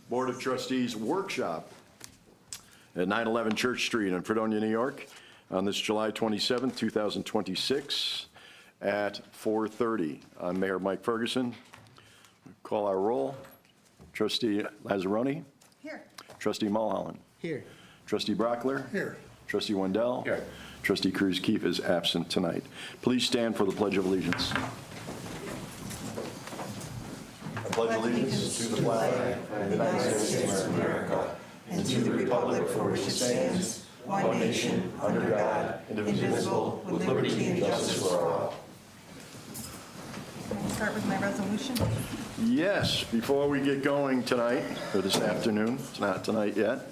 Board of Trustees workshop at 911 Church Street in Fredonia, New York on this July 27th, 2026 at 4:30. I'm Mayor Mike Ferguson. Call our roll. Trustee Lazzaroni. Here. Trustee Mulholland. Here. Trustee Brockler. Here. Trustee Wendell. Here. Trustee Cruz-Keefe is absent tonight. Please stand for the Pledge of Allegiance. I pledge allegiance to the flag of the United States of America and to the republic for which it stands, one nation, under God, indivisible, with liberty and justice for all. I'll start with my resolution. Yes, before we get going tonight, or this afternoon, it's not tonight yet,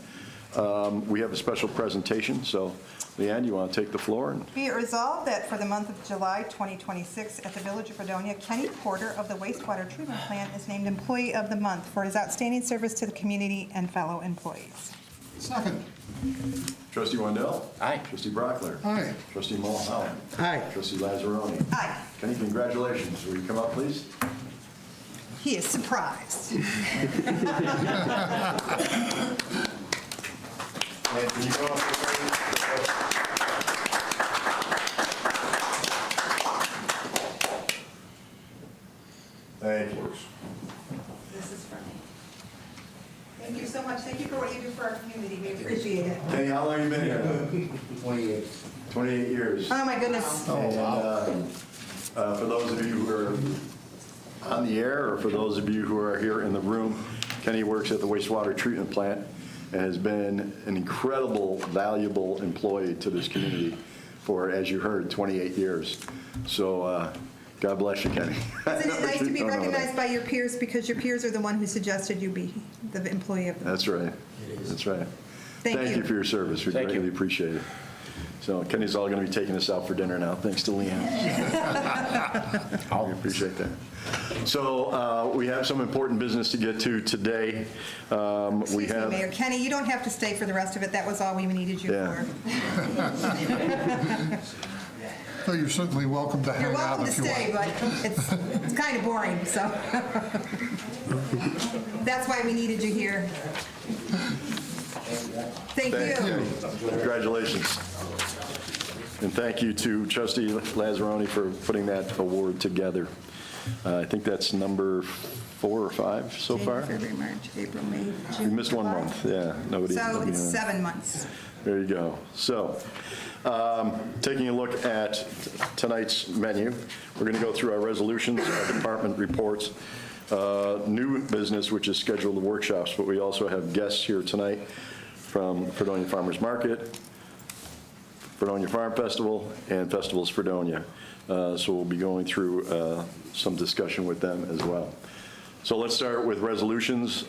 we have a special presentation, so Leanne, you want to take the floor? Be it resolved that for the month of July 2026 at the Village of Fredonia, Kenny Porter of the wastewater treatment plant is named Employee of the Month for his outstanding service to the community and fellow employees. Second. Trustee Wendell? Aye. Trustee Brockler? Aye. Trustee Mulholland? Aye. Trustee Lazzaroni? Aye. Kenny, congratulations. Will you come up, please? He is surprised. And can you go up there? Thank you. This is for me. Thank you so much. Thank you for what you do for our community. We appreciate it. Kenny, how long have you been here? 28. 28 years. Oh, my goodness. And for those of you who are on the air, or for those of you who are here in the room, Kenny works at the wastewater treatment plant and has been an incredible, valuable employee to this community for, as you heard, 28 years. So God bless you, Kenny. Isn't it nice to be Don't know recognized that. by your peers, because your peers are the one who suggested you be the employee of the month? That's right. That's right. Thank you. For your service. We Thank you. greatly appreciate it. So Kenny's all going to be taking us out for dinner now, thanks to Leanne. We appreciate that. So we have some important business to get to today. Excuse me, Mayor. Kenny, you don't have to stay for the rest of it. That was all we needed you Yeah. for. So you're certainly welcome to You're hang out welcome to if you stay, want. but it's kind of boring, so. That's why we needed you here. Thank you. Congratulations. And thank you to Trustee Lazzaroni for putting that award together. I think that's number 4 or 5 so far. January, February, March, April, May, We June. missed 1 July. month, yeah. Nobody. So nobody it's knows. 7 months. There you go. So, taking a look at tonight's menu, we're going to go through our resolutions, our department reports, new business, which is scheduled workshops, but we also have guests here tonight from Fredonia Farmers Market, Fredonia Farm Festival, and Festivals Fredonia. So we'll be going through some discussion with them as well. So let's start with resolutions.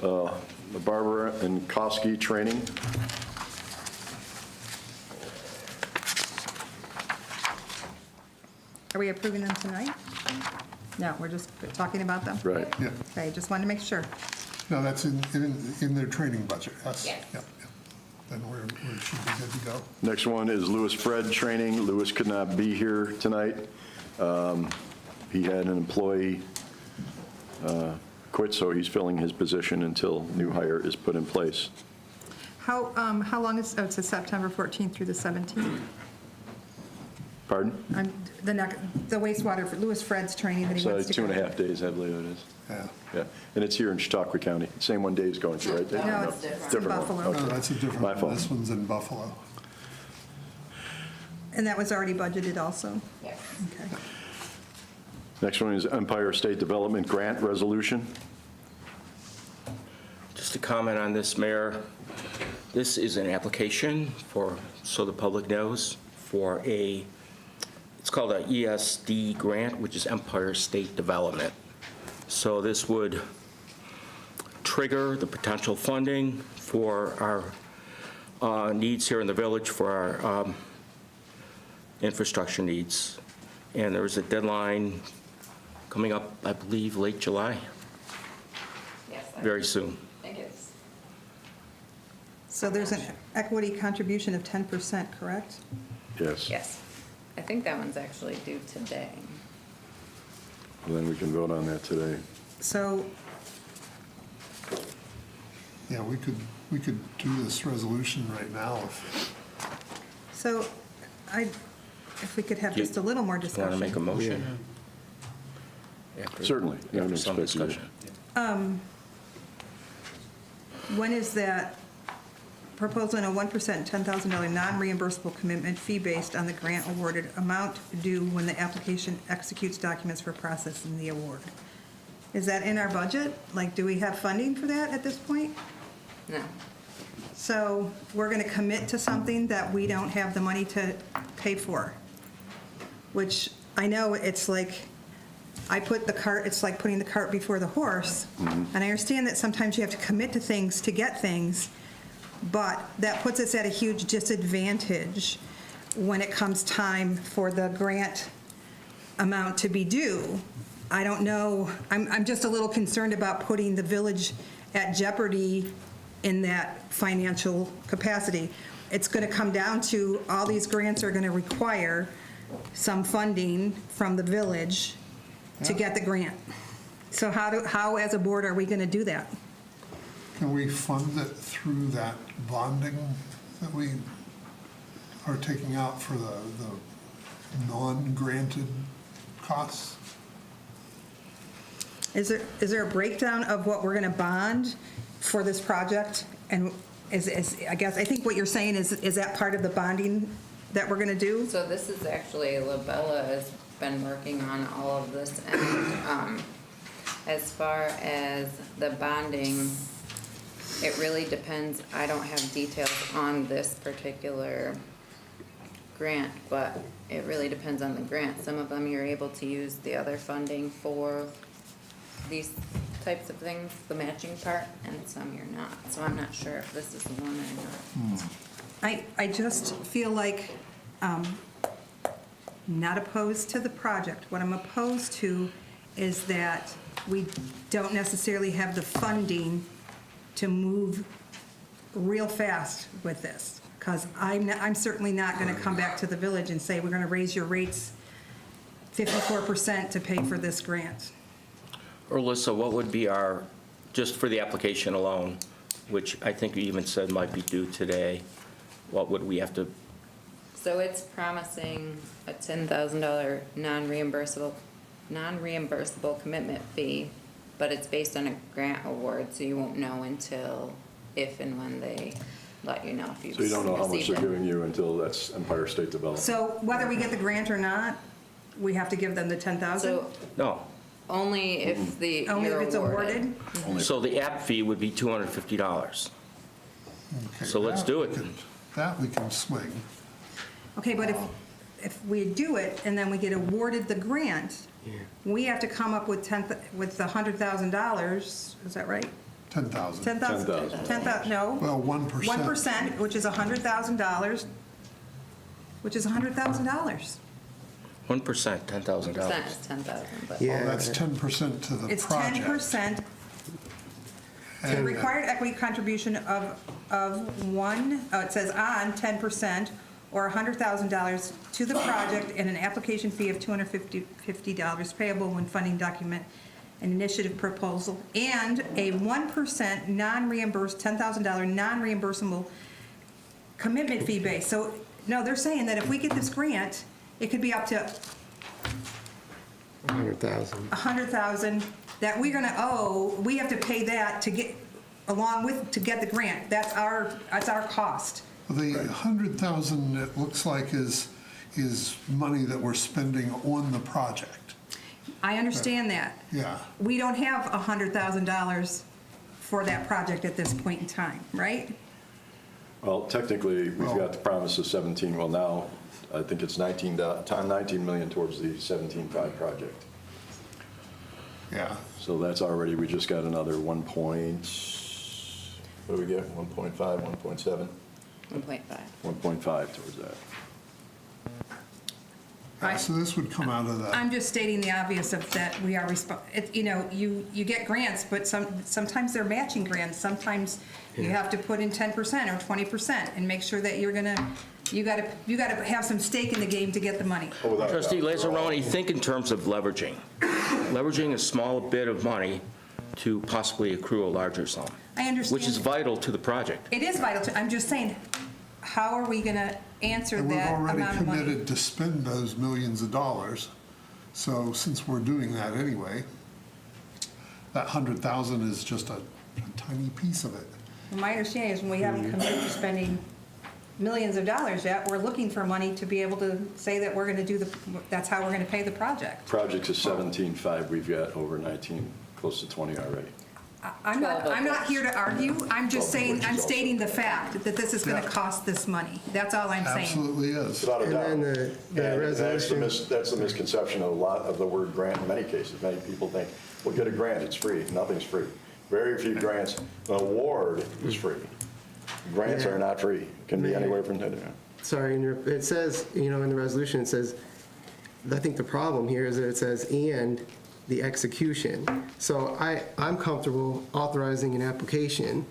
Barbara and Kosky training. Are we approving them tonight? No, we're just talking about them? Right. Yeah. Okay, just wanted to make sure. No, that's in their training budget, yes. Yes. Yeah. Then we should be good to go. Next one is Lewis Fred training. Lewis could not be here tonight. He had an employee quit, so he's filling his position until new hire is put in place. How long is, it's September 14th through the 17th? Pardon? The wastewater for Lewis Fred's training that he So wants to go. 2.5 days, I believe it is. Yeah. Yeah, and it's here in Chautauqua County. Same one Dave's going to, right? Dave? No, it's in Different one. Buffalo. Okay. No, that's a different My one. fault. This one's in Buffalo. And that was already budgeted also? Yes. Okay. Next one is Empire State Development Grant Resolution. Just to comment on this, Mayor, this is an application for, so the public knows, for it's called a ESD grant, which is Empire State Development. So this would trigger the potential funding for our needs here in the village for our infrastructure needs. And there is a deadline coming up, I believe, late July, Yes. very soon. I think it's So there's an equity contribution of 10%, correct? Yes. Yes. I think that one's actually due today. And then we can vote on that today. So, Yeah, we could do this resolution right now if, so if we could have just a little more Do you want to make a discussion. motion? After- Certainly. I After would some expect you to. discussion. When is that proposal in a 1% $10,000 non-reimbursable commitment fee based on the grant awarded amount due when the application executes documents for processing the award? Is that in our budget? Like, do we have funding for that at this point? No. So we're going to commit to something that we don't have the money to pay for, which I know it's like, it's like putting the cart before the horse. And I understand that sometimes you have to commit to things to get things, but that puts us at a huge disadvantage when it comes time for the grant amount to be due. I don't know, I'm just a little concerned about putting the village at jeopardy in that financial capacity. It's going to come down to, all these grants are going to require some funding from the village to get the grant. So how as a board are we going to do that? can we fund it through that bonding that we are taking out for the non-granted costs? Is there a breakdown of what we're going to bond for this project? And I guess, I think what you're saying is that part of the bonding that we're going to do? So this is actually, Labella has been working on all of this, and as far as the bonding, it really depends. I don't have details on this particular grant, but it really depends on the grant. Some of them you're able to use the other funding for these types of things, the matching part, and some you're not. So I'm not sure if this is the one or not. I just feel like, not opposed to the project. What I'm opposed to is that we don't necessarily have the funding to move real fast with this. Because I'm certainly not going to come back to the village and say, we're going to raise your rates 54% to pay for this grant. Or Alyssa, what would be our, just for the application alone, which I think you even said might be due today, what would we have to, So it's promising a $10,000 non-reimbursable commitment fee, but it's based on a grant award, so you won't know until if and when they let you know if you've So you don't know how much received they're it. giving you until that's Empire State Development. So whether we get the grant or not, we have to give them the 10,000? So no. only if Only if you're it's awarded? So the app fee would be $250. Okay, So let's that do we it. can- That we can swing. Okay, but if we do it and then we get awarded the grant, we have to come up with the $100,000, is that right? 10,000. 10,000? 10,000. 10,000, no. Well, 1%. 1%, which is $100,000, which is $100,000. 1%, $10,000. Percent is 10,000, but. Oh, that's 10% to the It's project. 10% to the And- required equity contribution of it says on 10% or $100,000 to the project and an application fee of $250 payable when funding document an initiative proposal, and a 1% non-reimbursed, $10,000 non-reimbursable commitment fee base. So, no, they're saying that if we get this grant, it could be up to 100,000. 100,000 that we're gonna owe, we have to pay that to get, to get the grant. That's our cost. The 100,000, it looks like, is money that we're spending on the project. I understand that. Yeah. We don't have $100,000 for that project at this point in time, right? Well, technically, we've got the promise of 17, well, now, I think it's 19 million towards the 17.5 project. Yeah. So that's already, we just got another what do we get, 1.5, 1.7? 1.5. 1.5 towards that. So this would come out of the, I'm just stating the obvious of that we are, you get grants, but sometimes they're matching grants. Sometimes You have to put in 10% or 20% and make sure that you gotta have some stake in the game to get the money. Oh, without a Trustee doubt. Lazzaroni, think in terms of leveraging. Leveraging a small bit of money to possibly accrue a larger sum. I understand. Which is vital to the project. It is vital to, I'm just saying, how are we gonna answer And we've that already amount of money? committed to spend those millions of dollars. So since we're doing that anyway, that 100,000 is just a tiny piece of it. My understanding is when we haven't committed to spending millions of dollars yet, we're looking for money to be able to say that we're gonna do that's how we're gonna pay the project. Projects is 17.5, we've got over 19, close to 20 already. I'm not here to argue, I'm just saying, Which is I'm also- stating the fact that this is gonna Yeah. cost this money. That's all I'm saying. Absolutely is. Without a And doubt. then the And resolution- that's the misconception of a lot of the word grant in many cases. Many people think, well, get a grant, it's free. Nothing's free. Very few grants, an award is free. Grants Yeah. are not free. Can be anywhere from, Sorry, it says, in the resolution, it says, I think the problem here is that it says, "and the execution." So I'm comfortable authorizing an application,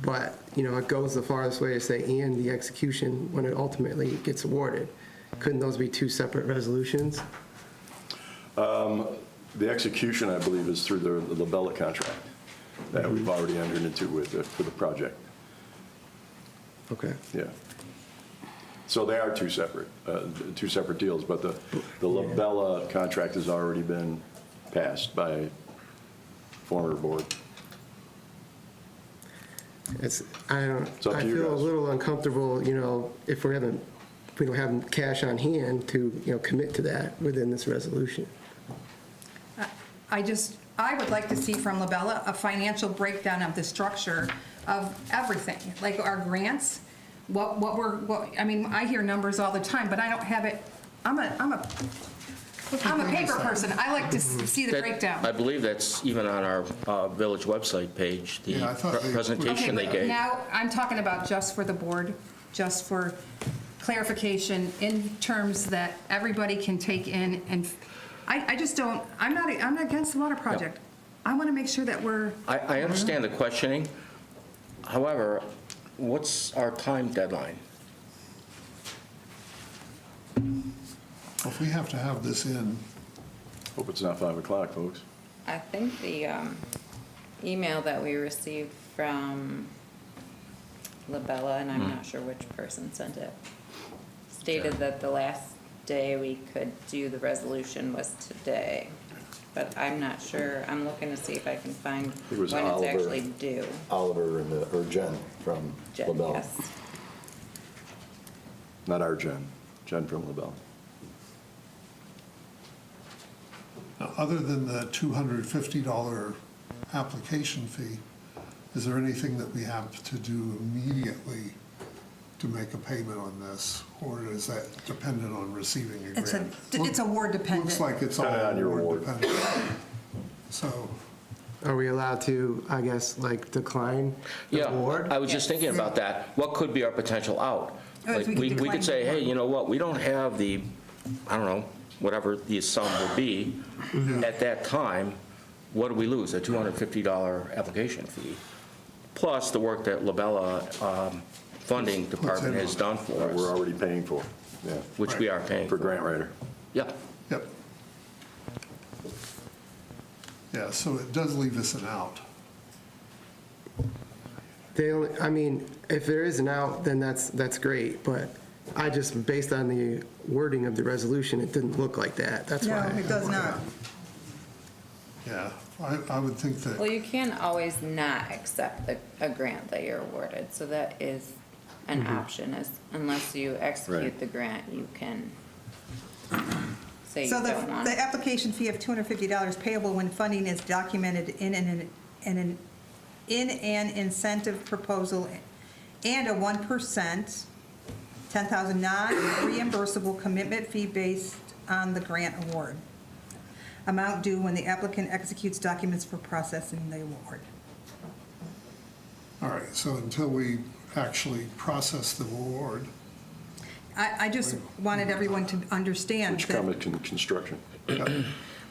but, it goes the farthest way to say, "and the execution" when it ultimately gets awarded. Couldn't those be two separate resolutions? the execution, I believe, is through the Labella contract that we've already entered into for the project. Okay. Yeah. So they are two separate deals, but the Labella contract has already been passed by former board. It's up to I you feel a guys. little uncomfortable, if we don't have cash on hand to, commit to that within this resolution. I would like to see from Labella a financial breakdown of the structure of everything, like our grants, I hear numbers all the time, but I don't have it, I'm a paper person, I like to see the That- breakdown. I believe that's even on our village website page, the Yeah, I thought they- presentation they Okay, but gave. now, I'm talking about just for the board, just for clarification, in terms that everybody can take in, and I just don't, I'm not against the water project. I want to make sure that we're, I understand the questioning. However, what's our time deadline? If we have to have this in, Hope it's not 5 o'clock, folks. I think the email that we received from Labella, and I'm not sure which person sent it, stated that the last day we could do the resolution was today. But I'm not sure. I'm looking to see if I can find It was when it's Oliver. actually due. Oliver or Jen from Jen, LaBelle. yes. Not our Jen, Jen from LaBelle. now, other than the $250 application fee, is there anything that we have to do immediately to make a payment on this? Or is that dependent on receiving a it's a, grant? it's award dependent. Looks like it's all Dependent on your award award. dependent. So, Are we allowed to, I guess, decline the Yeah, award? I was just thinking about that. What could be our potential out? Oh, if Like, we could we decline could say, the hey, award. you know what, we don't have the, I don't know, whatever the sum would be at that time. What do we lose? A $250 application fee, plus the work that Labella Funding Department has done for That we're us, already paying for, yeah, which we are paying for for. grant writer. Yeah, yep. Yeah, so it does leave us an out. If there is an out, then that's great, but I just, based on the wording of the resolution, it didn't look like that. That's No, why. it does not. Yeah, I would think Well, that, you can always not accept a grant that you're awarded, so that is an option, unless you execute Right. the grant, you can say you So don't want the it. application fee of $250 payable when funding is documented in an incentive proposal and a 1%, 10,000 non-reimbursable commitment fee based on the grant award. Amount due when the applicant executes documents for processing the award. all right, so until we actually process the award, I just wanted everyone to understand Which that, come in construction.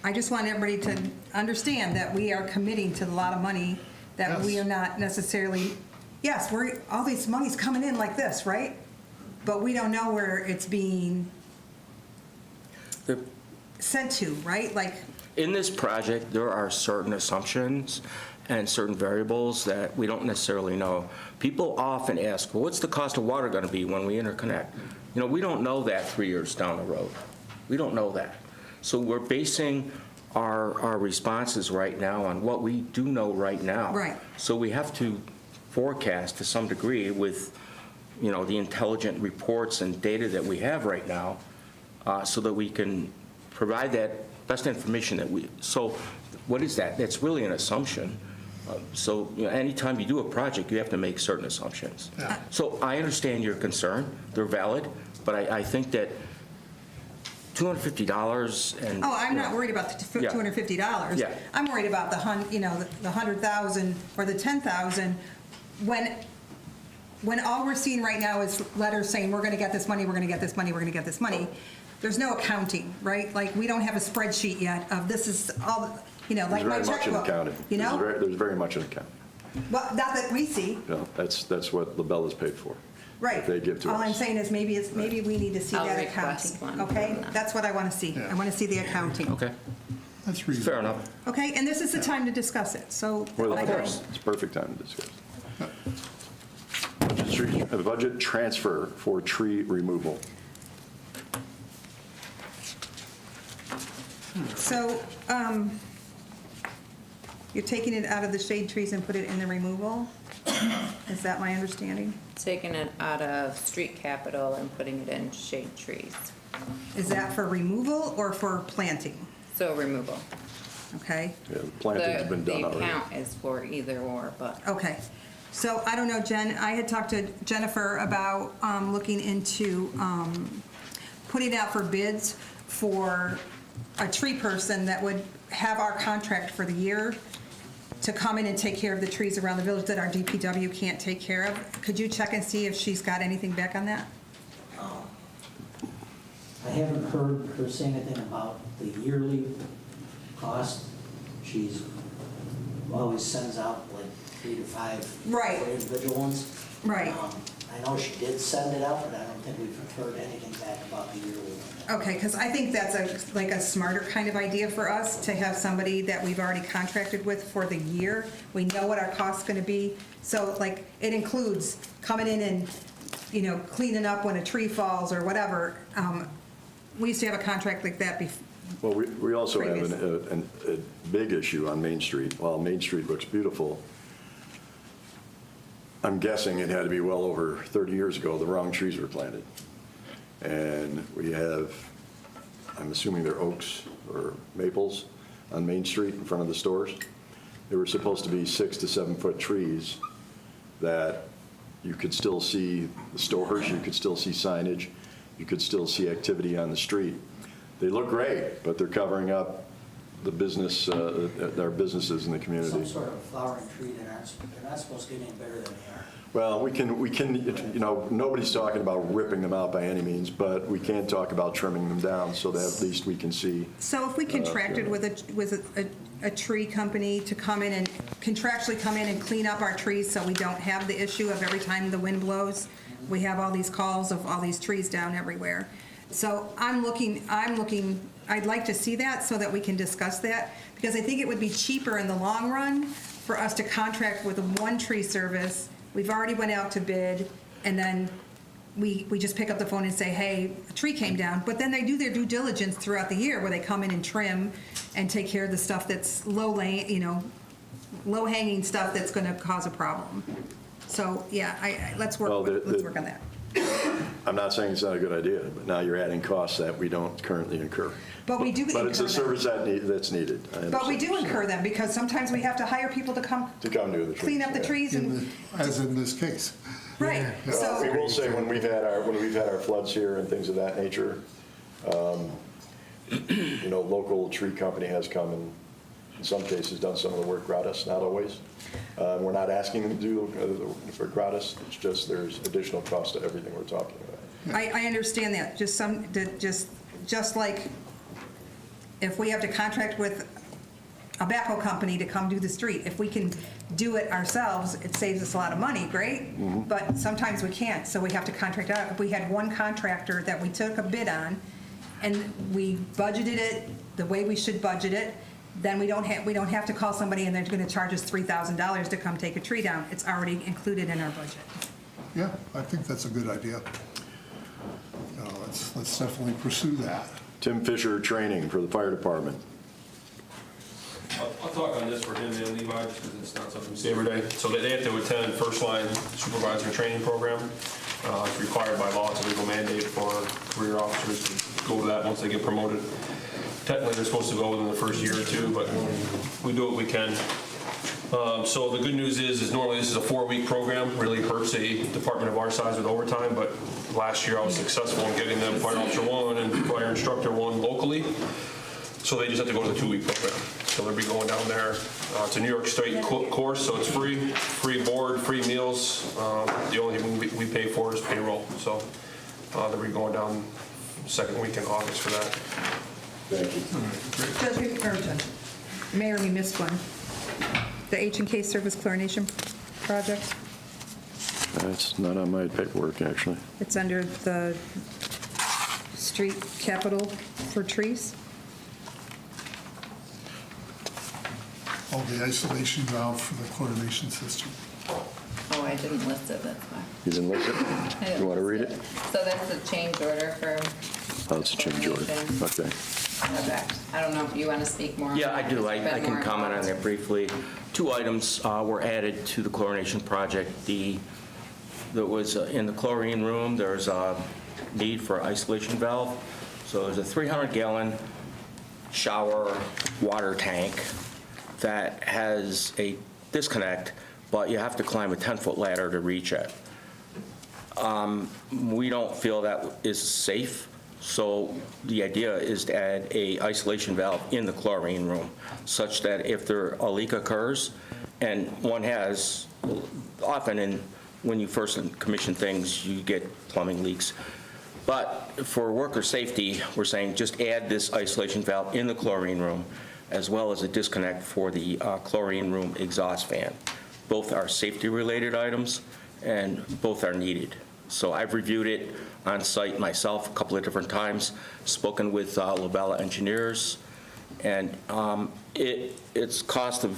I just want everybody to understand that we are committing to a lot of money that we Yes. are not necessarily yes, all this money's coming in like this, right? But we don't know where it's being The- sent to, right? Like, In this project, there are certain assumptions and certain variables that we don't necessarily know. People often ask, well, what's the cost of water going to be when we interconnect? You know, we don't know that 3 years down the road. We don't know that. So we're basing our responses right now on what we do know right now. Right. So we have to forecast to some degree with, you know, the intelligent reports and data that we have right now, so that we can provide that best information that so what is that? That's really an assumption. So, you know, anytime you do a project, you have to make certain assumptions. Yeah. So I understand your concern, they're valid, but I think that $250 and. oh, I'm you not know, worried about the Yeah. $250. Yeah. I'm worried about the 100,000 or the 10,000 when all we're seeing right now is letters saying, we're gonna get this money, we're gonna get this money, we're gonna get this money. There's no accounting, right? Like, we don't have a spreadsheet yet of this is all, you know, like my There's very much in checkbook. accounting. You know? There's very much in accounting. Well, not that we see, You know, that's what LaBella's paid for. right. They give to All I'm us. saying is maybe we need to see I'll that request accounting, one okay? from them. That's what I wanna see. I wanna see the accounting. Okay, That's reasonable. fair enough. Okay, and this is the time to discuss it, so. Well, I of know- course, it's a perfect time to discuss. Budget transfer for tree removal. So, you're taking it out of the shade trees and put it in the removal? Is that my understanding? Taking it out of street capital and putting it in shade trees. Is that for removal or for planting? So removal. Okay, Yeah, the planting's been done The already. account is for either or, but okay. So I don't know, Jen, I had talked to Jennifer about looking into putting out for bids for a tree person that would have our contract for the year to come in and take care of the trees around the village that our DPW can't take care of. Could you check and see if she's got anything back on that? I haven't heard her say anything about the yearly cost. She's always sends out like 3 to 5 Right. for individual ones. Right. I know she did send it out, but I don't think we've heard anything back about the yearly one. Okay, because I think that's like a smarter kind of idea for us, to have somebody that we've already contracted with for the year. We know what our cost's gonna be, so like, it includes coming in and, you know, cleaning up when a tree falls or whatever. We used to have a contract like that before. Well, we also have Previous. a big issue on Main Street. While Main Street looks beautiful, I'm guessing it had to be well over 30 years ago, the wrong trees were planted. And we have, I'm assuming they're oaks or maples on Main Street in front of the stores. They were supposed to be 6 to 7 foot trees that you could still see the stores, you could still see signage, you could still see activity on the street. They look great, but they're covering up the business, our businesses in the Some community. sort of flowering tree, they're not supposed to get any better than they are. Well, we can, you know, nobody's talking about ripping them out by any means, but we can talk about trimming them down so that at least we can see. So if we contracted with a tree company to come in and contractually come in and clean up our trees so we don't have the issue of every time the wind blows, we have all these calls of all these trees down everywhere. So I'd like to see that so that we can discuss that, because I think it would be cheaper in the long run for us to contract with one tree service. We've already went out to bid, and then we just pick up the phone and say, hey, a tree came down. But then they do their due diligence throughout the year, where they come in and trim and take care of the stuff that's low-hanging stuff that's gonna cause a problem. So, yeah, let's work on that. I'm not saying it's not a good idea, but now you're adding costs that we don't currently incur. But we do But it's a incur them. service that's needed. I But we do understand. incur them, because sometimes we have to hire people to come To come do the trees. clean up the yeah. trees and, As in this case. right, We so, will say, when we've had our floods here and things of that nature, you know, local tree company has come and in some cases done some of the work gratis, not always. We're not asking them to do for gratis, it's just there's additional cost to everything we're talking about. I understand that, just like if we have to contract with a backhoe company to come do the street, if we can do it ourselves, it saves us a lot of money, great, but sometimes we can't, so we have to contract out. If we had one contractor that we took a bid on, and we budgeted it the way we should budget it, then we don't have to call somebody and they're gonna charge us $3,000 to come take a tree down. It's already included in our budget. Yeah, I think that's a good idea. Let's definitely pursue that. Tim Fisher, training for the fire department. I'll talk on this for him and Levi, just because it's not something we see every day. So they have to attend first-line supervisor training program. It's required by law, it's a legal mandate for career officers to go to that once they get promoted. Technically, they're supposed to go within the first year or two, but we do what we can. So the good news is normally this is a 4-week program, really hurts a department of our size with overtime, but last year I was successful in getting them fire officer 1 and fire instructor 1 locally. So they just have to go to the 2-week program. So they'll be going down there. It's a New York State course, so it's free board, free meals. The only thing we pay for is payroll. So they'll be going down second week in August for that. Judge, Mayor, we missed one. The H&K Service Chlorination Project. That's not on my paperwork, actually. It's under the street capital for trees. Oh, the isolation valve for the chlorination system. Oh, I didn't list it, that's why. You didn't look I at it? didn't You want to list read it? So that's the change order for. Oh, it's a change order. chlorination. Okay. Okay. I don't know if you want to speak more. on Yeah, I that, do. because I you've been I can more comment on involved. that briefly. 2 items were added to the chlorination project. There was in the chlorine room, there's a need for isolation valve. So there's a 300-gallon shower water tank that has a disconnect, but you have to climb a 10-foot ladder to reach it. We don't feel that is safe, so the idea is to add a isolation valve in the chlorine room, such that if a leak occurs, and one has, often when you first commission things, you get plumbing leaks. But for worker safety, we're saying just add this isolation valve in the chlorine room, as well as a disconnect for the chlorine room exhaust fan. Both are safety-related items, and both are needed. So I've reviewed it on site myself a couple of different times, spoken with Labella engineers, and it's cost of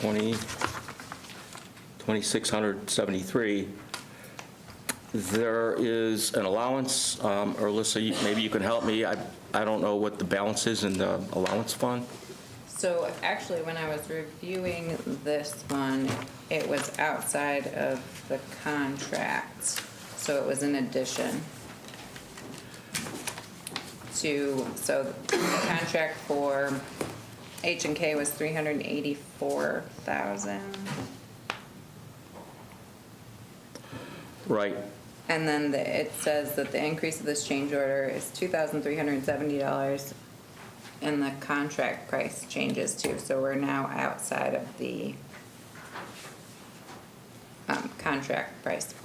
$2,673. There is an allowance, or Alyssa, maybe you can help me. I don't know what the balance is in the allowance fund. So actually, when I was reviewing this one, it was outside of the contract. So it was in addition to, so the contract for H&K was $384,000. Right. And then it says that the increase of this change order is $2,370, and the contract price changes too. So we're now outside of the contract price.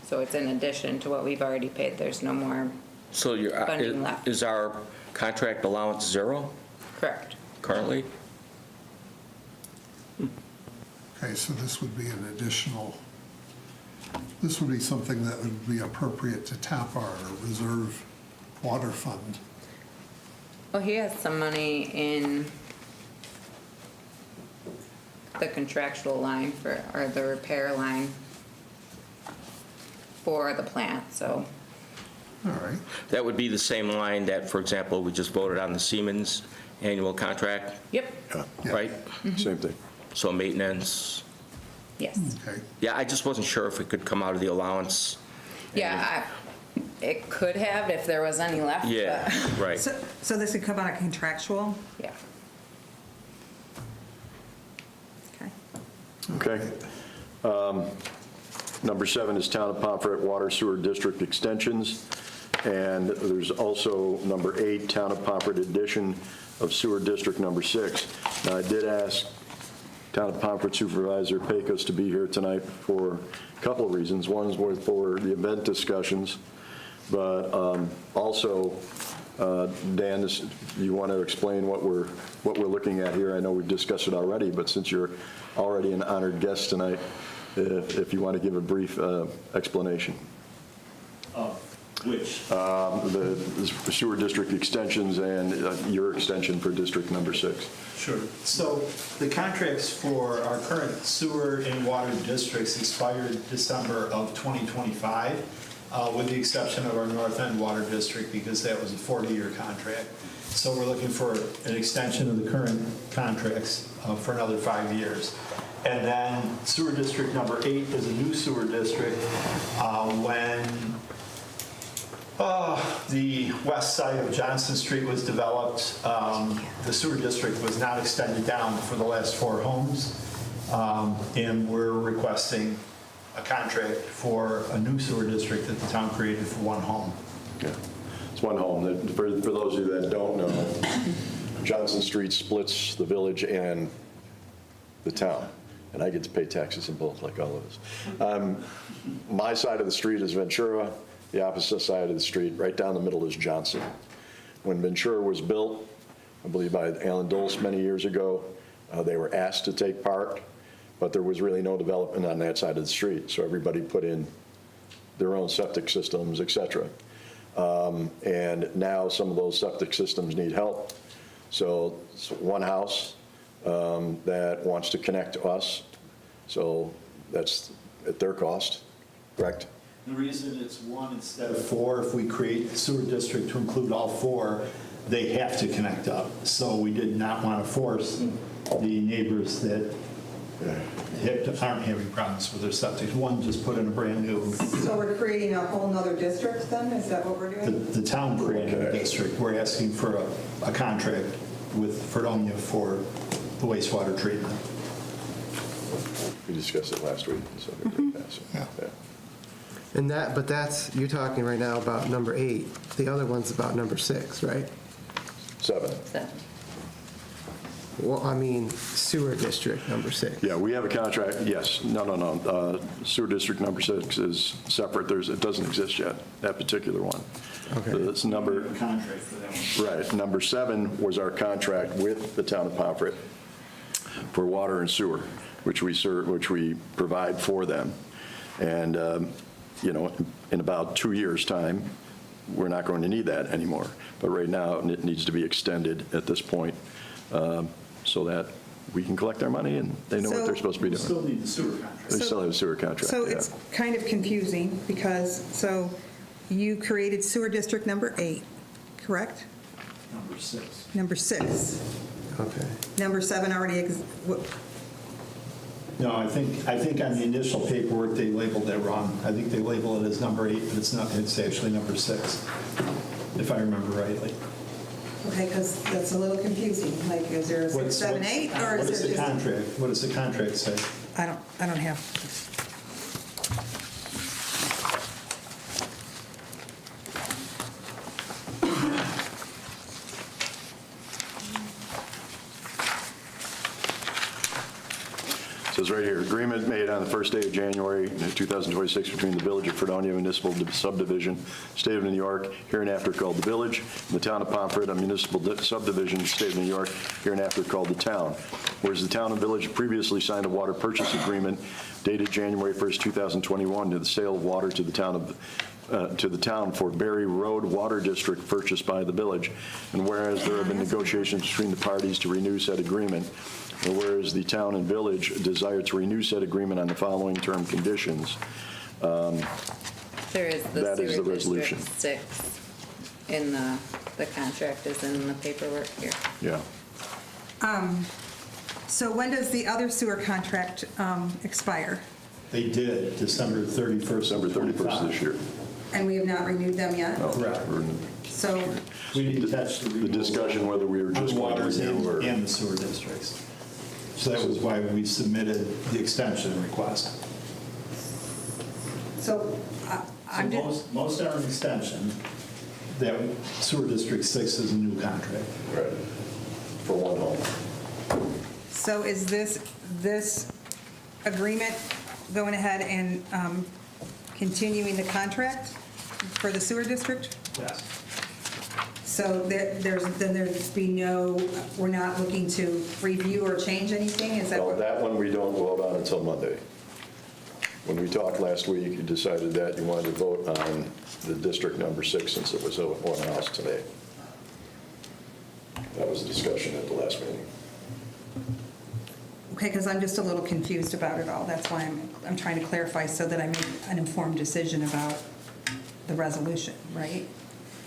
So it's in addition to what we've already paid. There's no more So funding left. is our contract allowance 0 Correct. currently? Okay, so this would be an additional, this would be something that would be appropriate to tap our reserve water fund. Well, he has some money in the contractual line for, or the repair line for the plant, so. All right, That would be the same line that, for example, we just voted on the Siemens annual contract, Yep. Yeah. right? Same thing. So maintenance. Yes. okay. Yeah, I just wasn't sure if it could come out of the allowance. Yeah, it could have if there was any left. Yeah, but- right. So this could come out of contractual? Yeah. Okay. Okay. Number 7 is Town of Pomfret Water Sewer District Extensions. And there's also number 8, Town of Pomfret Addition of Sewer District number 6. Now, I did ask Town of Pomfret Supervisor Pecos to be here tonight for a couple of reasons. One is for the event discussions, but also Dan, you want to explain what we're looking at here? I know we've discussed it already, but since you're already an honored guest tonight, if you want to give a brief explanation. Which? The sewer district extensions and your extension for District Number 6. Sure. So the contracts for our current sewer and water districts expired December of 2025, with the exception of our North End Water District, because that was a 40-year contract. So we're looking for an extension of the current contracts for another 5 years. And then sewer district number 8 is a new sewer district. When the west side of Johnson Street was developed, the sewer district was not extended down for the last 4 homes. And we're requesting a contract for a new sewer district that the town created for 1 home. Yeah, it's 1 home. For those of you that don't know, Johnson Street splits the village and the town, and I get to pay taxes in both, like all of us. My side of the street is Ventura. The opposite side of the street, right down the middle, is Johnson. When Ventura was built, I believe by Alan Dulce many years ago, they were asked to take part, but there was really no development on that side of the street, so everybody put in their own septic systems, et cetera. And now some of those septic systems need help. So it's 1 house that wants to connect to us, so that's at their cost, correct? The reason it's 1 instead of 4, if we create the sewer district to include all 4, they have to connect up. So we did not want to force the neighbors that aren't having problems with their septic. 1 just put in a brand new. So we're creating a whole nother district then? Is that what we're doing? The town created a district. We're asking for a contract with Fredonia for the wastewater treatment. We discussed it last week, so Yeah. And that, but that's, you're talking right now about number 8. The other one's about number 6, right? 7. So, Well, I mean, sewer district number 6. Yeah, we have a contract, yes, no. Sewer district number 6 is separate, it doesn't exist yet, that particular one. Okay. It's number, Contract for that one. right, number 7 was our contract with the town of Pomfret for water and sewer, which we provide for them. And, in about 2 years' time, we're not going to need that anymore. But right now, it needs to be extended at this point so that we can collect our money and they know what they're supposed to be We doing. still need the sewer contract. They still have a sewer contract, So yeah. it's kind of confusing because, so you created sewer district number 8, correct? Number 6. Number 6. Okay. Number 7 already, No, I think on the initial paperwork, they labeled it wrong. I think they label it as number 8, but it's not, it's actually number 6, if I remember rightly. okay, because that's a little confusing. Like, is there a 6, 7, 8, or What is is there the just? contract? What does the contract say? I don't have. It says right here, agreement made on the first day of January 2026 between the Village of Fredonia Municipal Subdivision, State of New York, hereinafter called the Village, and the Town of Pomfret, a municipal subdivision, State of New York, hereinafter called the Town. Whereas the Town and Village previously signed a water purchase agreement dated January 1st, 2021 to the sale of water to the town for Berry Road Water District purchased by the village. And whereas there have been negotiations between the parties to renew said agreement, and whereas the town and village desire to renew said agreement on the following term conditions. there is the That is sewer the resolution. district 6 in the contract is in the paperwork here. Yeah. So when does the other sewer contract expire? They did, December 31st. December 31st this year. And we have not renewed them yet? Correct. So, We didn't touch The discussion whether we were just going to waters renew or. and the sewer districts. So that was why we submitted the extension request. so I'm So just, most are an extension. That sewer district 6 is a new contract. Right. For 1 home. so is this agreement going ahead and continuing the contract for the sewer district? Yes. So there'd be no, we're not looking to review or change anything? Is that Well, what? that one we don't vote on until Monday. When we talked last week, you decided that you wanted to vote on the district number 6 since it was one house today. That was the discussion at the last meeting. Okay, because I'm just a little confused about it all. That's why I'm trying to clarify so that I make an informed decision about the resolution, right?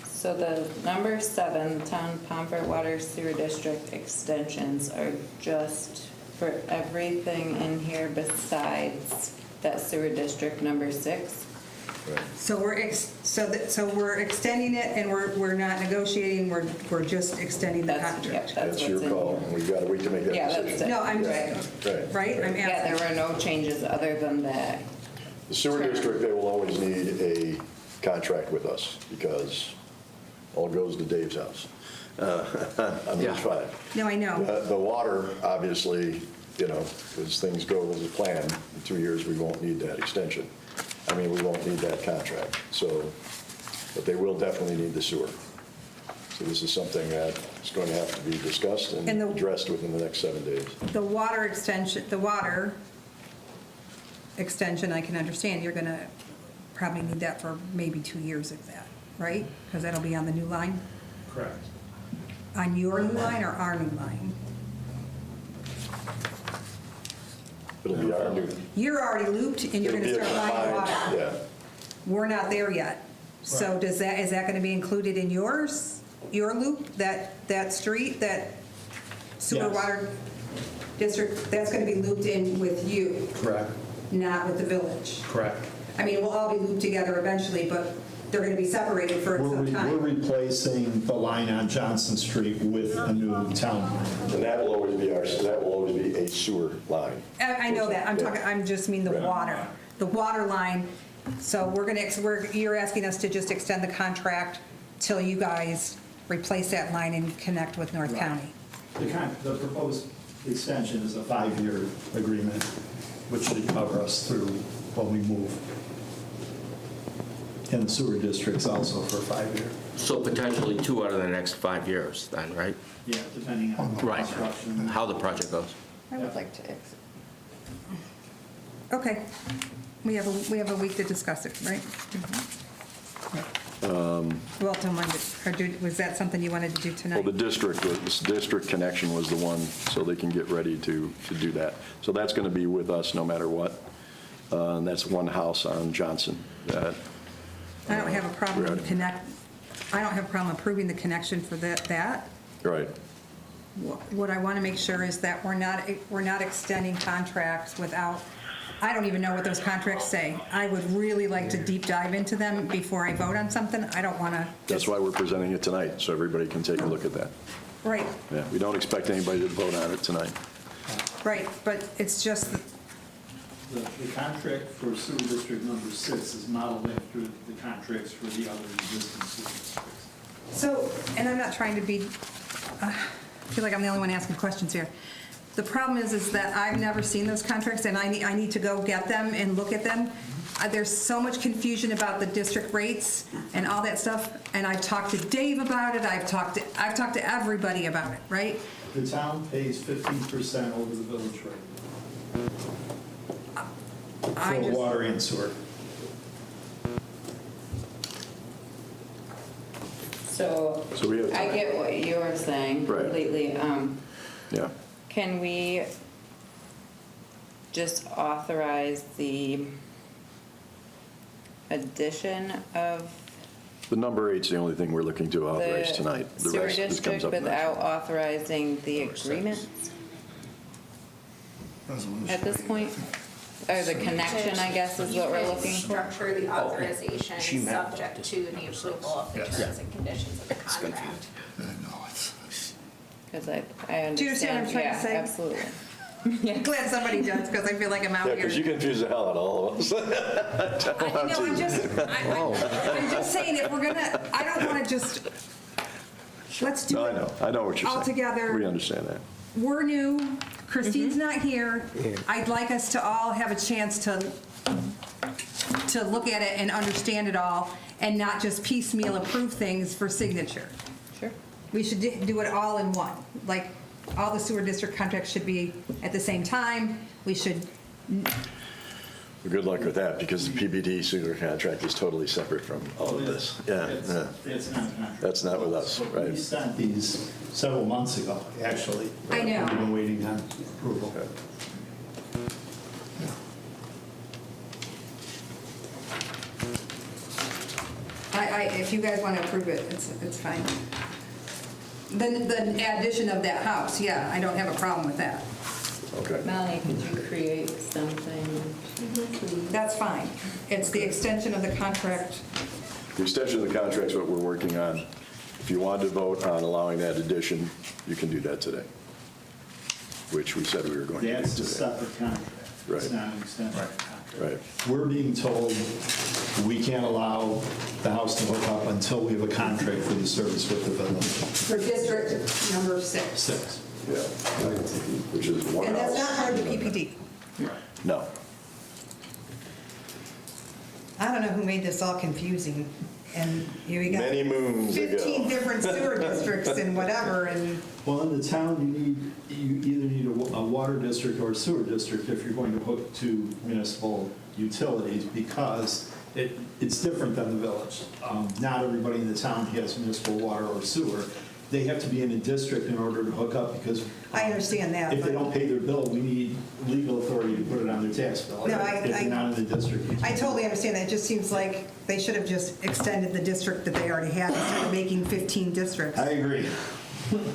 So the number 7, Town Pomfret Water Sewer District extensions are just for everything in here besides that sewer district number 6. So we're extending it and we're not negotiating, we're just extending the contract. That's your what's in call. here. We've got to wait to make that Yeah, decision. that's it. No, I'm Right. just, right? I'm Yeah, asking. there were no changes other than that. The sewer district, they will always need a contract with us because all goes to Dave's house on Route 5. No, I know. The water, obviously, you know, as things go as planned, in 2 years, we won't need that extension. I mean, we won't need that contract, so, but they will definitely need the sewer. So this is something that is going to have to be discussed and And the- addressed within the next 7 days. The water extension, I can understand. You're going to probably need that for maybe 2 years of that, right? Because that'll be on the new line? Correct. On your new line or our new line? It'll be our new. You're already looped and you're It'll going be to a start buying combined- water. Yeah. We're not there yet. So is that going to be included in yours, your loop, that street, that sewer Yes. water district? That's going to be looped in with you, Correct. not with the village? Correct. I mean, we'll all be looped together eventually, but they're going to be separated for some We're time. replacing the line on Johnson Street with a new town line. And that will always be a sewer line. I know that, I'm just mean the Right. water line. So you're asking us to just extend the contract till you guys replace that line and connect with North Right. County. The proposed extension is a 5-year agreement, which should cover us through when we move. And the sewer districts also for 5 years. So potentially 2 out of the next 5 years then, right? Yeah, depending on the Right. construction. How the project goes. I would like to exit. Okay, we have a week to discuss it, right? Well, till Monday. Was that something you wanted to do Well, tonight? the district connection was the one, so they can get ready to do that. So that's going to be with us no matter what. And that's one house on Johnson that, I don't have a problem Right. I don't have a problem approving the connection for that. right. What I want to make sure is that we're not extending contracts without, I don't even know what those contracts say. I would really like to deep dive into them before I vote on something. I don't want to. That's why we're presenting it tonight, so everybody can take a look at that. Right, Yeah, we don't expect anybody to vote on it tonight. right, but it's just, The contract for sewer district number 6 is modeled after the contracts for the other existing sewer districts. so, and I'm not trying to be, I feel like I'm the only one asking questions here. The problem is that I've never seen those contracts, and I need to go get them and look at them. There's so much confusion about the district rates and all that stuff, and I've talked to Dave about it, I've talked to everybody about it, right? The town pays 15% over the village rate I for just- water and sewer. So So we have I time. get what you're saying Right. completely. Yeah. Can we just authorize the addition of The number 8's the only thing we're looking to authorize the tonight. The sewer rest just comes district up next. without authorizing the agreements at this point? Or the connection, I guess, is what we're looking for? Structure the authorization She meant subject to the approval of the terms and conditions of the contract. Because I understand. Do you understand what I'm trying to say? Yeah, absolutely. I'm glad somebody does, because I feel like I'm out Yeah, here. because you confuse the hell out of all of us. I'm just saying, if we're gonna, I don't wanna just, let's do No, it. I know what you're saying. All together. We understand that. We're new, Christine's not here. I'd like us to all have a chance to look at it and understand it all, and not just piecemeal approve things for signature. Sure. We should do it all in one. Like, all the sewer district contracts should be at the same time. We should, Good luck with that, because the PBD sewer contract is totally separate from all of this. Yeah, yeah. It's not a contract. That's not with us, right? We sent these several months ago, actually. I know. We've been waiting on approval. if you guys want to approve it, it's fine. The addition of that house, yeah, I don't have a problem with that. Okay. Melanie, could you create something? That's fine. It's the extension of the contract. The extension of the contract is what we're working on. If you want to vote on allowing that addition, you can do that today, which we said we were going to do That's a today. separate contract. Right. It's not an extension of the contract. Right. We're being told we can't allow the house to hook up until we have a contract for the service with the village. For district number 6. 6. Yeah. Which is one And that's house. not part of the PPD. No. I don't know who made this all confusing, and you got Many moons ago. 15 different sewer districts and whatever, and Well, in the town, you either need a water district or a sewer district if you're going to hook to municipal utilities, because it's different than the village. Not everybody in the town has municipal water or sewer. They have to be in a district in order to hook up, because I understand that. if they but don't pay their bill, we need legal authority to put it on their tax bill. No, If they're not in the district. you I can't. totally understand that. It just seems like they should have just extended the district that they already had instead of making 15 districts. I agree.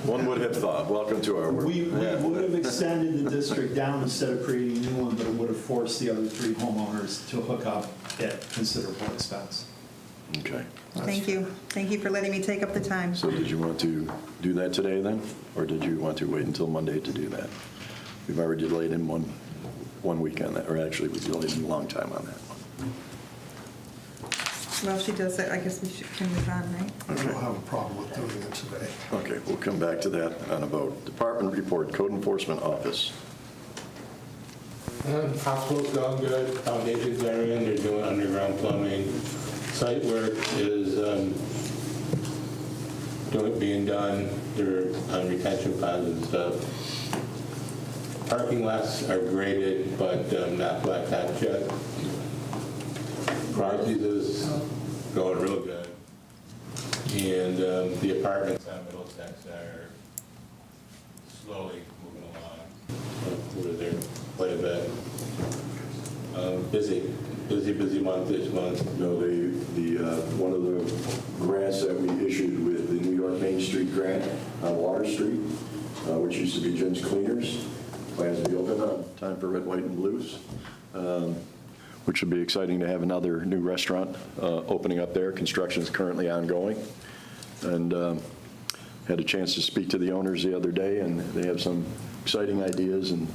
One would have thought. Welcome to our world. We would have extended the district down instead of creating a new one, but it would have forced the other 3 homeowners to hook up at considerable expense. Okay. Thank you. Thank you for letting me take up the time. So did you want to do that today then? Or did you want to wait until Monday to do that? We've already delayed him one week on that, or actually we delayed him a long time on that one. Well, she does that. I guess we can move on, right? I don't have a problem with doing it today. Okay, we'll come back to that on a vote. Department report, Code Enforcement Office. Hospital's going good, foundations are in, they're doing underground plumbing. Site work is being done, they're on retention ponds and stuff. Parking lots are graded, but not blacktop yet. Project is going real good. And the apartments on Middlesex are slowly moving along. We're there quite a bit. Busy month this month. No, one of the grants that we issued with the New York Main Street grant on Water Street, which used to be Jim's Cleaners, plans to be open on time for Red, White, and Blues, which would be exciting to have another new restaurant opening up there. Construction is currently ongoing. And had a chance to speak to the owners the other day, and they have some exciting ideas and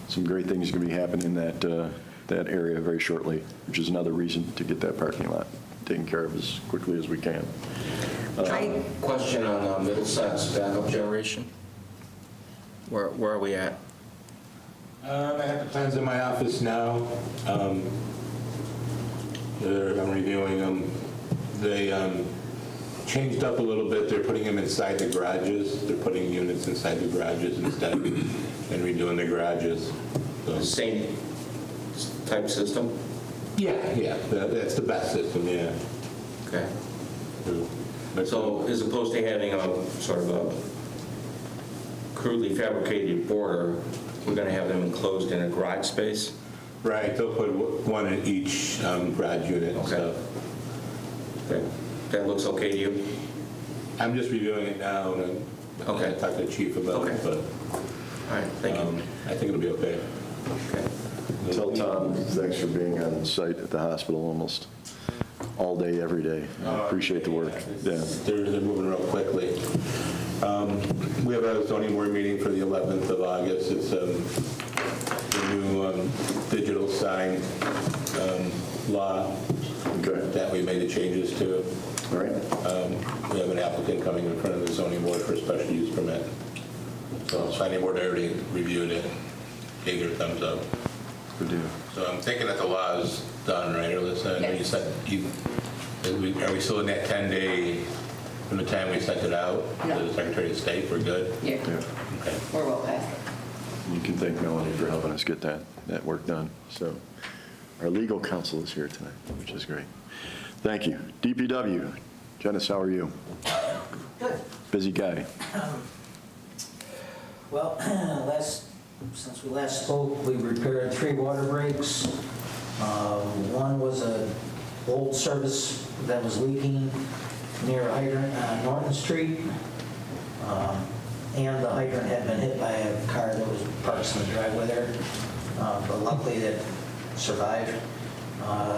some great things going to be happening in that area very shortly, which is another reason to get that parking lot taken care of as quickly as we can. Question on Middlesex backup generation. Where are we at? I have the plans in my office now. I'm reviewing them. They changed up a little bit. They're putting them inside the garages. They're putting units inside the garages instead of and redoing the garages. So, Same type system? yeah, that's the best system, yeah. Okay. But So as opposed to having a sort of a crudely fabricated border, we're going to have them enclosed in a garage space? right, they'll put one in each garage unit and Okay. stuff. Okay. That looks okay to you? I'm just reviewing it now, and Okay. I talked to the chief about it, Okay. but All right, thank you. I think it'll be okay. Okay. Tell Tom, thanks for being on site at the hospital almost all day, every day. I appreciate the work. Yeah. They're moving real quickly. We have a zoning board meeting for the 11th of August. It's the new digital sign law Okay. that we made the changes to. All right. We have an applicant coming in front of the zoning board for a special use permit. So zoning board already reviewed it, gave their thumbs up. Good deal. So I'm thinking that the law is done, right, Alyssa? I know you Yes. said, are we still in that 10-day From the time we sent it out to No. the Secretary of State, we're good? Yeah, Okay. we're well past it. You can thank Melanie for helping us get that work done. So our legal counsel is here tonight, which is great. Thank you. DPW, Janice, how are you? Good. Busy guy. Well, since we last spoke, we repaired 3 water breaks. One was a old service that was leaking near a hydrant on Norton Street. And the hydrant had been hit by a car that was parked in the driveway there. But luckily it survived.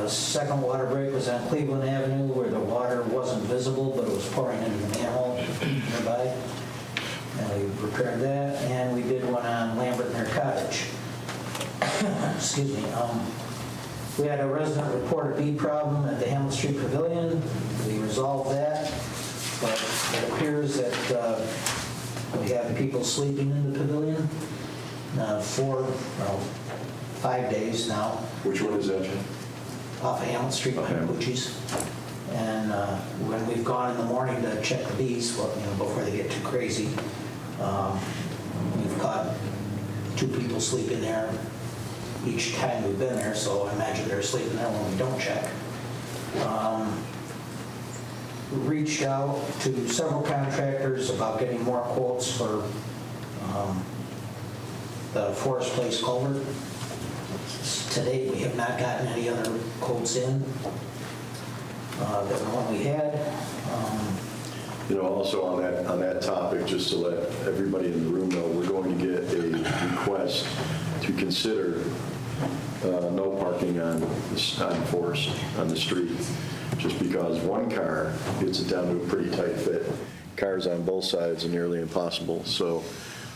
Second water break was on Cleveland Avenue where the water wasn't visible, but it was pouring into the manhole nearby. And we repaired that, and we did one on Lambert near Cottage. Excuse me. We had a resident report a bee problem at the Hamlet Street Pavilion. We resolved that, but it appears that we have people sleeping in the pavilion 5 days now. Which one is that, Jim? Off of Hamlet Street behind Pucci's. And when we've gone in the morning to check the bees, well, before they get too crazy, we've caught 2 people sleeping there each time we've been there, so I imagine they're sleeping there when we don't check. We reached out to several contractors about getting more quotes for the Forest Place culvert. To date, we have not gotten any other quotes in than the one we had. Also on that topic, just to let everybody in the room know, we're going to get a request to consider no parking on Forest, on the street, just because one car gets it down to a pretty tight fit. Cars on both sides are nearly impossible. So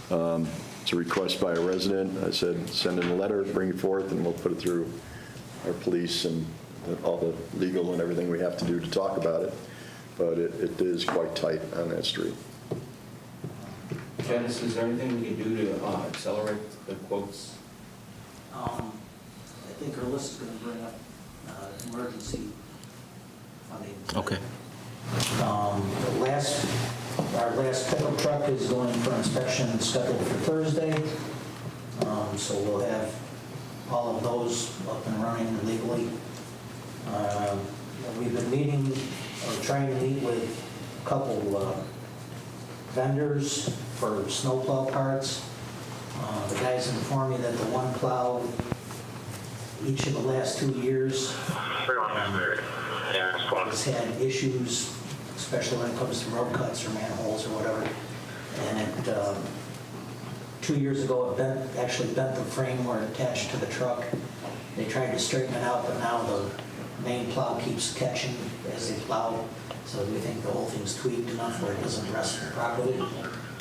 it's a request by a resident. I said, send in a letter, bring it forth, and we'll put it through our police and all the legal and everything we have to do to talk about it. But it is quite tight on that street. Janice, is there anything we can do to accelerate the quotes? I think our list is going to bring up emergency funding. Okay. Our last pickup truck is going for inspection scheduled for Thursday. So we'll have all of those up and running legally. We've been meeting, or trying to meet with a couple vendors for snowplow parts. The guys informed me that the one plow, each of the last 2 years, has had issues, especially when it comes to road cuts or manholes or whatever. And it, 2 years ago, it actually bent the frame where it attached to the truck. They tried to straighten it out, but now the main plow keeps catching as they plow. So we think the whole thing's tweaked enough where it doesn't rest properly.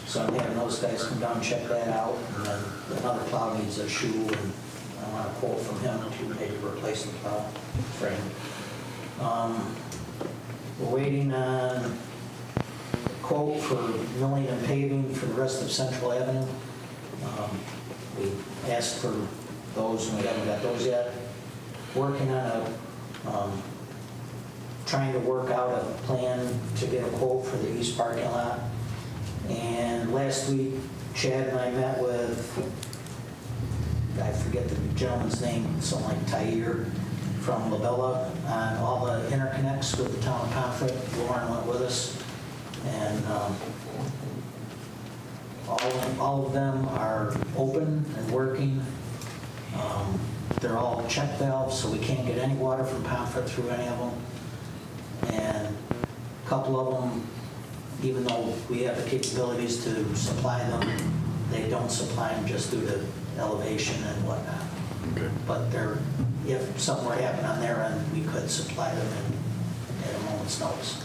So I'm having those guys come down and check that out. And then another plow needs a shoe, and I want a quote from him to maybe replace the plow frame. We're waiting on a quote for milling and paving for the rest of Central Avenue. We asked for those, and we haven't got those yet. Working on trying to work out a plan to get a quote for the east parking lot. And last week, Chad and I met with, I forget the gentleman's name, something like Tyre from Labella, on all the interconnects with the town of Pomfret. Lauren went with us, and all of them are open and working. They're all check valves, so we can't get any water from Pomfret through any of them. And a couple of them, even though we have the capabilities to supply them, they don't supply them just due to elevation and whatnot. Okay. But if something were to happen on their end, we could supply them at a moment's notice.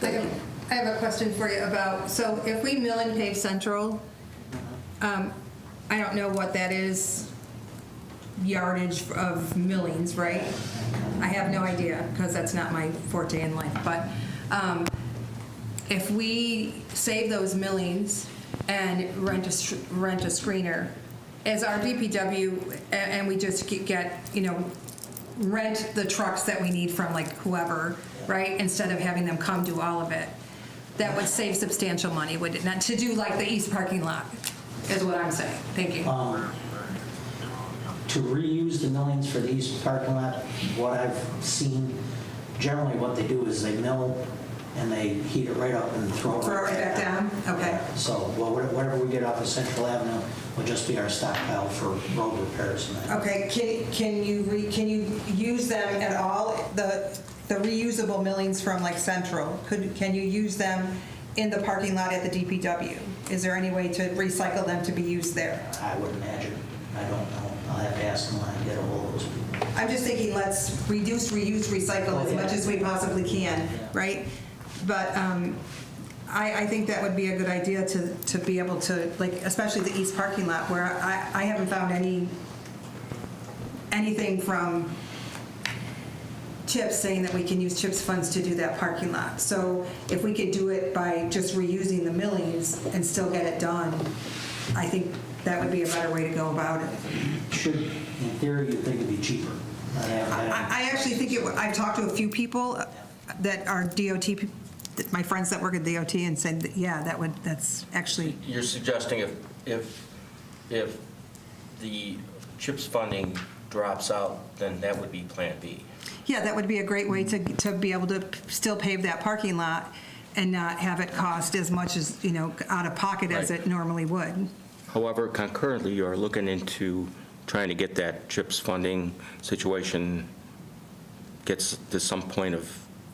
I have a question for you about, so if we mill and pave Central, I don't know what that is, yardage of millings, right? I have no idea, because that's not my forte in life, but if we save those millings and rent a screener, as our DPW, and we just get, rent the trucks that we need from like whoever, right? Instead of having them come do all of it. that would save substantial money, would it not, to do like the east parking lot, is what I'm saying. Thank you. To reuse the millings for the east parking lot, what I've seen, generally what they do is they mill and they heat it right up and throw it Throw it right back down? Okay. So, well, whatever we get off of Central Avenue will just be our stockpile for road repairs and that. Okay, can you use them at all, the reusable millings from like Central? Can you use them in the parking lot at the DPW? Is there any way to recycle them to be used there? I would imagine. I don't know. I'll have to ask them when I get a hold of those people. I'm just thinking, let's reduce, reuse, recycle as much as we possibly can, right? But I think that would be a good idea to be able to, like, especially the east parking lot, where I haven't found anything from CHIPS saying that we can use CHIPS funds to do that parking lot. So if we could do it by just reusing the millings and still get it done, I think that would be a better way to go about it. Should, in theory, you'd think it'd be cheaper. I actually think I've talked to a few people that are DOT, my friends that work at DOT, and said, that, yeah, that's actually, You're suggesting if the CHIPS funding drops out, then that would be Plan B. yeah, that would be a great way to be able to still pave that parking lot and not have it cost as much as, out of pocket as Right. it normally would. However, concurrently, you're looking into trying to get that CHIPS funding situation gets to some point of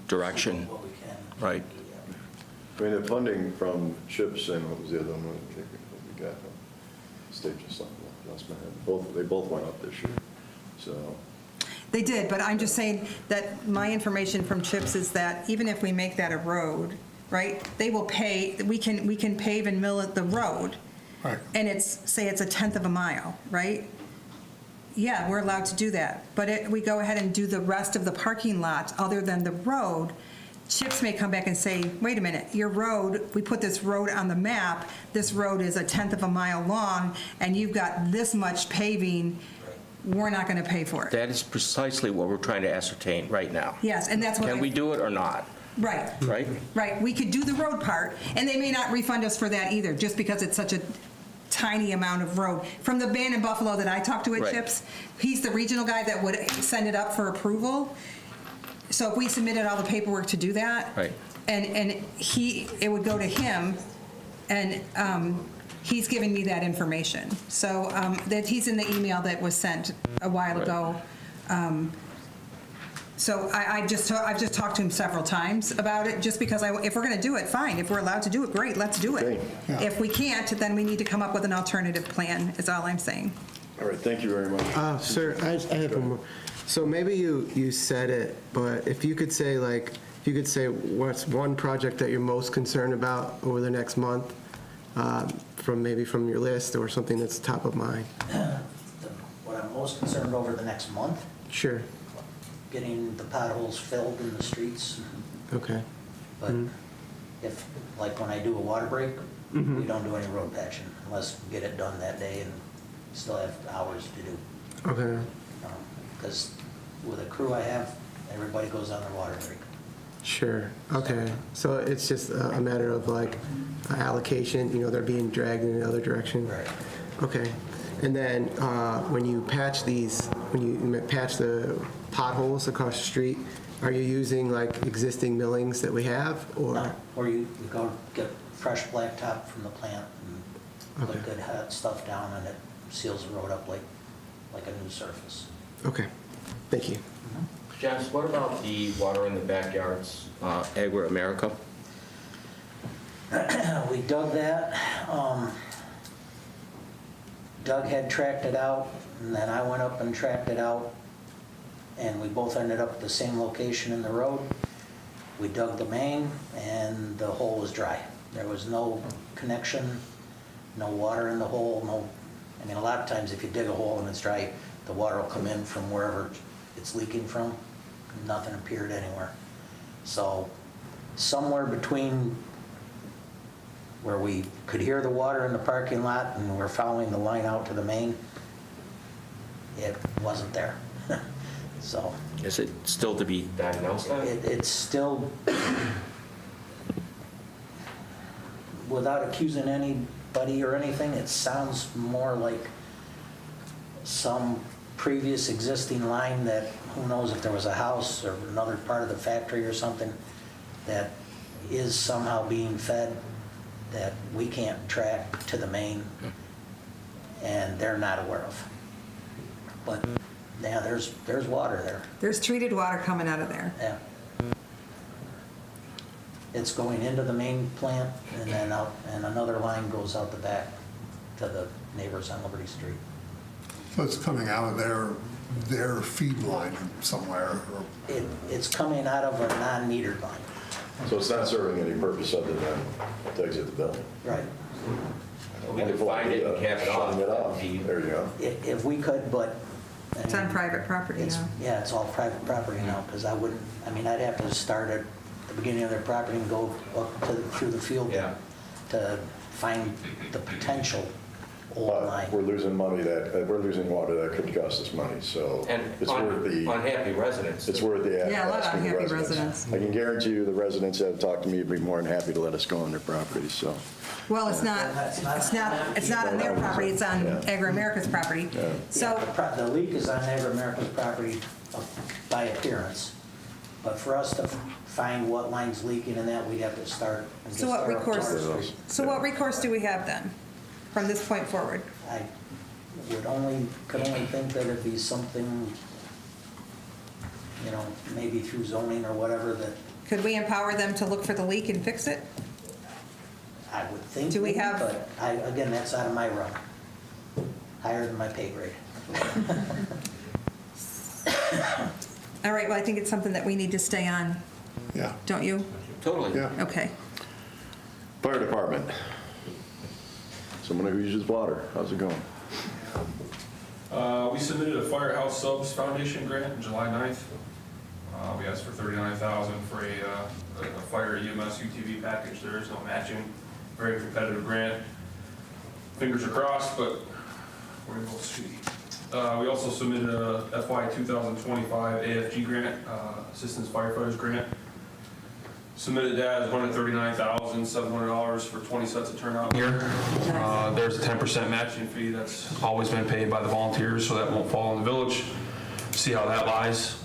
direction, What we can. right? I mean, the funding from CHIPS and what was the other one we got? State just something, lost my head. They both went up this year, so. They did, but I'm just saying that my information from CHIPS is that even if we make that a road, right, they will pay, we can pave and mill the road, Right. and say it's a 1/10 of a mile, right? Yeah, we're allowed to do that, but we go ahead and do the rest of the parking lot other than the road, CHIPS may come back and say, wait a minute, your road, we put this road on the map, this road is a 1/10 of a mile long, and you've got this much paving, we're not going to pay for it. That is precisely what we're trying to ascertain right now. Yes, and that's what Can we do it or not, Right, right? right. We could do the road part, and they may not refund us for that either, just because it's such a tiny amount of road. From the man in Buffalo that I talked to at Right. CHIPS, he's the regional guy that would send it up for approval. So if we submitted all the paperwork to do that. Right. And it would go to him, and he's giving me that information. So that he's in the email that was sent a while Right. ago. So I've just talked to him several times about it, just because if we're going to do it, fine. If we're allowed to do it, great, let's do it. Okay. Yeah. If we can't, then we need to come up with an alternative plan, is all I'm saying. All right, thank you very much. Sir, I have one more. So maybe you said it, but if you could say what's one project that you're most concerned about over the next month, from your list or something that's top of mind. What I'm most concerned over the next month, Sure. getting the potholes filled in the streets. Okay. But if, like when I do a water break, we don't do any road patching unless we get it done that day and still have hours to do. Okay. Because with the crew I have, everybody goes on their water break. Sure. Okay. So it's just a matter of like allocation, they're being dragged in another direction. Right. Okay. And then when you patch the potholes across the street, are you using like existing millings that we have, or? No, or you go get fresh blacktop from the plant and put Okay. good hot stuff down and it seals the road up like a new surface. Okay. Thank you. Janice, what about the water in the backyards, Agri America? We dug that. Doug had tracked it out, and then I went up and tracked it out, and we both ended up at the same location in the road. We dug the main, and the hole was dry. There was no connection, no water in the hole, a lot of times if you dig a hole and it's dry, the water will come in from wherever it's leaking from. Nothing appeared anywhere. So somewhere between where we could hear the water in the parking lot and we're following the line out to the main, it wasn't there. So Is it still to be diagnosed then? it's still, without accusing anybody or anything, it sounds more like some previous existing line that, who knows if there was a house or another part of the factory or something that is somehow being fed that we can't track to the main and they're not aware of. But, yeah, there's water there, There's treated water coming out of there. yeah. It's going into the main plant and then out, and another line goes out the back to the neighbors on Liberty Street. So it's coming out of their feed line somewhere, or It's coming out of a non-metered line. So it's not serving any purpose other than to exit the building. Right. We can find it and cap it off. Shutting it off. There you go. If we could, but. It's on private property It's- now. Yeah, it's all private property now, because I'd have to start at the beginning of their property and go up through the field Yeah. to find the potential old But line. we're losing money we're losing water that could cost us money, so And it's worth the, unhappy residents. it's worth the Yeah, a lot of asking the unhappy residents. I can guarantee you the residents that have talked to me would be more than happy to let us go on their property, so. Well, it's not on their property, it's on Yeah. Agri-America's property. So, Yeah, the leak is on Agri-America's property by appearance, but for us to find what line's leaking and that, we'd have to start. and So just what start up recourse- Church Street. so what recourse do we have then, from this point forward? I could only think that it'd be something, maybe through zoning or whatever, that Could we empower them to look for the leak and fix it? I would think. Do we maybe, have- But again, that's out of my realm, higher than my pay grade. All right, well, I think it's something that we need to stay on, yeah, don't you? Totally. yeah. Okay. Fire department. Someone who uses water, how's it going? We submitted a Firehouse Subs Foundation grant on July 9th. We asked for $39,000 for a fire EMS UTV package. There is no matching. Very competitive grant. Fingers are crossed, but we're able to see. We also submitted a FY 2025 AFG grant, Assistance Firefighters Grant. Submitted that as $139,700 for 20 sets of turnout gear. There's a 10% matching fee that's always been paid by the volunteers, so that won't fall on the village. See how that lies.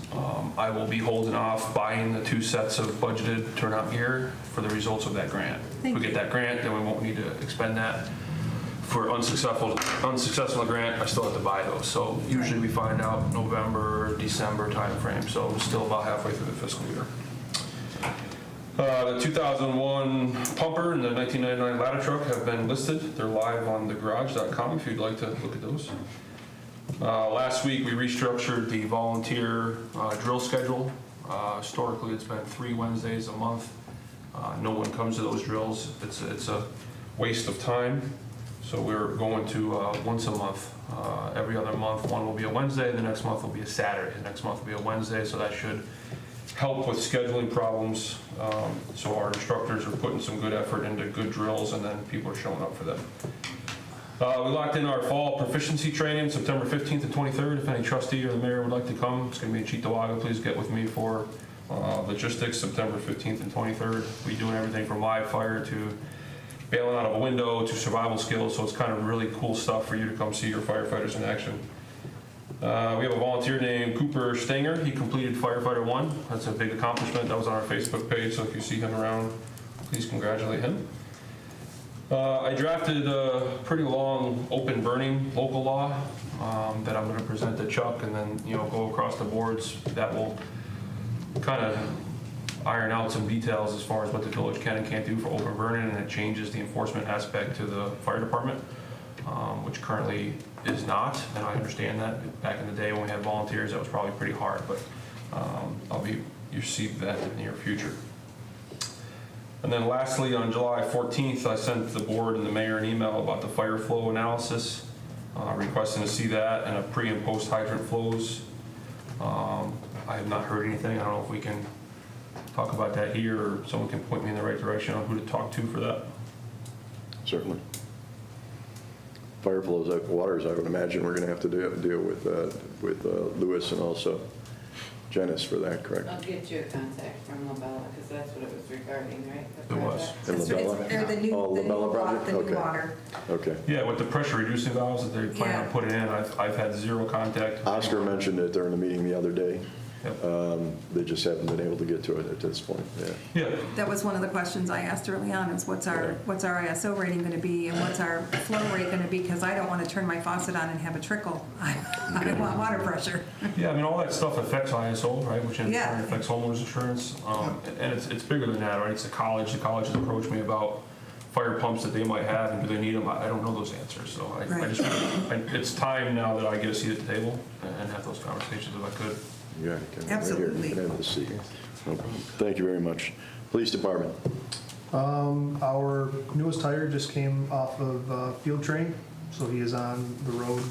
I will be holding off buying the 2 sets of budgeted turnout gear for the results of that grant. If we get that grant, then we won't need to expend that. For unsuccessful grant, I still have to buy those. So usually we find out November, December timeframe, so we're still about halfway through the fiscal year. The 2001 pumper and the 1999 ladder truck have been listed. They're live on thegarage.com if you'd like to look at those. Last week, we restructured the volunteer drill schedule. Historically, it's been 3 Wednesdays a month. No one comes to those drills. It's a waste of time. So we're going to once a month. Every other month, one will be a Wednesday, the next month will be a Saturday, the next month will be a Wednesday, so that should help with scheduling problems. So our instructors are putting some good effort into good drills, and then people are showing up for them. We locked in our fall proficiency training, September 15th and 23rd. If any trustee or the mayor would like to come, it's going to be in Cheektowaga. Please get with me for logistics, September 15th and 23rd. We're doing everything from live fire to bailing out of a window to survival skills, so it's kind of really cool stuff for you to come see your firefighters in action. We have a volunteer named Cooper Stanger. He completed Firefighter 1. That's a big accomplishment. That was on our Facebook page, so if you see him around, please congratulate him. I drafted a pretty long open burning local law that I'm going to present to Chuck, and then go across the boards. That will kind of iron out some details as far as what the village can and can't do for open burning, and it changes the enforcement aspect to the fire department, which currently is not, and I understand that. Back in the day when we had volunteers, that was probably pretty hard, but you see that in the near future. And then lastly, on July 14th, I sent the board and the mayor an email about the fire flow analysis, requesting to see that and a pre and post hydrant flows. I have not heard anything. I don't know if we can talk about that here, or someone can point me in the right direction on who to talk to for that. Certainly. Fire flows out waters, I would imagine we're going to have to deal with Lewis and also Janice for that, correct? I'll get you a contact from Labella, because that's what it was regarding, right? The It was. project? And It's- Labella? They're the new, Oh, the new Labella wa- project? the new Okay. water. Okay. Yeah, with the pressure reducing valves that they plan on Yeah. putting in, I've had zero contact. Oscar mentioned it during the meeting the other day. Yep. They just haven't been able to get to it at this point, yeah. Yeah, That was one of the questions I asked early on, is what's our ISO rating gonna be, and what's our flow rate gonna be? Because I don't wanna turn my faucet on and have a trickle. I want water pressure. yeah, I mean, all that stuff affects ISO, right, which in Yeah. turn affects homeowners insurance. And it's bigger than that, right? It's the college. The college has approached me about fire pumps that they might have, and do they need them? I don't know those answers, so I Right. just, it's time now that I get a seat at the table and have those conversations if I could. Yeah, you can- right here, Absolutely. you can have the seat. No problem. Thank you very much. Police Department. Our newest hire just came off of field training, so he is on the road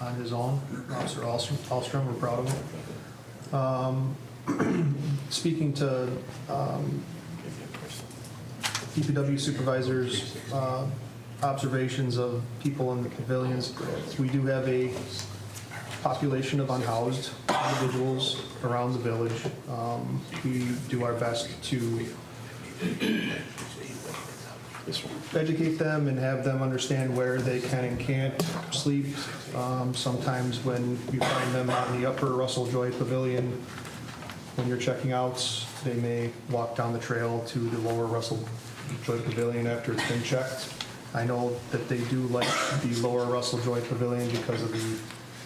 on his own. Officer Alstrom, we're proud of him. Speaking to DPW supervisors, observations of people in the pavilions, we do have a population of unhoused individuals around the village. We do our best to This one. educate them and have them understand where they can and can't sleep. Sometimes when you find them on the upper Russell Joy Pavilion, when you're checking out, they may walk down the trail to the lower Russell Joy Pavilion after it's been checked. I know that they do like the lower Russell Joy Pavilion because of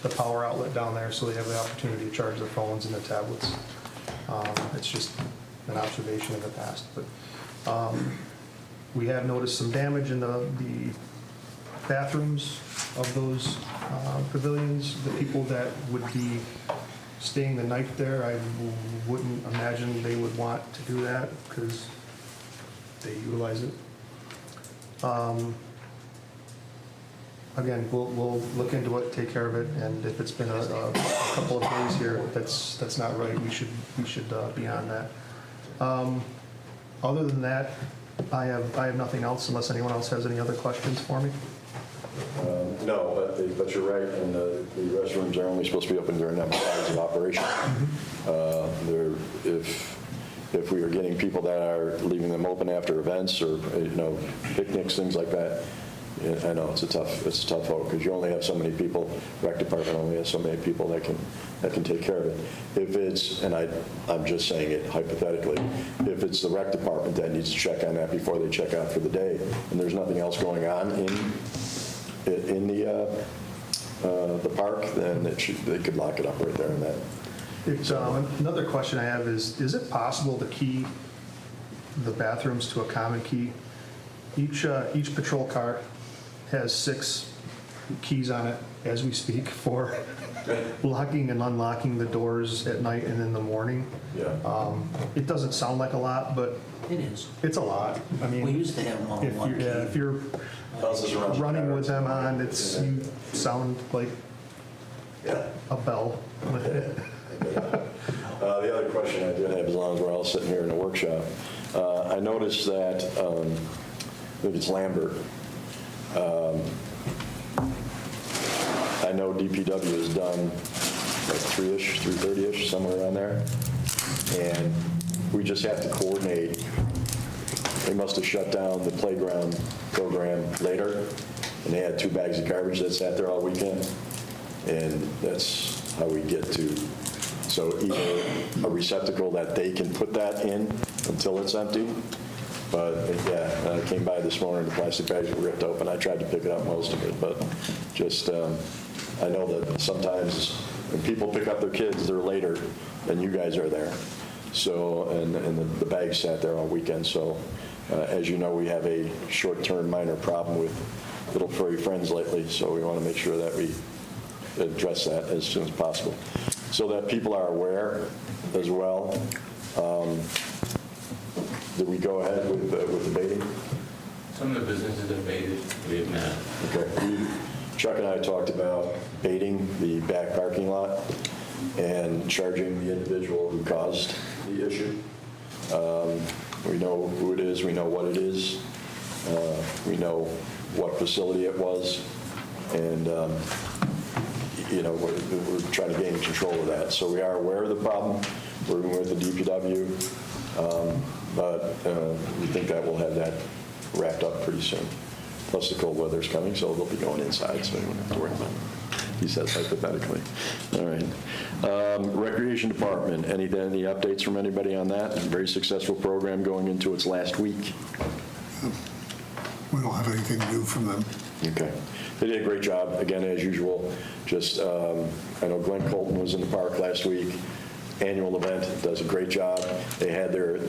the power outlet down there, so they have the opportunity to charge their phones and their tablets. It's just an observation in the past, but we have noticed some damage in the bathrooms of those pavilions. The people that would be staying the night there, I wouldn't imagine they would want to do that because they utilize it. Again, we'll look into it, take care of it, and if it's been a couple of days here, that's not right. We should be on that. Other than that, I have nothing else unless anyone else has any other questions for me. No, but you're right, and the restrooms are only supposed to be open during that hours of operation. If we are getting people that are leaving them open after events or, picnics, things like that, yeah, I know it's a tough vote, because you only have so many people, rec department only has so many people that can take care of it. If it's, and I'm just saying it hypothetically, if it's the rec department that needs to check on that before they check out for the day, and there's nothing else going on in the park, then they could lock it up right there and that. Another question I have is it possible to key the bathrooms to a common key? Each patrol car has 6 keys on it as we speak for locking and unlocking the doors at night and in the morning. Yeah. It doesn't sound like a lot, but It is. it's a lot. I mean, We used to have them all in one key. if you're Houses around your running with parents. them on, you sound like Yeah. a bell. The other question I did have, as long as we're all sitting here in the workshop, I noticed that, I think it's Lambert, I know DPW has done like 3-ish, 3:30-ish, somewhere around there, and we just have to coordinate. They must have shut down the playground program later, and they had 2 bags of garbage that sat there all weekend, and that's how we get to, so either a receptacle that they can put that in until it's empty, but yeah, I came by this morning, the plastic bags were ripped open. I tried to pick up most of it, but just, I know that sometimes when people pick up their kids, they're later than you guys are there. So, and the bags sat there all weekend. So, as you know, we have a short-term minor problem with little furry friends lately, so we want to make sure that we address that as soon as possible, so that people are aware as well. Did we go ahead with the baiting? Some of the businesses have baited, we have not. Okay. Chuck and I talked about baiting the back parking lot and charging the individual who caused the issue. We know who it is, we know what it is, we know what facility it was, and we're trying to gain control of that. So we are aware of the problem, working with the DPW, but we think that we'll have that wrapped up pretty soon. Plus the cold weather's coming, so they'll be going inside, so we won't have to worry about it. He says hypothetically. All right. Recreation Department, any updates from anybody on that? Very successful program going into its last week. We don't have anything new from them. Okay. They did a great job, again, as usual. Just, I know Glenn Colton was in the park last week. Annual event, does a great job. They had their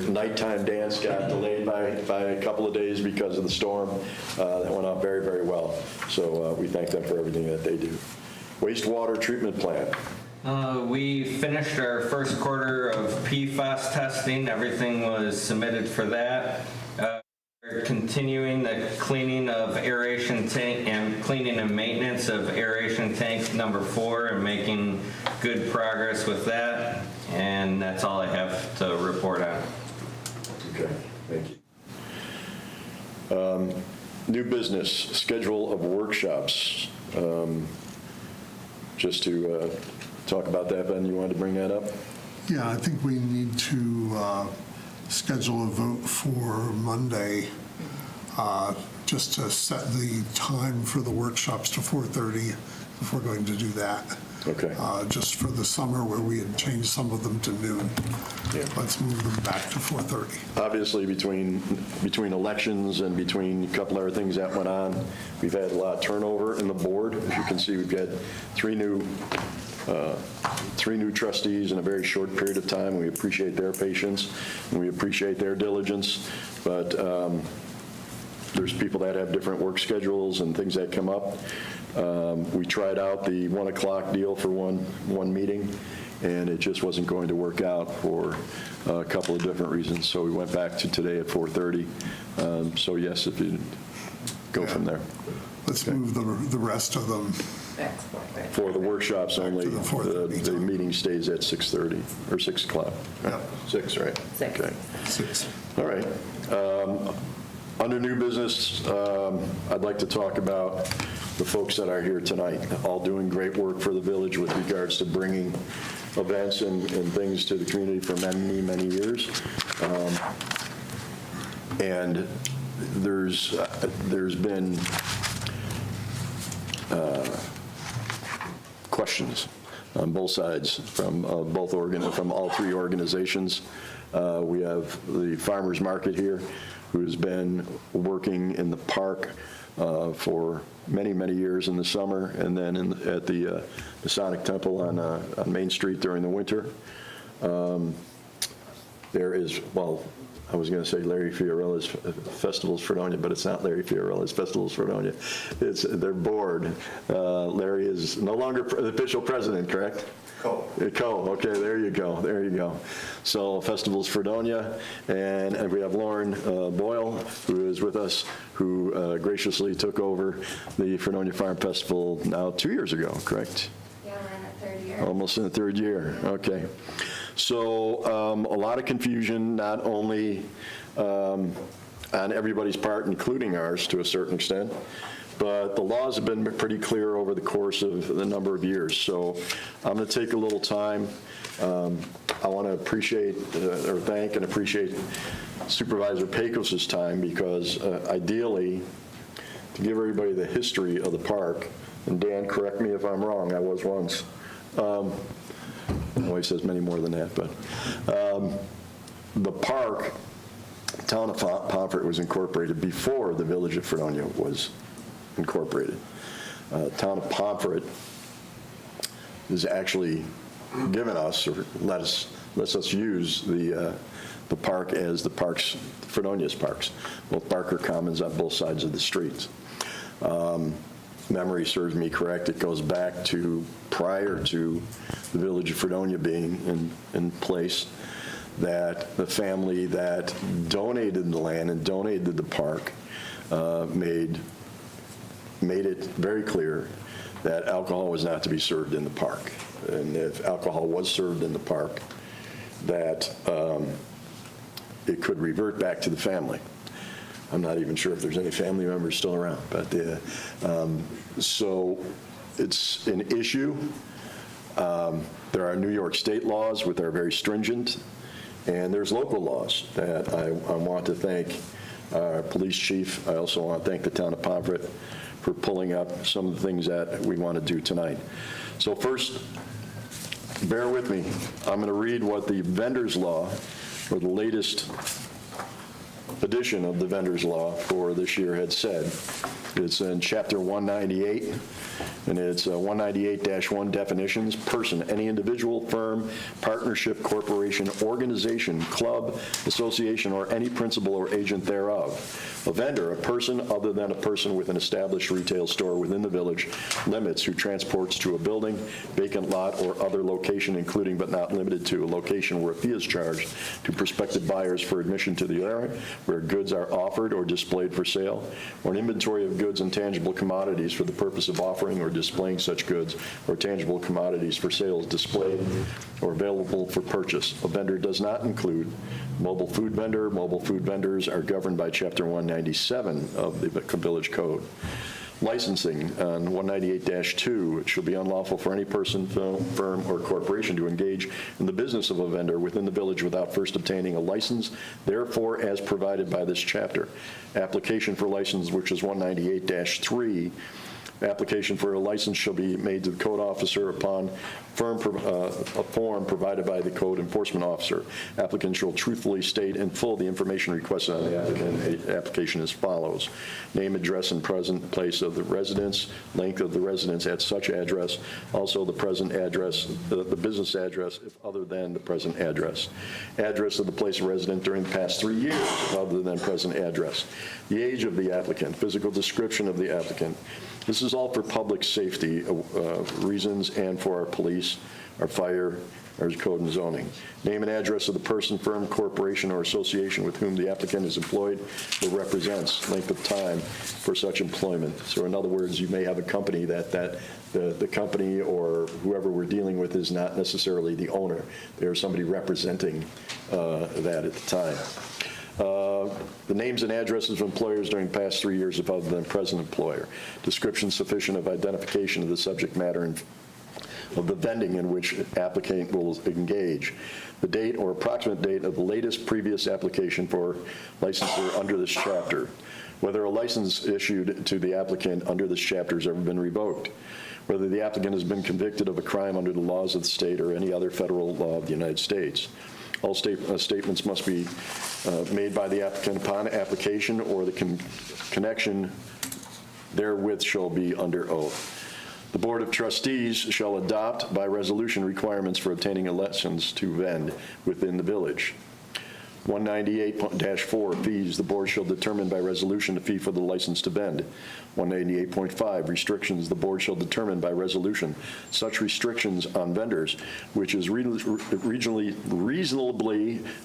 nighttime dance got delayed by a couple of days because of the storm. That went off very, very well. So we thank them for everything that they do. Wastewater treatment plant. We finished our first quarter of PFAS testing. Everything was submitted for that. We're continuing the cleaning of aeration tank and cleaning and maintenance of aeration tank number 4 and making good progress with that. And that's all I have to report on. Okay, thank you. New business, schedule of workshops. Just to talk about that, Ben, you wanted to bring that up? Yeah, I think we need to schedule a vote for Monday, just to set the time for the workshops to 4:30, if we're going to do that. Okay. Just for the summer where we had changed some of them to noon. Yeah. Let's move them back to 4:30. Obviously, between elections and between a couple other things that went on, we've had a lot of turnover in the board. As you can see, we've had three new trustees in a very short period of time. We appreciate their patience, and we appreciate their diligence, but there's people that have different work schedules and things that come up. We tried out the 1 o'clock deal for one meeting, and it just wasn't going to work out for a couple of different reasons, so we went back to today at 4:30. So yes, if you go from there. Let's move the rest of them. For the workshops only, the 4:30 the meeting stays at 6:30, or 6 o'clock. Yep. 6, right? 6. Okay. 6. All right. Under new business, I'd like to talk about the folks that are here tonight, all doing great work for the village with regards to bringing events and things to the community for many, many years. And there's been questions on both sides from all three organizations. We have the farmers market here, who's been working in the park for many, many years in the summer, and then at the Masonic Temple on Main Street during the winter. There is, well, I was going to say Larry Fiorella's Festivals Fredonia, but it's not Larry Fiorella's Festivals Fredonia. It's their board. Larry is no longer the official president, correct? Okay, there you go. So Festivals Fredonia, and we have Lauren Boyle, who is with us, who graciously took over the Fredonia Farm Festival now 2 years ago, correct? Yeah, we're in our 3rd year. Almost in the 3rd year, okay. So a lot of confusion, not only on everybody's part, including ours to a certain extent, but the laws have been pretty clear over the course of the number of years. So I'm going to take a little time. I want to appreciate or thank and appreciate Supervisor Pecos's time, because ideally, to give everybody the history of the park, and Dan, correct me if I'm wrong, I was once. Well, he says many more than that, but the park, town of Pomfret, was incorporated before the Village of Fredonia was incorporated. Town of Pomfret has actually given us, or lets us use the park as the parks, Fredonia's parks, both Barker Commons on both sides of the streets. Memory serves me correct, it goes back to prior to the Village of Fredonia being in place, that the family that donated the land and donated the park made it very clear that alcohol was not to be served in the park. And if alcohol was served in the park, that it could revert back to the family. I'm not even sure if there's any family members still around, but so It's an issue. There are New York state laws which are very stringent, and there's local laws that I want to thank our police chief. I also want to thank the town of Pomfret for pulling up some of the things that we want to do tonight. So first, bear with me. I'm going to read what the vendors law, or the latest edition of the vendors law for this year had said. It's in chapter 198, and it's 198-1 definitions. Person, any individual, firm, partnership, corporation, organization, club, association, or any principal or agent thereof. A vendor, a person other than a person with an established retail store within the village limits who transports to a building, vacant lot, or other location, including but not limited to a location where a fee is charged to prospective buyers for admission to the area, where goods are offered or displayed for sale, or an inventory of goods and tangible commodities for the purpose of offering or displaying such goods or tangible commodities for sales, displayed, or available for purchase. A vendor does not include mobile food vendor. Mobile food vendors are governed by Chapter 197 of the Village Code. Licensing on 198-2, it shall be unlawful for any person, firm, or corporation to engage in the business of a vendor within the village without first obtaining a license, therefore as provided by this chapter. Application for license, which is 198-3, application for a license shall be made to the code officer upon a form provided by the code enforcement officer. Applicant shall truthfully state in full the information requested on the application as follows: name, address, and present place of the residence, length of the residence at such address, also the present address, the business address if other than the present address, address of the place of residence during the past 3 years if other than present address, the age of the applicant, physical description of the applicant. This is all for public safety reasons and for our police, our fire, our code and zoning. Name and address of the person, firm, corporation, or association with whom the applicant is employed or represents, length of time for such employment. So in other words, you may have a company that the company or whoever we're dealing with is not necessarily the owner. There's somebody representing that at the time. The names and addresses of employers during the past 3 years if other than present employer. Description sufficient of identification of the subject matter and of the vending in which applicant will engage. The date or approximate date of the latest previous application for licensure under this chapter. Whether a license issued to the applicant under this chapter has ever been revoked. Whether the applicant has been convicted of a crime under the laws of the state or any other federal law of the United States. All statements must be made by the applicant upon application, or the connection therewith shall be under oath. The Board of Trustees shall adopt by resolution requirements for obtaining a license to vend within the village. 198-4, fees. The board shall determine by resolution the fee for the license to vend. 198.5, restrictions. The board shall determine by resolution such restrictions on vendors which is reasonably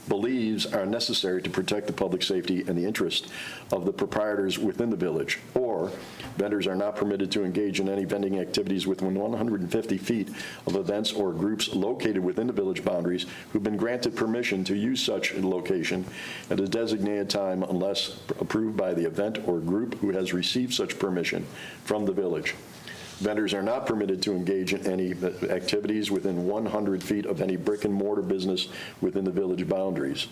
believes are necessary to protect the public safety and the interest of the proprietors within the village. Or vendors are not permitted to engage in any vending activities within 150 feet of events or groups located within the village boundaries who've been granted permission to use such location at a designated time unless approved by the event or group who has received such permission from the village. Vendors are not permitted to engage in any activities within 100 feet of any brick and mortar business within the village boundaries.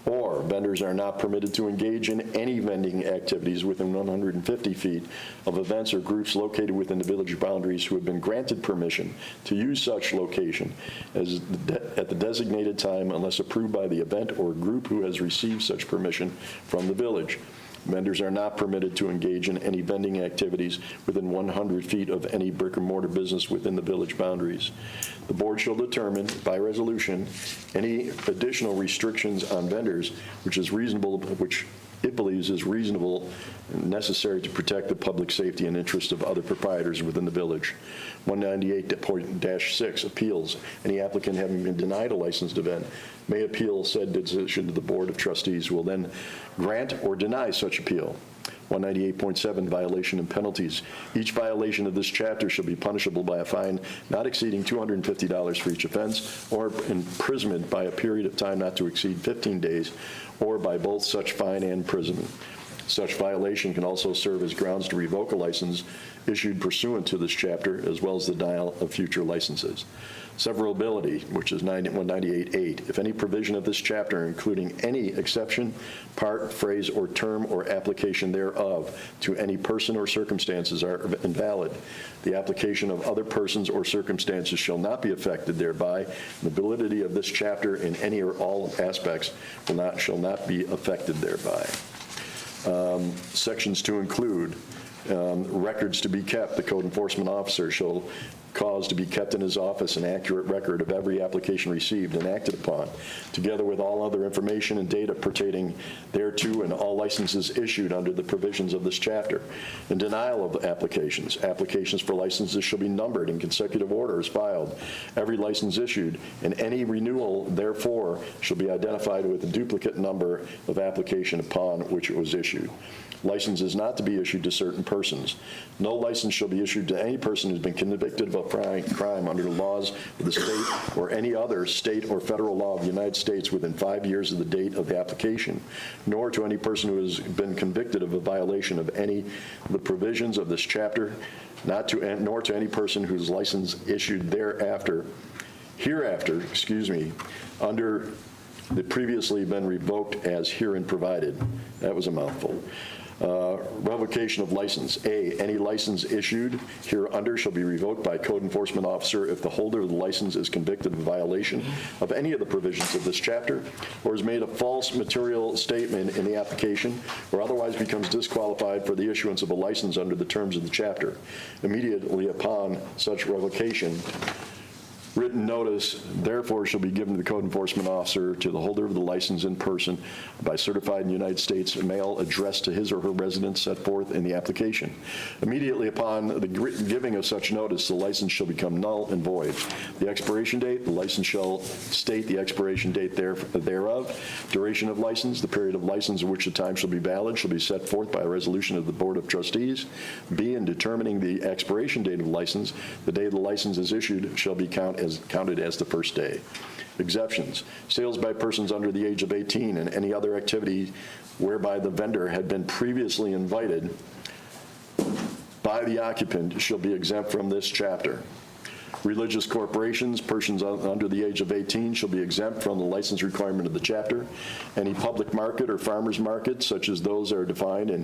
Or vendors are not permitted to engage in any vending activities within 150 feet of events or groups located within the village boundaries who have been granted permission to use such location at the designated time unless approved by the event or group who has received such permission from the village. Vendors are not permitted to engage in any vending activities within 100 feet of any brick or mortar business within the village boundaries. The board shall determine by resolution any additional restrictions on vendors which it believes is reasonable and necessary to protect the public safety and interest of other proprietors within the village. 198.6, appeals. Any applicant having been denied a license to vend may appeal said decision to the Board of Trustees, who will then grant or deny such appeal. 198.7, violation and penalties. Each violation of this chapter shall be punishable by a fine not exceeding $250 for each offense, or imprisonment by a period of time not to exceed 15 days, or by both such fine and imprisonment. Such violation can also serve as grounds to revoke a license issued pursuant to this chapter, as well as the denial of future licenses. Severability, which is 198.8. If any provision of this chapter, including any exception, part, phrase, or term or application thereof to any person or circumstances are invalid, the application of other persons or circumstances shall not be affected thereby. The validity of this chapter in any or all aspects shall not be affected thereby. Sections to include records to be kept. The code enforcement officer shall cause to be kept in his office an accurate record of every application received and acted upon, together with all other information and data pertaining thereto and all licenses issued under the provisions of this chapter. In denial of applications, applications for licenses shall be numbered in consecutive order as filed. Every license issued and any renewal therefore shall be identified with a duplicate number of application upon which it was issued. License is not to be issued to certain persons. No license shall be issued to any person who's been convicted of a crime under the laws of the state or any other state or federal law of the United States within 5 years of the date of the application, nor to any person who has been convicted of a violation of any of the provisions of this chapter, nor to any person whose license issued hereafter, under the previously been revoked as herein provided. That was a mouthful. Revocation of license. A, any license issued hereunder shall be revoked by a code enforcement officer if the holder of the license is convicted of a violation of any of the provisions of this chapter, or has made a false material statement in the application, or otherwise becomes disqualified for the issuance of a license under the terms of the chapter. Immediately upon such revocation, written notice, therefore, shall be given to the code enforcement officer to the holder of the license in person by certified in the United States mail addressed to his or her residence set forth in the application. Immediately upon the giving of such notice, the license shall become null and void. The expiration date, the license shall state the expiration date thereof. Duration of license, the period of license in which the time shall be valid shall be set forth by a resolution of the Board of Trustees. B, in determining the expiration date of license, the day the license is issued shall be counted as the first day. Exceptions. Sales by persons under the age of 18 and any other activity whereby the vendor had been previously invited by the occupant shall be exempt from this chapter. Religious corporations, persons under the age of 18 shall be exempt from the license requirement of the chapter. Any public market or farmers market, such as those that are defined in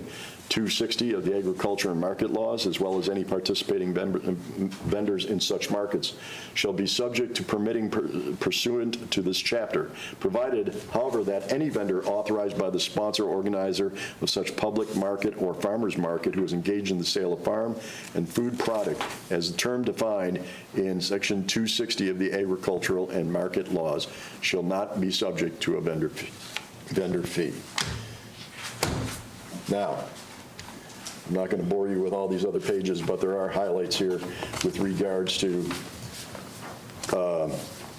260 of the agriculture and market laws, as well as any participating vendors in such markets, shall be subject to permitting pursuant to this chapter, provided, however, that any vendor authorized by the sponsor or organizer of such public market or farmers market who is engaged in the sale of farm and food product as the term defined in section 260 of the agricultural and market laws shall not be subject to a vendor fee. Now, I'm not going to bore you with all these other pages, but there are highlights here with regards to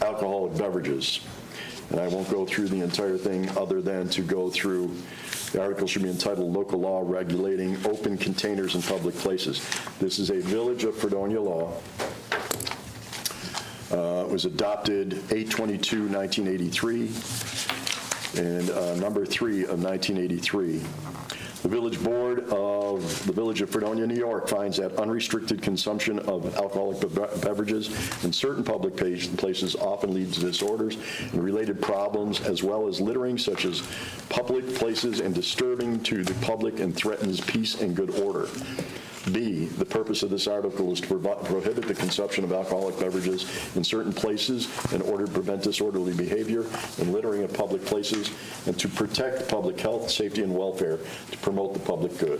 alcoholic beverages. And I won't go through the entire thing other than to go through, the article should be entitled Local Law Regulating Open Containers in Public Places. This is a Village of Fredonia law. It was adopted 8/22/1983 and number 3 of 1983. The Village Board of the Village of Fredonia, New York finds that unrestricted consumption of alcoholic beverages in certain public places often leads to disorders and related problems, as well as littering, such as public places, and disturbing to the public and threatens peace and good order. B, the purpose of this article is to prohibit the consumption of alcoholic beverages in certain places in order to prevent disorderly behavior and littering of public places, and to protect public health, safety, and welfare, to promote the public good.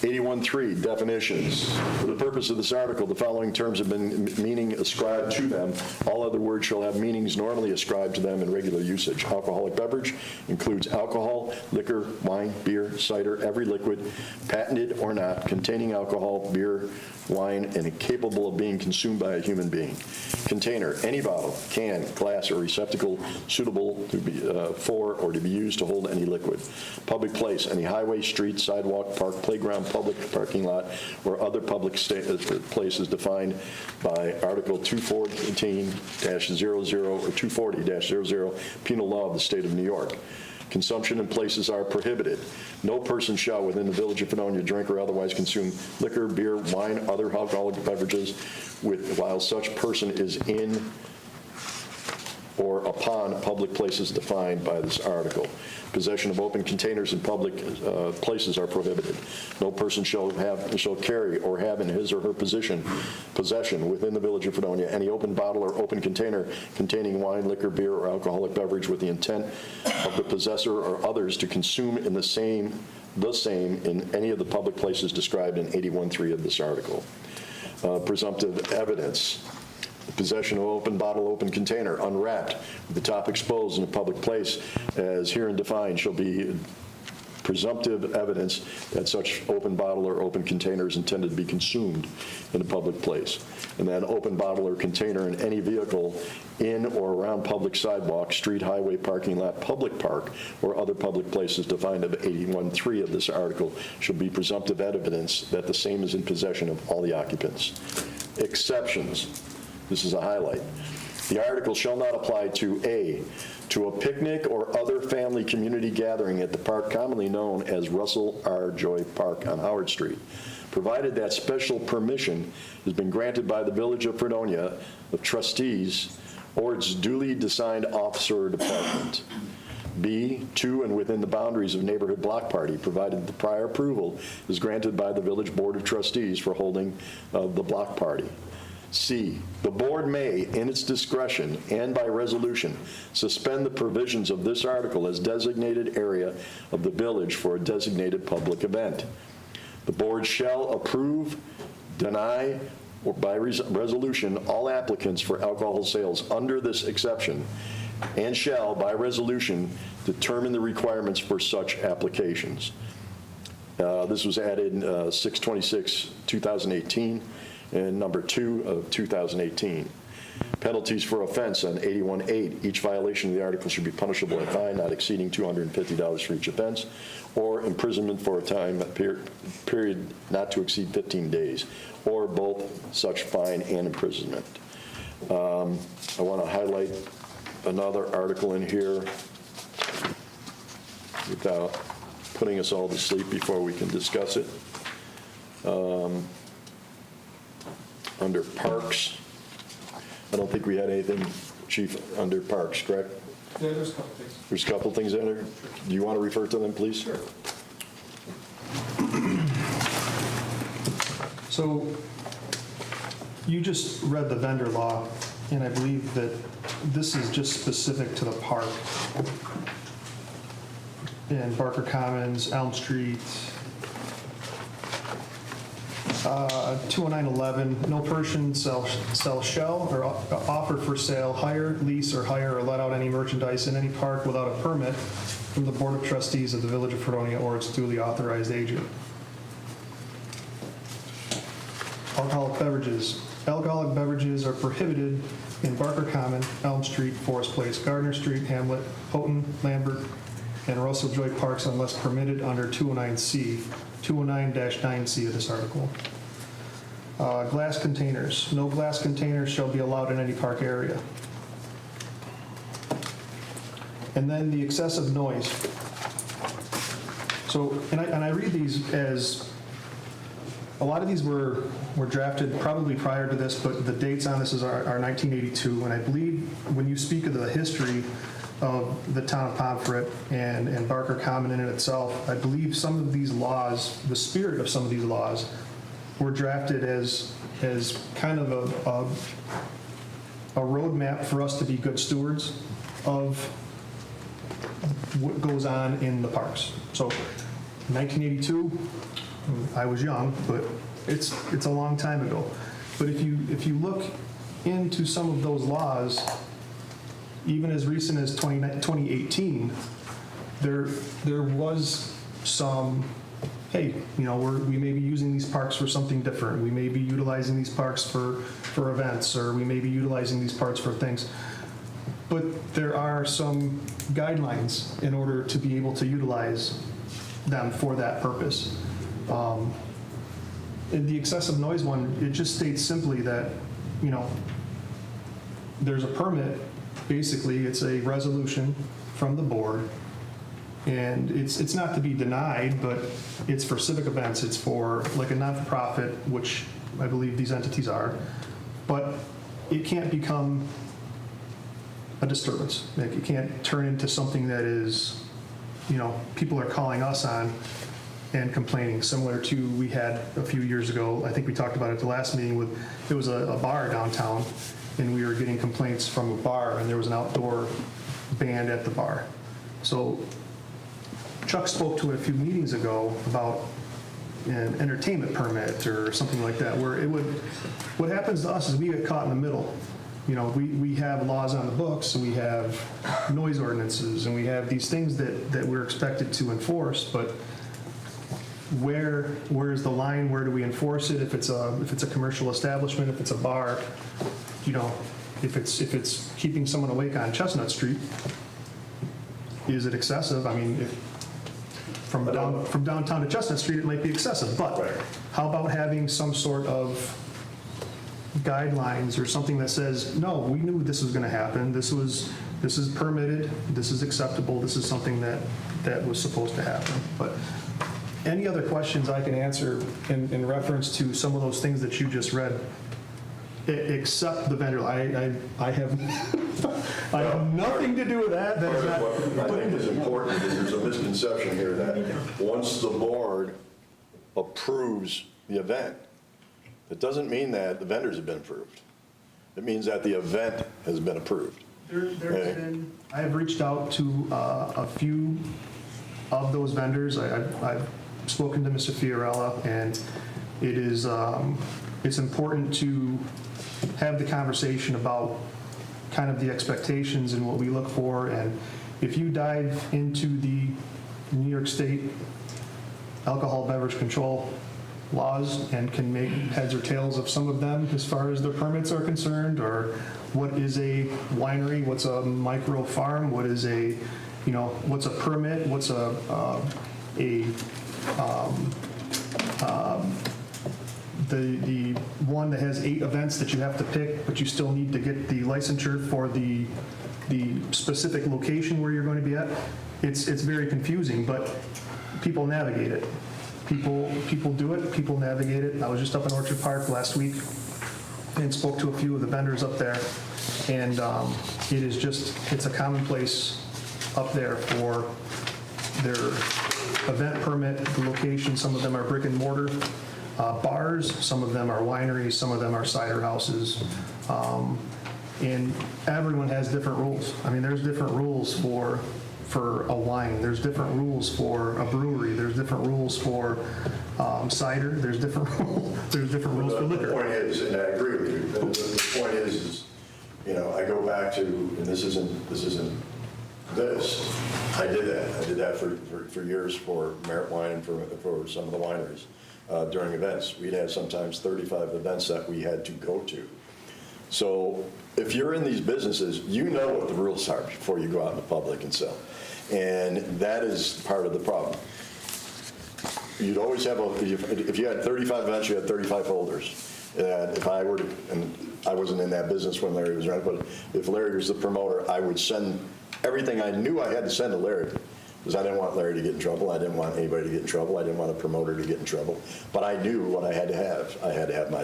81.3, definitions. For the purpose of this article, the following terms have been meaning ascribed to them. All other words shall have meanings normally ascribed to them in regular usage. Alcoholic beverage includes alcohol, liquor, wine, beer, cider, every liquid, patented or not, containing alcohol, beer, wine, and capable of being consumed by a human being. Container, any bottle, can, glass, or receptacle suitable to be, for or to be used to hold any liquid. Public place, any highway, street, sidewalk, park, playground, public parking lot, or other public places defined by Article 214-00 or 240-00 Penal Law of the State of New York. Consumption in places are prohibited. No person shall within the Village of Fredonia drink or otherwise consume liquor, beer, wine, other alcoholic beverages while such person is in or upon public places defined by this article. Possession of open containers in public places are prohibited. No person shall carry or have in his or her possession within the Village of Fredonia any open bottle or open container containing wine, liquor, beer, or alcoholic beverage with the intent of the possessor or others to consume in the same in any of the public places described in 81.3 of this article. Presumptive evidence. The possession of open bottle, open container, unwrapped, with the top exposed in a public place, as herein defined, shall be presumptive evidence that such open bottle or open container is intended to be consumed in a public place. And then open bottle or container in any vehicle in or around public sidewalk, street, highway, parking lot, public park, or other public places defined of 81.3 of this article shall be presumptive evidence that the same is in possession of all the occupants. Exceptions. This is a highlight. The article shall not apply to A, to a picnic or other family community gathering at the park commonly known as Russell R. Joy Park on Howard Street, provided that special permission has been granted by the Village of Fredonia of Trustees or its duly assigned officer or department. B, to and within the boundaries of neighborhood block party, provided the prior approval is granted by the Village Board of Trustees for holding of the block party. C, the board may, in its discretion and by resolution, suspend the provisions of this article as designated area of the village for a designated public event. The board shall approve, deny, or by resolution, all applicants for alcohol sales under this exception, and shall, by resolution, determine the requirements for such applications. This was added in 6/26/2018. and number 2 of 2018. Penalties for offense on 81.8. Each violation of the article should be punishable by fine not exceeding $250 for each offense, or imprisonment for a time period not to exceed 15 days, or both such fine and imprisonment. I want to highlight another article in here without putting us all to sleep before we can discuss it. Under Parks, I don't think we had anything, Chief, under Parks, correct? Yeah, there's a couple things. There's a couple things in there. Do you want to refer to them, please? Sure. So you just read the vendor law, and I believe that this is just specific to the park. In Barker Commons, Elm Street, 20911, no person shall or offer for sale, hire, lease, or hire or let out any merchandise in any park without a permit from the Board of Trustees of the Village of Fredonia or its duly authorized agent. Alcoholic beverages. Alcoholic beverages are prohibited in Barker Common, Elm Street, Forest Place, Gardner Street, Hamlet, Houghton, Lambert, and Russell Joy Parks unless permitted under 209-9C of this article. Glass containers. No glass containers shall be allowed in any park area. And then the excessive noise. So, and I read these as, a lot of these were drafted probably prior to this, but the dates on this are 1982, and I believe when you speak of the history of the town of Pomfret and Barker Common in itself, I believe some of these laws, the spirit of some of these laws, were drafted as kind of a roadmap for us to be good stewards of what goes on in the parks. So 1982, I was young, but it's a long time ago. But if you look into some of those laws, even as recent as 2018, there was some, hey, you know, we may be using these parks for something different. We may be utilizing these parks for events, or we may be utilizing these parks for things. But there are some guidelines in order to be able to utilize them for that purpose. In the excessive noise one, it just states simply that, you know, there's a permit. Basically, it's a resolution from the board And it's not to be denied, but it's for civic events. It's for like a not-for-profit, which I believe these entities are. But it can't become a disturbance. Like, it can't turn into something that is, people are calling us on and complaining, similar to we had a few years ago. I think we talked about it at the last meeting it was a bar downtown, and we were getting complaints from a bar, and there was an outdoor band at the bar. So Chuck spoke to it a few meetings ago about an entertainment permit or something like that, where what happens to us is we get caught in the middle. We have laws on the books, and we have noise ordinances, and we have these things that we're expected to enforce, but where's the line? Where do we enforce it? If it's a commercial establishment, if it's a bar, if it's keeping someone awake on Chestnut Street, is it excessive? I mean, from downtown to Chestnut Street, it might be excessive, but how about having some sort of guidelines or something that says, no, we knew this was going to happen. This is permitted. This is acceptable. This is something that was supposed to happen. But any other questions I can answer in reference to some of those things that you just read, except the vendor. I have nothing to do with that. Part of what I think is important is there's a misconception here that once the board approves the event, it doesn't mean that the vendors have been approved. It means that the event has been approved. I have reached out to a few of those vendors. I've spoken to Mr. Fiorella, and it is it's important to have the conversation about kind of the expectations and what we look for. And if you dive into the New York State alcohol beverage control laws and can make heads or tails of some of them as far as their permits are concerned, or what is a winery, what's a micro farm, what is what's a permit, what's the one that has 8 events that you have to pick, but you still need to get the licensure for the specific location where you're going to be at. It's very confusing, but people navigate it. People do it, people navigate it. I was just up in Orchard Park last week and spoke to a few of the vendors up there, and it's a commonplace up there for their event permit, the location. Some of them are brick and mortar bars, some of them are wineries, some of them are cider houses, and everyone has different rules. I mean, there's different rules for a wine, there's different rules for a brewery, there's different rules for cider, there's different rules for liquor. The point is, and I agree with you, the point is, I go back to, and this isn't this, I did that for years for Merit Wine and for some of the wineries during events. We'd have sometimes 35 events that we had to go to. So if you're in these businesses, you know what the rules are before you go out in the public and sell. And that is part of the problem. You'd always have, if you had 35 events, you had 35 holders. And if I were to, and I wasn't in that business when Larry was running, but if Larry was the promoter, I would send everything I knew I had to send to Larry, because I didn't want Larry to get in trouble. I didn't want anybody to get in trouble. I didn't want a promoter to get in trouble. But I knew what I had to have. I had to have my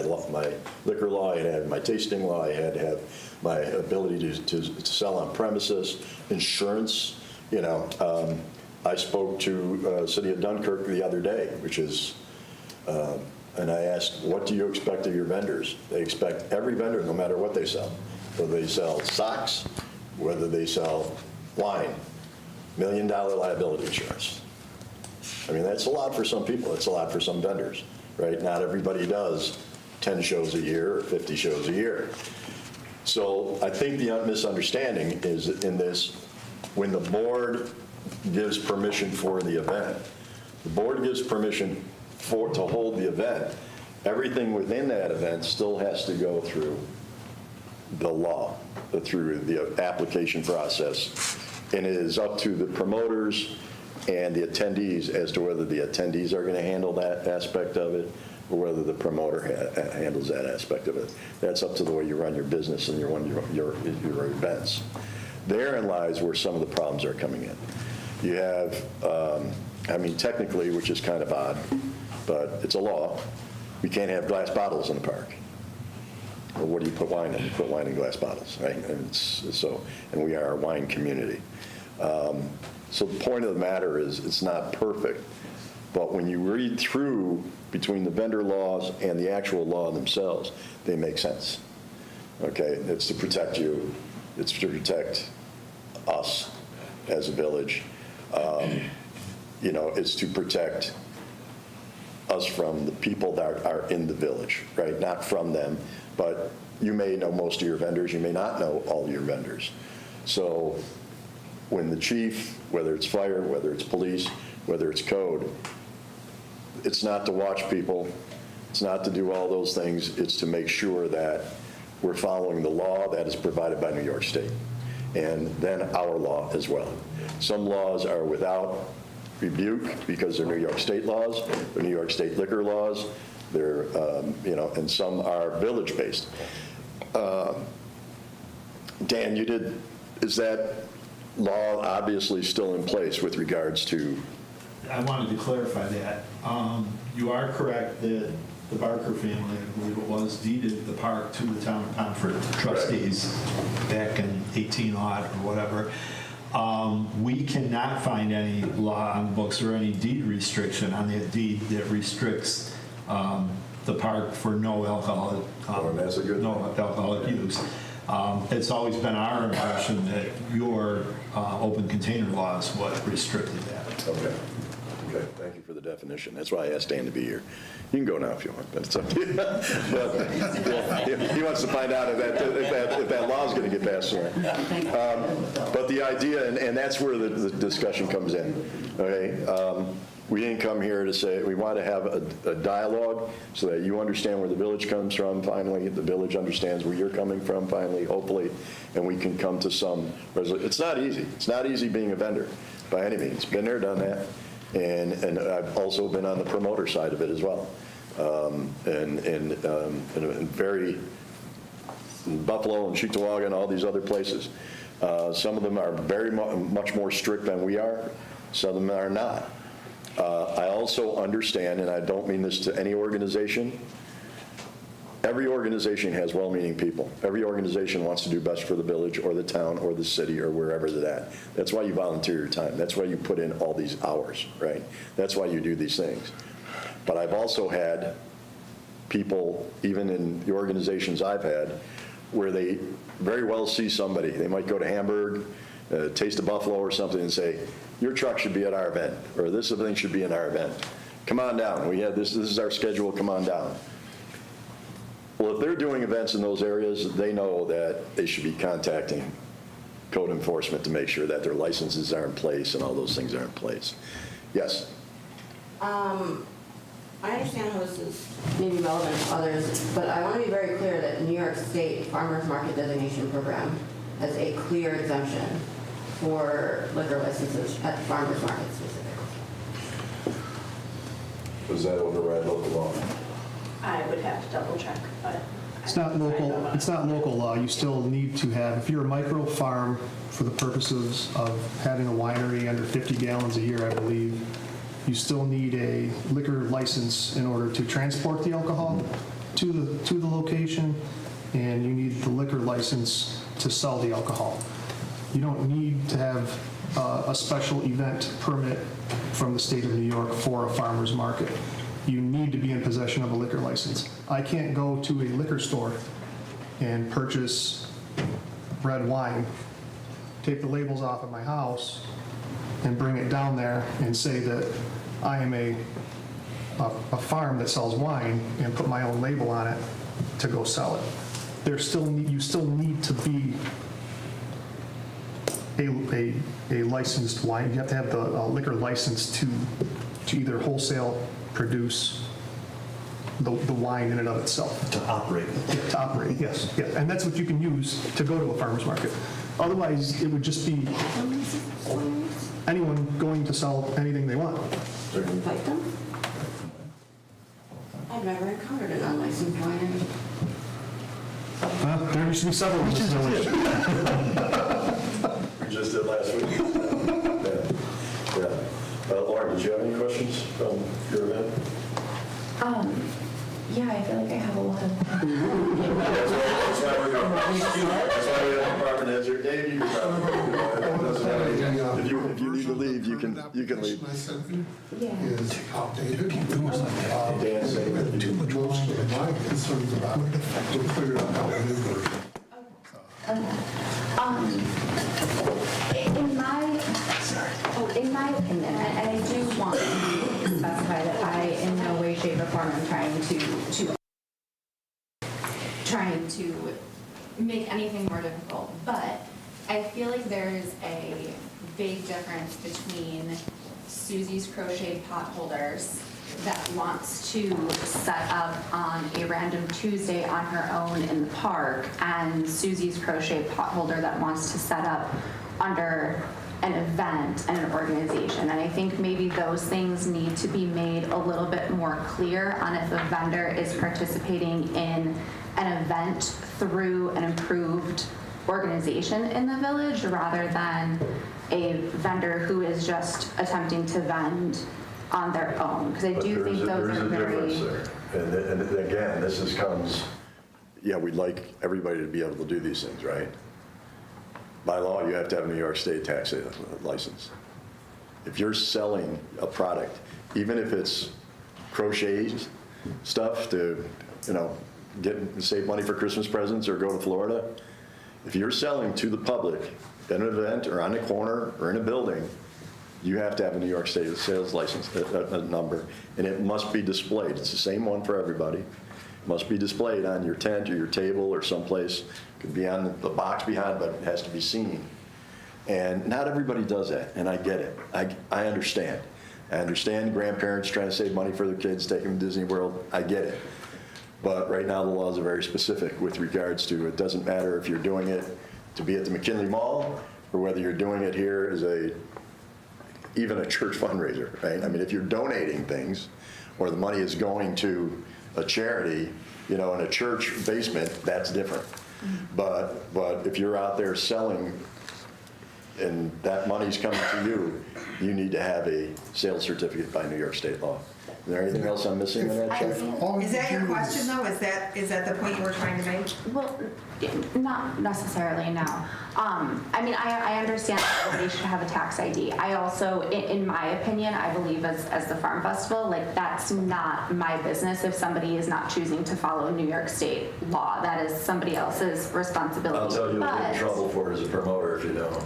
liquor law. I had to have my tasting law. I had to have my ability to sell on premises, insurance. I spoke to City of Dunkirk the other day, and I asked, what do you expect of your vendors? They expect every vendor, no matter what they sell, whether they sell socks, whether they sell wine, $1 million liability insurance. I mean, that's a lot for some people. It's a lot for some vendors, right? Not everybody does 10 shows a year or 50 shows a year. So I think the misunderstanding is in this, when the board gives permission for the event, the board gives permission to hold the event, everything within that event still has to go through the law, through the application process. And it is up to the promoters and the attendees as to whether the attendees are going to handle that aspect of it or whether the promoter handles that aspect of it. That's up to the way you run your business and you run your events. Therein lies where some of the problems are coming in. You have, technically, which is kind of odd, but it's a law, we can't have glass bottles in the park. Well, what do you put wine in? You put wine in glass bottles, right? And we are a wine community. So the point of the matter is, it's not perfect, but when you read through between the vendor laws and the actual law themselves, they make sense. Okay, it's to protect you, it's to protect us as a village. It's to protect us from the people that are in the village, right? Not from them, but you may know most of your vendors, you may not know all your vendors. So when the chief, whether it's fire, whether it's police, whether it's code, it's not to watch people, it's not to do all those things, it's to make sure that we're following the law that is provided by New York State, and then our law as well. Some laws are without rebuke because they're New York State laws, they're New York State liquor laws, they're, and some are village-based. Dan, is that law obviously still in place with regards to? I wanted to clarify that. You are correct that the Barker family, I believe it was, deeded the park to the town of Pomfret trustees back in 18-odd or whatever. We cannot find any law on the books or any deed restriction on that deed that restricts the park for no alcoholic, that's a good no alcoholic use. It's always been our impression that your open container law is what restricted that. Okay, thank you for the definition. That's why I asked Dan to be here. You can go now if you want, but it's up to you. But he wants to find out if that law is going to get passed soon. But the idea, and that's where the discussion comes in, okay? We didn't come here to say, we want to have a dialogue so that you understand where the village comes from finally, the village understands where you're coming from finally, hopefully, and we can come to some resolution. It's not easy. It's not easy being a vendor by any means. Been there, done that. And I've also been on the promoter side of it as well. And very Buffalo and Cheektowaga and all these other places. Some of them are very much more strict than we are. Some of them are not. I also understand, and I don't mean this to any organization, every organization has well-meaning people. Every organization wants to do best for the village or the town or the city or wherever they're at. That's why you volunteer your time. That's why you put in all these hours, right? That's why you do these things. But I've also had people, even in the organizations I've had, where they very well see somebody. They might go to Hamburg, Taste of Buffalo or something and say, your truck should be at our event, or this thing should be in our event. Come on down. We have this is our schedule, come on down. Well, if they're doing events in those areas, they know that they should be contacting code enforcement to make sure that their licenses are in place and all those things are in place. Yes? I understand how this is maybe relevant to others, but I want to be very clear that New York State Farmers Market Designation Program has a clear exemption for liquor licenses at the farmers market specifically. Was that override local law? I would have to double check, but. It's not local law. You still need to have, if you're a micro farm for the purposes of having a winery under 50 gallons a year, I believe, you still need a liquor license in order to transport the alcohol to the location, and you need the liquor license to sell the alcohol. You don't need to have a special event permit from the state of New York for a farmer's market. You need to be in possession of a liquor license. I can't go to a liquor store and purchase red wine, take the labels off at my house, and bring it down there and say that I am a farm that sells wine and put my own label on it to go sell it. You still need to be a licensed wine. You have to have the liquor license to either wholesale produce the wine in and of itself. To operate. Yeah, to operate, yes. Yeah. And that's what you can use to go to a farmer's market. Otherwise, it would just be anyone going to sell anything they want. Invite them? I've never encountered an unlicensed winery. There used to be several in this village. We just did last week. Yeah. Lauren, did you have any questions from your event? Yeah, I feel like I have a lot of. That's why we're going. That's why we have a department heads here. Dave, you can if you need to leave, you can leave. I sent you Yeah. is outdated. Dan, say that you- Most of my concerns about it, we'll figure out how to do version. In my opinion, and I do want to specify that I, in no way, shape, or form, am trying to make anything more difficult, but I feel like there is a big difference between Susie's Crochet Pot Holders that wants to set up on a random Tuesday on her own in the park, and Susie's Crochet Pot Holder that wants to set up under an event and an organization. And I think maybe those things need to be made a little bit more clear on if a vendor is participating in an event through an approved organization in the village rather than a vendor who is just attempting to vend on their own. Because I do think those are very... There's a difference there. And again, we'd like everybody to be able to do these things, right? By law, you have to have a New York State tax license. If you're selling a product, even if it's crochet stuff to, save money for Christmas presents or go to Florida, if you're selling to the public at an event or on a corner or in a building, you have to have a New York State sales license number, and it must be displayed. It's the same one for everybody. It must be displayed on your tent or your table or someplace. It could be on the box behind, but it has to be seen. And not everybody does that, and I get it. I understand. I understand grandparents trying to save money for their kids, take them to Disney World. I get it. But right now, the laws are very specific with regards to it doesn't matter if you're doing it to be at the McKinley Mall or whether you're doing it here as even a church fundraiser, right? I mean, if you're donating things or the money is going to a charity, in a church basement, that's different. But if you're out there selling and that money's coming to you, you need to have a sales certificate by New York State law. Is there anything else I'm missing in that, Chuck? Is that your question, though? Is that the point you were trying to make? Well, not necessarily, no. I understand that everybody should have a tax ID. I also, in my opinion, I believe as the Farm Festival, that's not my business if somebody is not choosing to follow New York State law. That is somebody else's responsibility. I'll tell you what you're in trouble for as a promoter if you don't.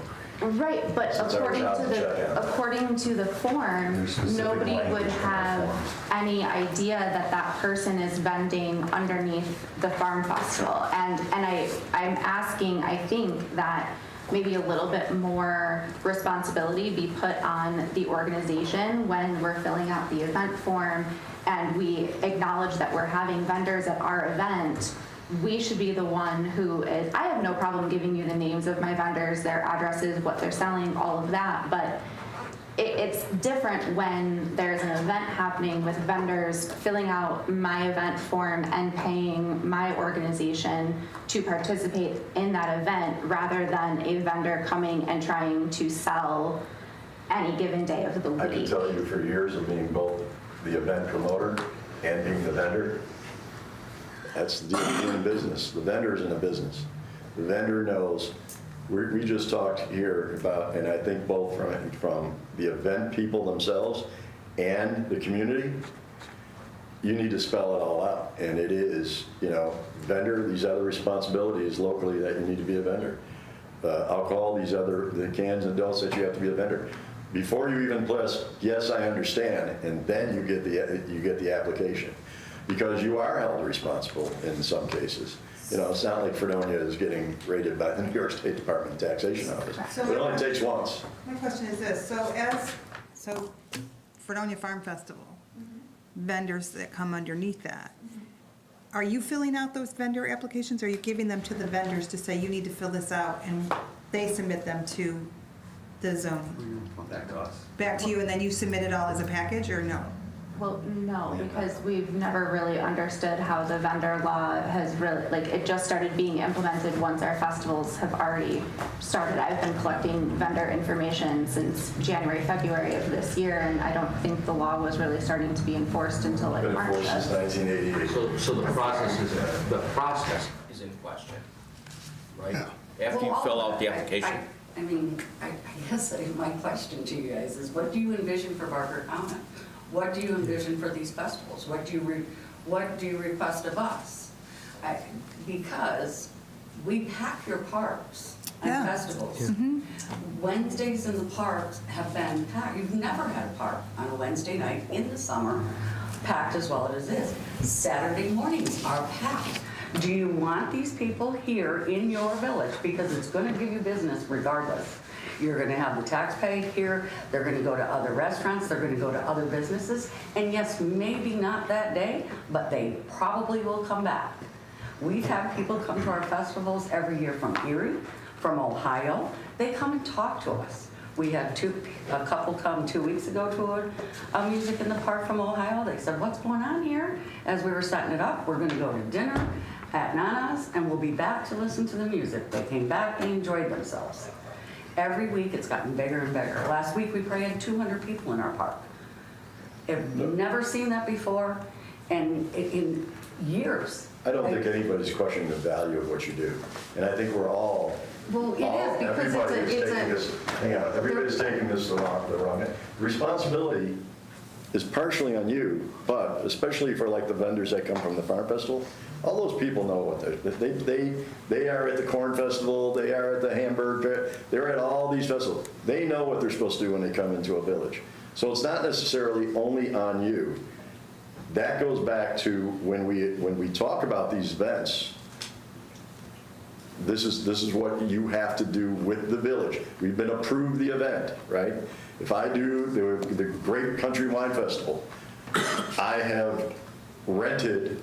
Right, but It's our job to check out. according to the form, There's specific nobody would language in that have form. any idea that person is vending underneath the Farm Festival. And I'm asking, I think, that maybe a little bit more responsibility be put on the organization when we're filling out the event form and we acknowledge that we're having vendors at our event. We should be the one who is, I have no problem giving you the names of my vendors, their addresses, what they're selling, all of that, but it's different when there's an event happening with vendors filling out my event form and paying my organization to participate in that event rather than a vendor coming and trying to sell any given day of the week. I can tell you for years of being both the event promoter and being the vendor, that's the deal of doing business. The vendor's in a business. The vendor knows. We just talked here about, and I think both from the event people themselves and the community, you need to spell it all out. And it is, vendor, these other responsibilities locally that you need to be a vendor. Alcohol, the cans and adults that you have to be a vendor. Before you even press, yes, I understand, and then you get the application. Because you are held responsible in some cases. It's not like Fredonia is getting raided by the New York State Department of Taxation Office. So It only takes once. My question is this, so Fredonia Farm Festival, vendors that come underneath that, are you filling out those vendor applications, or are you giving them to the vendors to say, you need to fill this out, and they submit them to the zoning? Back to us. Back to you, and then you submit it all as a package, or no? Well, no, because we've never really understood how the vendor law has really, like, it just started being implemented once our festivals have already started. I've been collecting vendor information since January, February of this year, and I don't think the law was really starting to be enforced until like Been March. enforced since 1988. So the process is in question, right? After you fill out the application. I mean, I guess my question to you guys is, what do you envision for Barker Common? What do you envision for these festivals? What do you request of us? Because we pack your parks and festivals. Wednesdays in the parks have been packed. You've never had a park on a Wednesday night in the summer packed as well as it is. Saturday mornings are packed. Do you want these people here in your village? Because it's going to give you business regardless. You're going to have the tax paid here. They're going to go to other restaurants. They're going to go to other businesses. And yes, maybe not that day, but they probably will come back. We've had people come to our festivals every year from Erie, from Ohio. They come and talk to us. We had a couple come 2 weeks ago to a Music in the Park from Ohio. They said, what's going on here? As we were setting it up, we're going to go to dinner at Nana's, and we'll be back to listen to the music. They came back, they enjoyed themselves. Every week it's gotten bigger and bigger. Last week we probably had 200 people in our park. I've never seen that before, and in years. I don't think anybody's questioning the value of what you do. And I think we're all, Well, it is, because everybody's taking this the wrong way. The responsibility is partially on you, but especially for like the vendors that come from the Farm Festival, all those people know what they are at the Corn Festival, they are at the Hamburg, they're at all these festivals. They know what they're supposed to do when they come into a village. So it's not necessarily only on you. That goes back to when we talk about these events, this is what you have to do with the village. We've been approved the event, right? If I do the Great Country Wine Festival, I have rented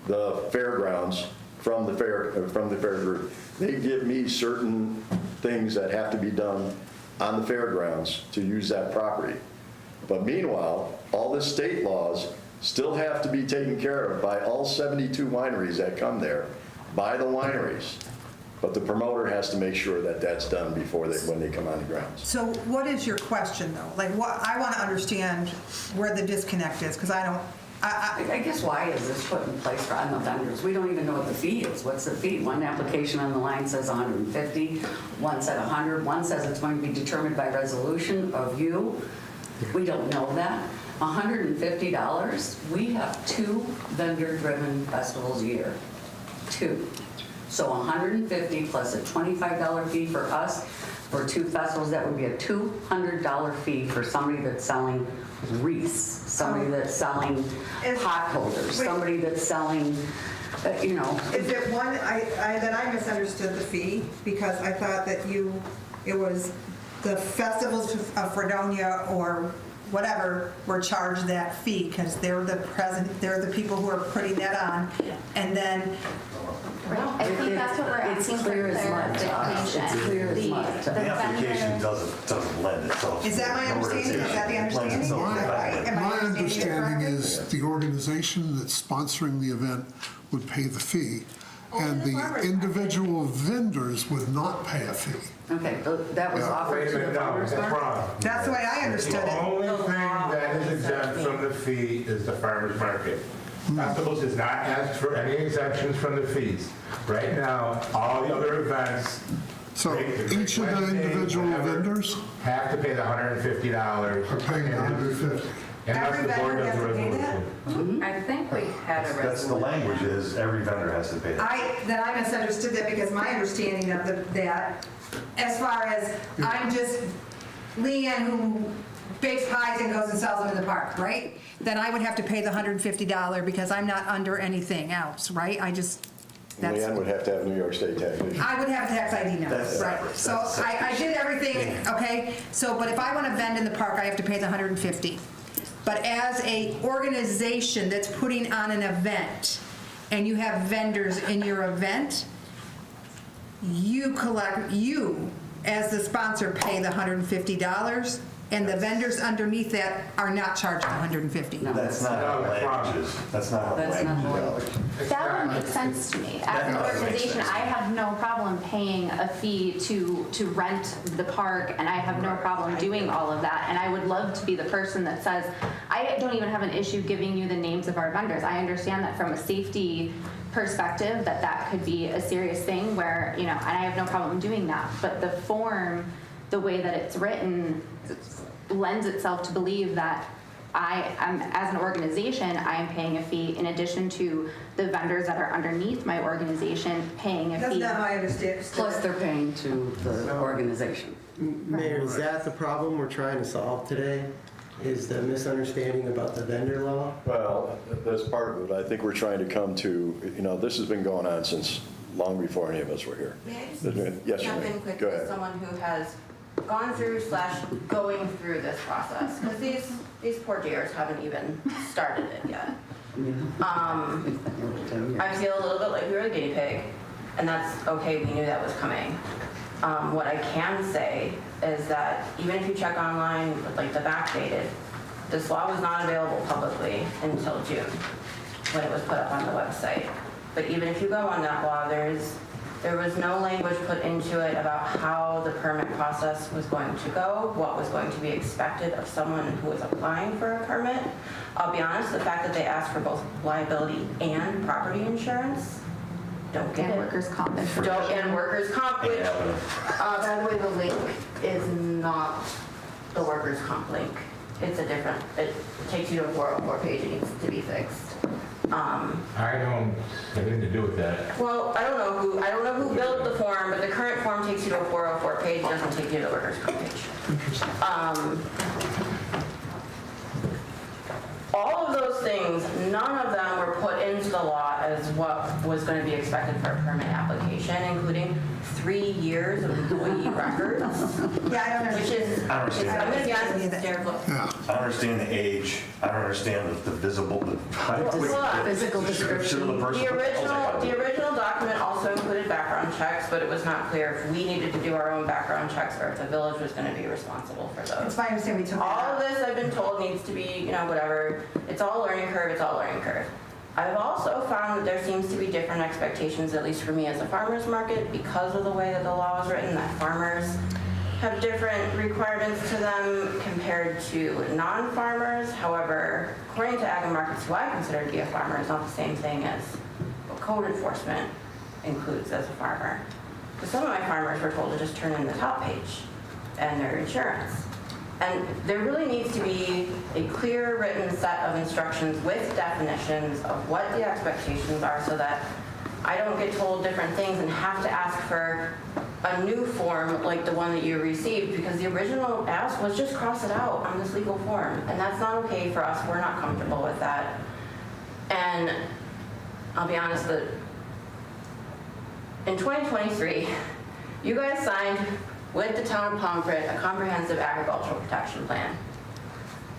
the fairgrounds from the fair group. They give me certain things that have to be done on the fairgrounds to use that property. But meanwhile, all the state laws still have to be taken care of by all 72 wineries that come there, by the wineries. But the promoter has to make sure that that's done before when they come on the grounds. So what is your question, though? Like, I want to understand where the disconnect is, because I guess why is this put in place on the vendors? We don't even know what the fee is. What's the fee? One application on the line says 150, one said 100, one says it's going to be determined by resolution of you. We don't know that. $150, we have 2 vendor-driven festivals a year. 2. So 150 plus a $25 fee for us for 2 festivals, that would be a $200 fee for somebody that's selling wreaths, somebody that's selling pot holders, somebody that's selling, Is it one, then I misunderstood the fee, because I thought that it was the festivals of Fredonia or whatever were charged that fee, because they're the people who are putting that on, and then I think that's what we're asking for clarification. It's clear as mud. The application doesn't lend itself. Is that my understanding? Is that the understanding? Is that right? Am I My understanding it understanding correctly? is the organization that's sponsoring the event would pay the fee, and the individual vendors would not pay a fee. Okay, that was offered to the farmers market? That's the way I understood The it. only thing that is exempt from the fee is the farmer's market. Festivals does not ask for any exemptions from the fees. Right now, all the other events. So each of the individual vendors have to pay the $150. are paying $150. Unless the board does a resolution. I think we had a resolution. That's the language is every vendor has to pay it. I misunderstood that, because my understanding of that, as far as I'm just Leanne who bakes pies and goes and sells them in the park, right? Then I would have to pay the $150 because I'm not under anything else, right? Leanne would have to have New York State taxation. I would have a tax ID number, That's right? separate. So That's separate. I did everything, okay? So, but if I want to vend in the park, I have to pay the $150. But as a organization that's putting on an event, and you have vendors in your event, you, as the sponsor, pay the $150, and the vendors underneath that are not charged $150. That's not how language is. That's not how That's not language is. That would make sense to me. As an That makes organization, sense. I have no problem paying a fee to rent the park, and I have no problem doing all of that. And I would love to be the person that says, I don't even have an issue giving you the names of our vendors. I understand that from a safety perspective, that could be a serious thing where, and I have no problem doing that. But the form, the way that it's written, lends itself to believe that I am, as an organization, I am paying a fee in addition to the vendors that are underneath my organization paying a fee. That's not how I understand it. Plus, they're paying to the organization. Mayor, is that the problem we're trying to solve today? Is the misunderstanding about the vendor law? Well, that's part of it. I think we're trying to come to, this has been going on since long before any of us were here. May I just Yes, you jump may. in quick Go as ahead. someone who has gone through / going through this process? Because these poor dears haven't even started it yet. I feel a little bit like we were the guinea pig, and that's okay, we knew that was coming. What I can say is that even if you check online with like the backdated, this law was not available publicly until June when it was put up on the website. But even if you go on that law, there was no language put into it about how the permit process was going to go, what was going to be expected of someone who was applying for a permit. I'll be honest, the fact that they asked for both liability and property insurance, don't get And it. workers' comp insurance. And workers' comp, which, by the way, the link is not the workers' comp link. It's a different, it takes you to a 404 page, it needs to be fixed. I don't have anything to do with that. Well, I don't know who built the form, but the current form takes you to a 404 page, it doesn't take you to the workers' comp page. All of those things, none of them were put into the law as what was going to be expected for a permit application, including 3 years of employee records. Yeah, I don't Which understand. is, I don't understand I'm going to be that. honest, it's hysterical. I don't understand the age. I don't understand the visible, the Physical description. of the person. The original document also included background checks, but it was not clear if we needed to do our own background checks or if the village was going to be responsible for those. It's my understanding we took All that of out. this, I've been told, needs to be, whatever. It's all learning curve, it's all learning curve. I've also found that there seems to be different expectations, at least for me as a farmer's market, because of the way that the law is written, that farmers have different requirements to them compared to non-farmers. However, according to Ag and Markets, who I consider to be a farmer, is not the same thing as what code enforcement includes as a farmer. Because some of my farmers were told to just turn in the top page and their insurance. And there really needs to be a clear written set of instructions with definitions of what the expectations are so that I don't get told different things and have to ask for a new form like the one that you received, because the original ask was just cross it out on this legal form. And that's not okay for us. We're not comfortable with that. And I'll be honest that in 2023, you guys signed with the town of Pomfret a comprehensive agricultural protection plan.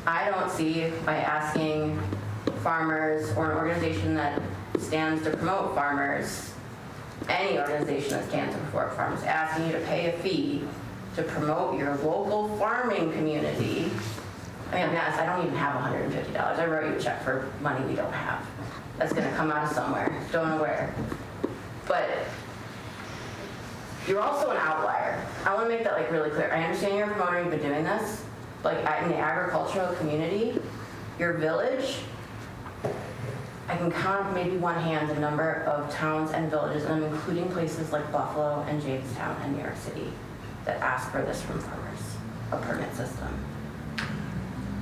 I don't see by asking farmers or an organization that stands to promote farmers, any organization that stands to promote farmers, asking you to pay a fee to promote your local farming community. I mean, I'll be honest, I don't even have $150. I wrote you a check for money we don't have. That's gonna come out of somewhere, don't know where. But you're also an outlier. I want to make that really clear. I understand you're a promoter, you've been doing this. In the agricultural community, your village, I can count maybe one hand the number of towns and villages, and I'm including places like Buffalo and Jamestown and New York City that ask for this from farmers, a permit system.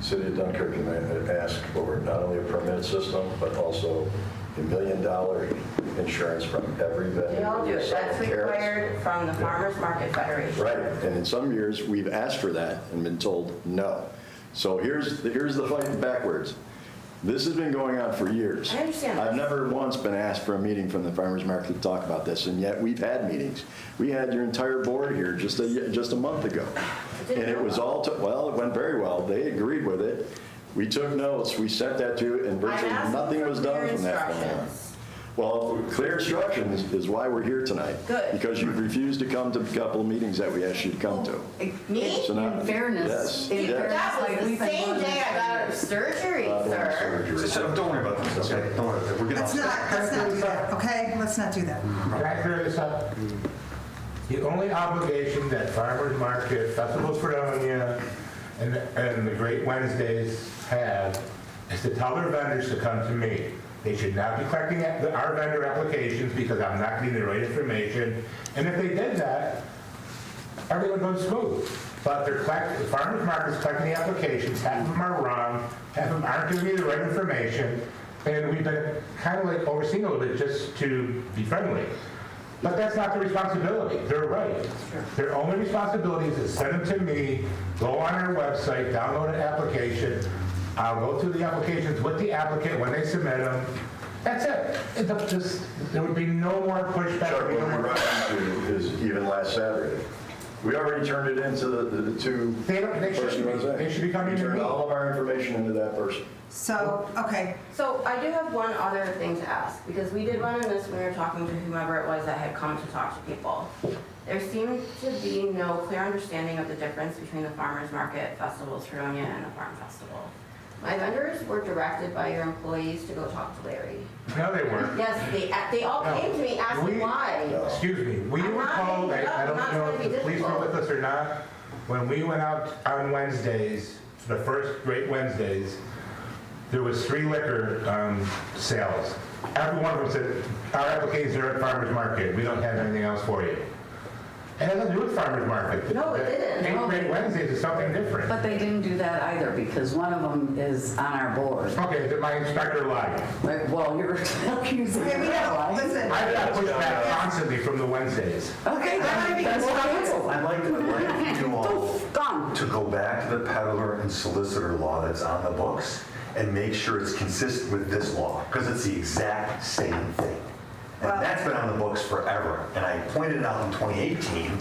City of Dunkirk asked for not only a permit system, but also $1 million insurance from every vendor. They all do it. That's required from the Farmers Market Federation. Right, and in some years, we've asked for that and been told no. So here's the fight backwards. This has been going on for years. I understand. I've never once been asked for a meeting from the farmers market to talk about this, and yet we've had meetings. We had your entire board here just a month ago. And it was all, well, it went very well. They agreed with it. We took notes, we sent that to, and virtually nothing was done from that point on. Well, clear instructions is why we're here tonight. Good. Because you've refused to come to a couple of meetings that we asked you to come to. Me? So now- In fairness, Yes, in yes. That was like, the we've been same doing day this I got out of surgery, sir. So don't worry about this, okay? Don't worry about it. We're getting Let's not do that, okay? Let's not do that. Can I clear this up? The only obligation that Farmers Market, Festival of Fredonia, and the Great Wednesdays have is to tell their vendors to come to me. They should not be collecting our vendor applications because I'm not getting the right information. And if they did that, everyone goes smooth. But the Farmers Market's collecting the applications, half of them are wrong, half of them aren't giving me the right information, and we've been kind of like overseeing a little bit just to be friendly. But that's not their responsibility. They're right. Their only responsibility is to send them to me, go on our website, download an application. I'll go through the applications with the applicant when they submit them. That's it. There would be no more pushback. Chuck, what we run into is even last Saturday. We already turned it into the two. They person should runs be. that. They should be coming We to turned me. all of our information into that person. So, okay, So I do have one other thing to ask, because we did run in this when we were talking to whomever it was that had come to talk to people. There seemed to be no clear understanding of the difference between the Farmers Market, Festival of Fredonia, and the Farm Festival. My vendors were directed by your employees to go talk to Larry. No, they weren't. Yes, they all came to me asking why. Excuse me, we I'm were not told, making it up. I I'm don't not know trying if to the be police were difficult. with us or not, when we went out on Wednesdays, the first Great Wednesdays, there was 3 liquor sales. Every one of them said, our applications are at Farmers Market, we don't have anything else for you. It has nothing to do with Farmers Market. No, it didn't. No. Great Wednesdays is something different. But they didn't do that either, because one of them is on our board. Okay, then my inspector lied. Like, well, you're accusing okay, we me of don't, lying. listen. I got pushed back constantly from the Wednesdays. Okay, that's fine. I'd like you all Gone. to go back to the peddler and solicitor law that's on the books and make sure it's consistent with this law, because it's the exact same thing. And that's been on the books forever. And I pointed it out in 2018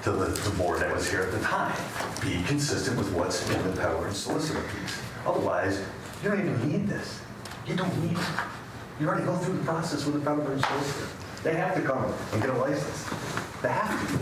to the board that was here at the time. Be consistent with what's in the peddler and solicitor piece. Otherwise, you don't even need this. You don't need it. You already go through the process with the peddler and solicitor. They have to come and get a license. They have to.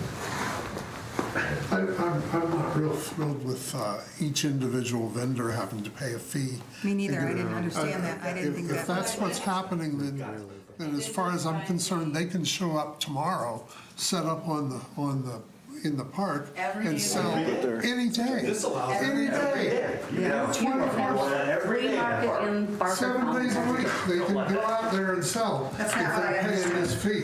I'm not real thrilled with each individual vendor having to pay a fee. Me neither, I didn't understand that, I didn't think If that. that's what's happening, then as far as I'm concerned, they can show up tomorrow, set up in the park and sell any day. This allows Any day. You have a 24 every Flea day in that market park. in Barker 7 days a County. week, they can go out there and sell if That's not what I they're paying this fee.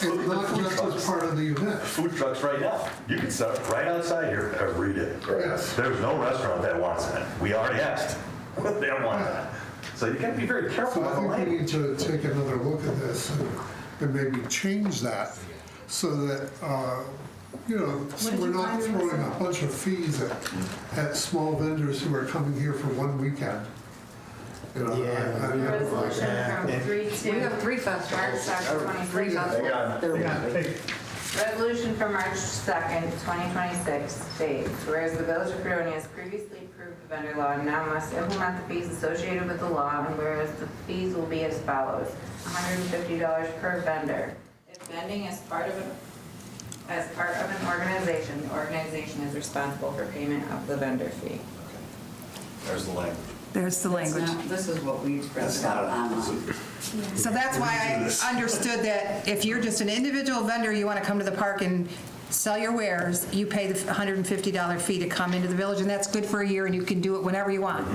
And not just as part of the event. Food trucks right now. You can set up right outside here every day. Yes. There's no restaurant that wants that. We already asked. They don't want that. So you gotta be very careful So with the I think we language. need to take another look at this and maybe change that so that, so we're not throwing a bunch of fees at small vendors who are coming here for one weekend. Resolution from 3 We have 3 festivals. March 2nd, 2026. Resolution from March 2nd, 2026 states, whereas the Village of Fredonia has previously approved the vendor law and now must implement the fees associated with the law, and whereas the fees will be as follows: $150 per vendor. If vending is part of an organization, the organization is responsible for payment of the vendor fee. There's the language. There's the language. This is what we read about online. So that's why I understood that if you're just an individual vendor, you want to come to the park and sell your wares, you pay the $150 fee to come into the village, and that's good for a year, and you can do it whenever you want.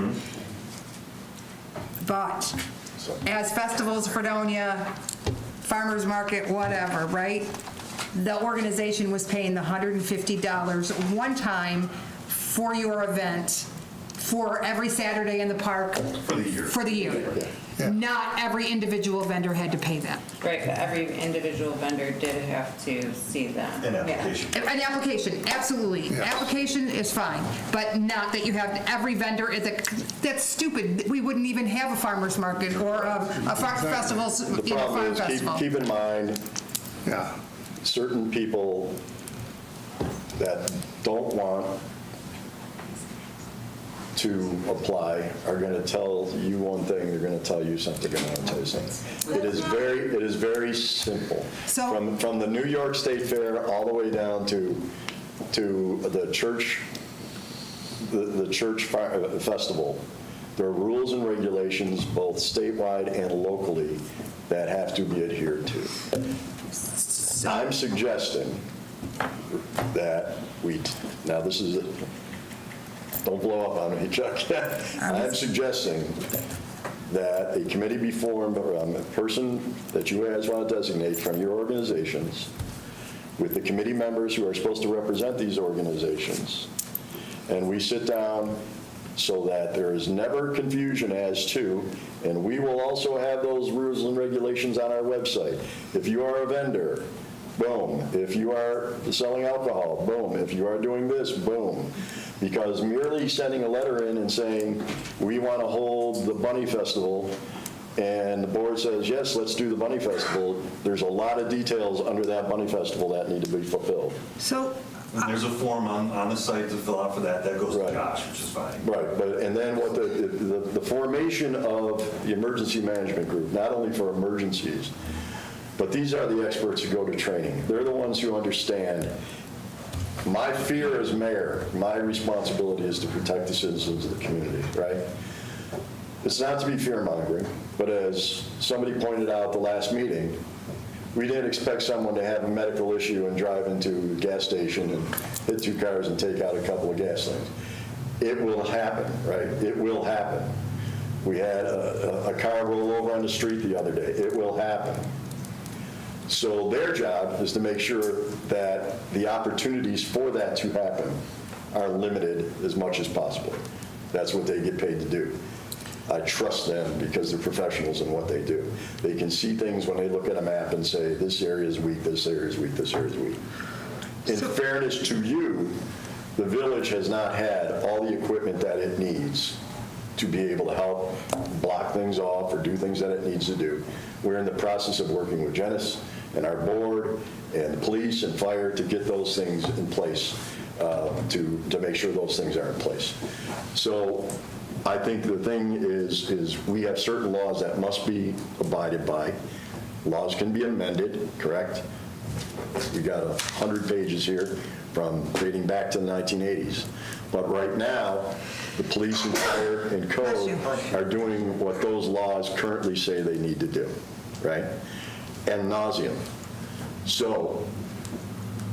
But as Festivals of Fredonia, Farmers Market, whatever, right? The organization was paying the $150 one time for your event for every Saturday in the park. For the year. For the year. Yeah. Not every individual vendor had to pay that. Right, but every individual vendor did have to see them. An application. An application, absolutely. Yeah. Application is fine, but not that you have every vendor, that's stupid. We wouldn't even have a farmer's market or a festivals, The problem farm is, festival. keep in mind, Yeah. certain people that don't want to apply are going to tell you one thing, they're going to tell you something, they're going to tell you something. It is very simple. So- From the New York State Fair all the way down to the church, the church festival, there are rules and regulations, both statewide and locally, that have to be adhered to. I'm suggesting that now this is, don't blow up on me, Chuck. I'm suggesting that a committee be formed, a person that you guys want to designate from your organizations, with the committee members who are supposed to represent these organizations, and we sit down so that there is never confusion as to, and we will also have those rules and regulations on our website. If you are a vendor, boom. If you are selling alcohol, boom. If you are doing this, boom. Because merely sending a letter in and saying, we want to hold the Bunny Festival, and the board says, yes, let's do the Bunny Festival, there's a lot of details under that Bunny Festival that need to be fulfilled. So, And there's a form on the site to fill out for that goes to Josh, which is fine. Right, and then what the formation of the emergency management group, not only for emergencies, but these are the experts who go to training. They're the ones who understand. My fear as mayor, my responsibility is to protect the citizens of the community, right? It's not to be fear-mongering, but as somebody pointed out at the last meeting, we didn't expect someone to have a medical issue and drive into a gas station and hit two cars and take out a couple of gas things. It will happen, right? It will happen. We had a car roll over on the street the other day. It will happen. So their job is to make sure that the opportunities for that to happen are limited as much as possible. That's what they get paid to do. I trust them because they're professionals in what they do. They can see things when they look at a map and say, this area is weak, this area is weak, this area is weak. In fairness to you, the village has not had all the equipment that it needs to be able to help block things off or do things that it needs to do. We're in the process of working with Janice and our board and the police and fire to get those things in place, to make sure those things are in place. So I think the thing is we have certain laws that must be abided by. Laws can be amended, correct? We got 100 pages here from dating back to the 1980s. But right now, the police and fire and code are doing what those laws currently say they need to do, right? Ad nauseum. So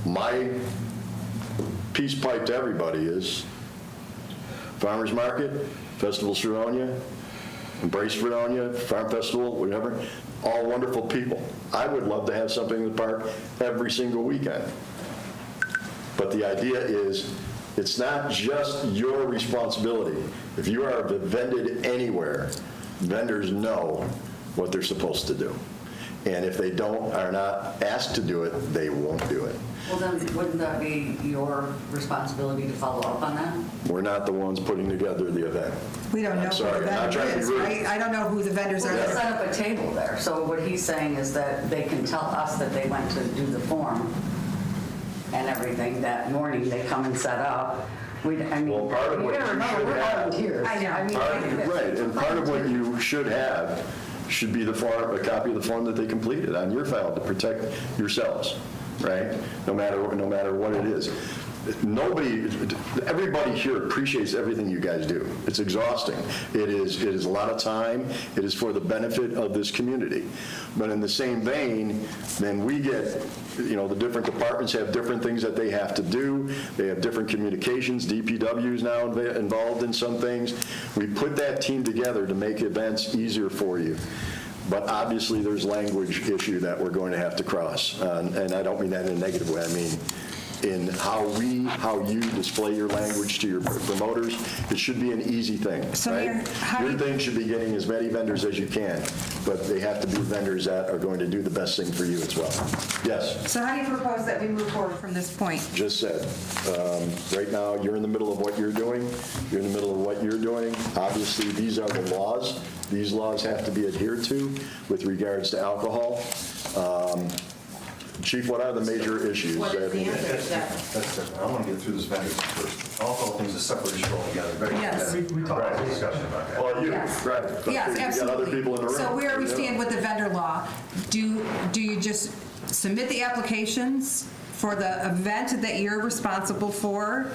my peace pipe to everybody is farmers market, Festival Fredonia, Embrace Fredonia, Farm Festival, whatever, all wonderful people. I would love to have something in the park every single weekend. But the idea is, it's not just your responsibility. If you are vended anywhere, vendors know what they're supposed to do. And if they are not asked to do it, they won't do it. Well, then, wouldn't that be your responsibility to follow up on that? We're not the ones putting together the event. we don't know I'm who sorry, the I'm not vendor trying to be is, rude. right? I don't know who the vendors are. Well, they set up a table there, so what he's saying is that they can tell us that they went to do the form and everything that morning, they come and set up. I mean, Well, part of you what never you know, should we're have- volunteers. I know. I mean, Right, and part of what you should have should be the form, a copy of the form that they completed on your file to protect yourselves, right? No matter what it is. Everybody here appreciates everything you guys do. It's exhausting. It is a lot of time. It is for the benefit of this community. But in the same vein, then we get, the different departments have different things that they have to do. They have different communications. DPW is now involved in some things. We put that team together to make events easier for you. But obviously, there's language issue that we're going to have to cross. And I don't mean that in a negative way. I mean, in how you display your language to your promoters, it should be an easy thing, So, right? Mayor, how do Your you- thing should be getting as many vendors as you can, but they have to be vendors that are going to do the best thing for you as well. Yes, So how do you propose that we move forward from this point? just said. Right now, you're in the middle of what you're doing. You're in the middle of what you're doing. Obviously, these are the laws. These laws have to be adhered to with regards to alcohol. Chief, what are the major issues? What is the answer to that? That's different. I want to get through this vendor thing first. All things are separate issue altogether. Very Yes. We talked discussion about that. Well, you, Yes. right. but Yes, you got absolutely. other people in the room. So where we you know. stand with the vendor law, do you just submit the applications for the event that you're responsible for,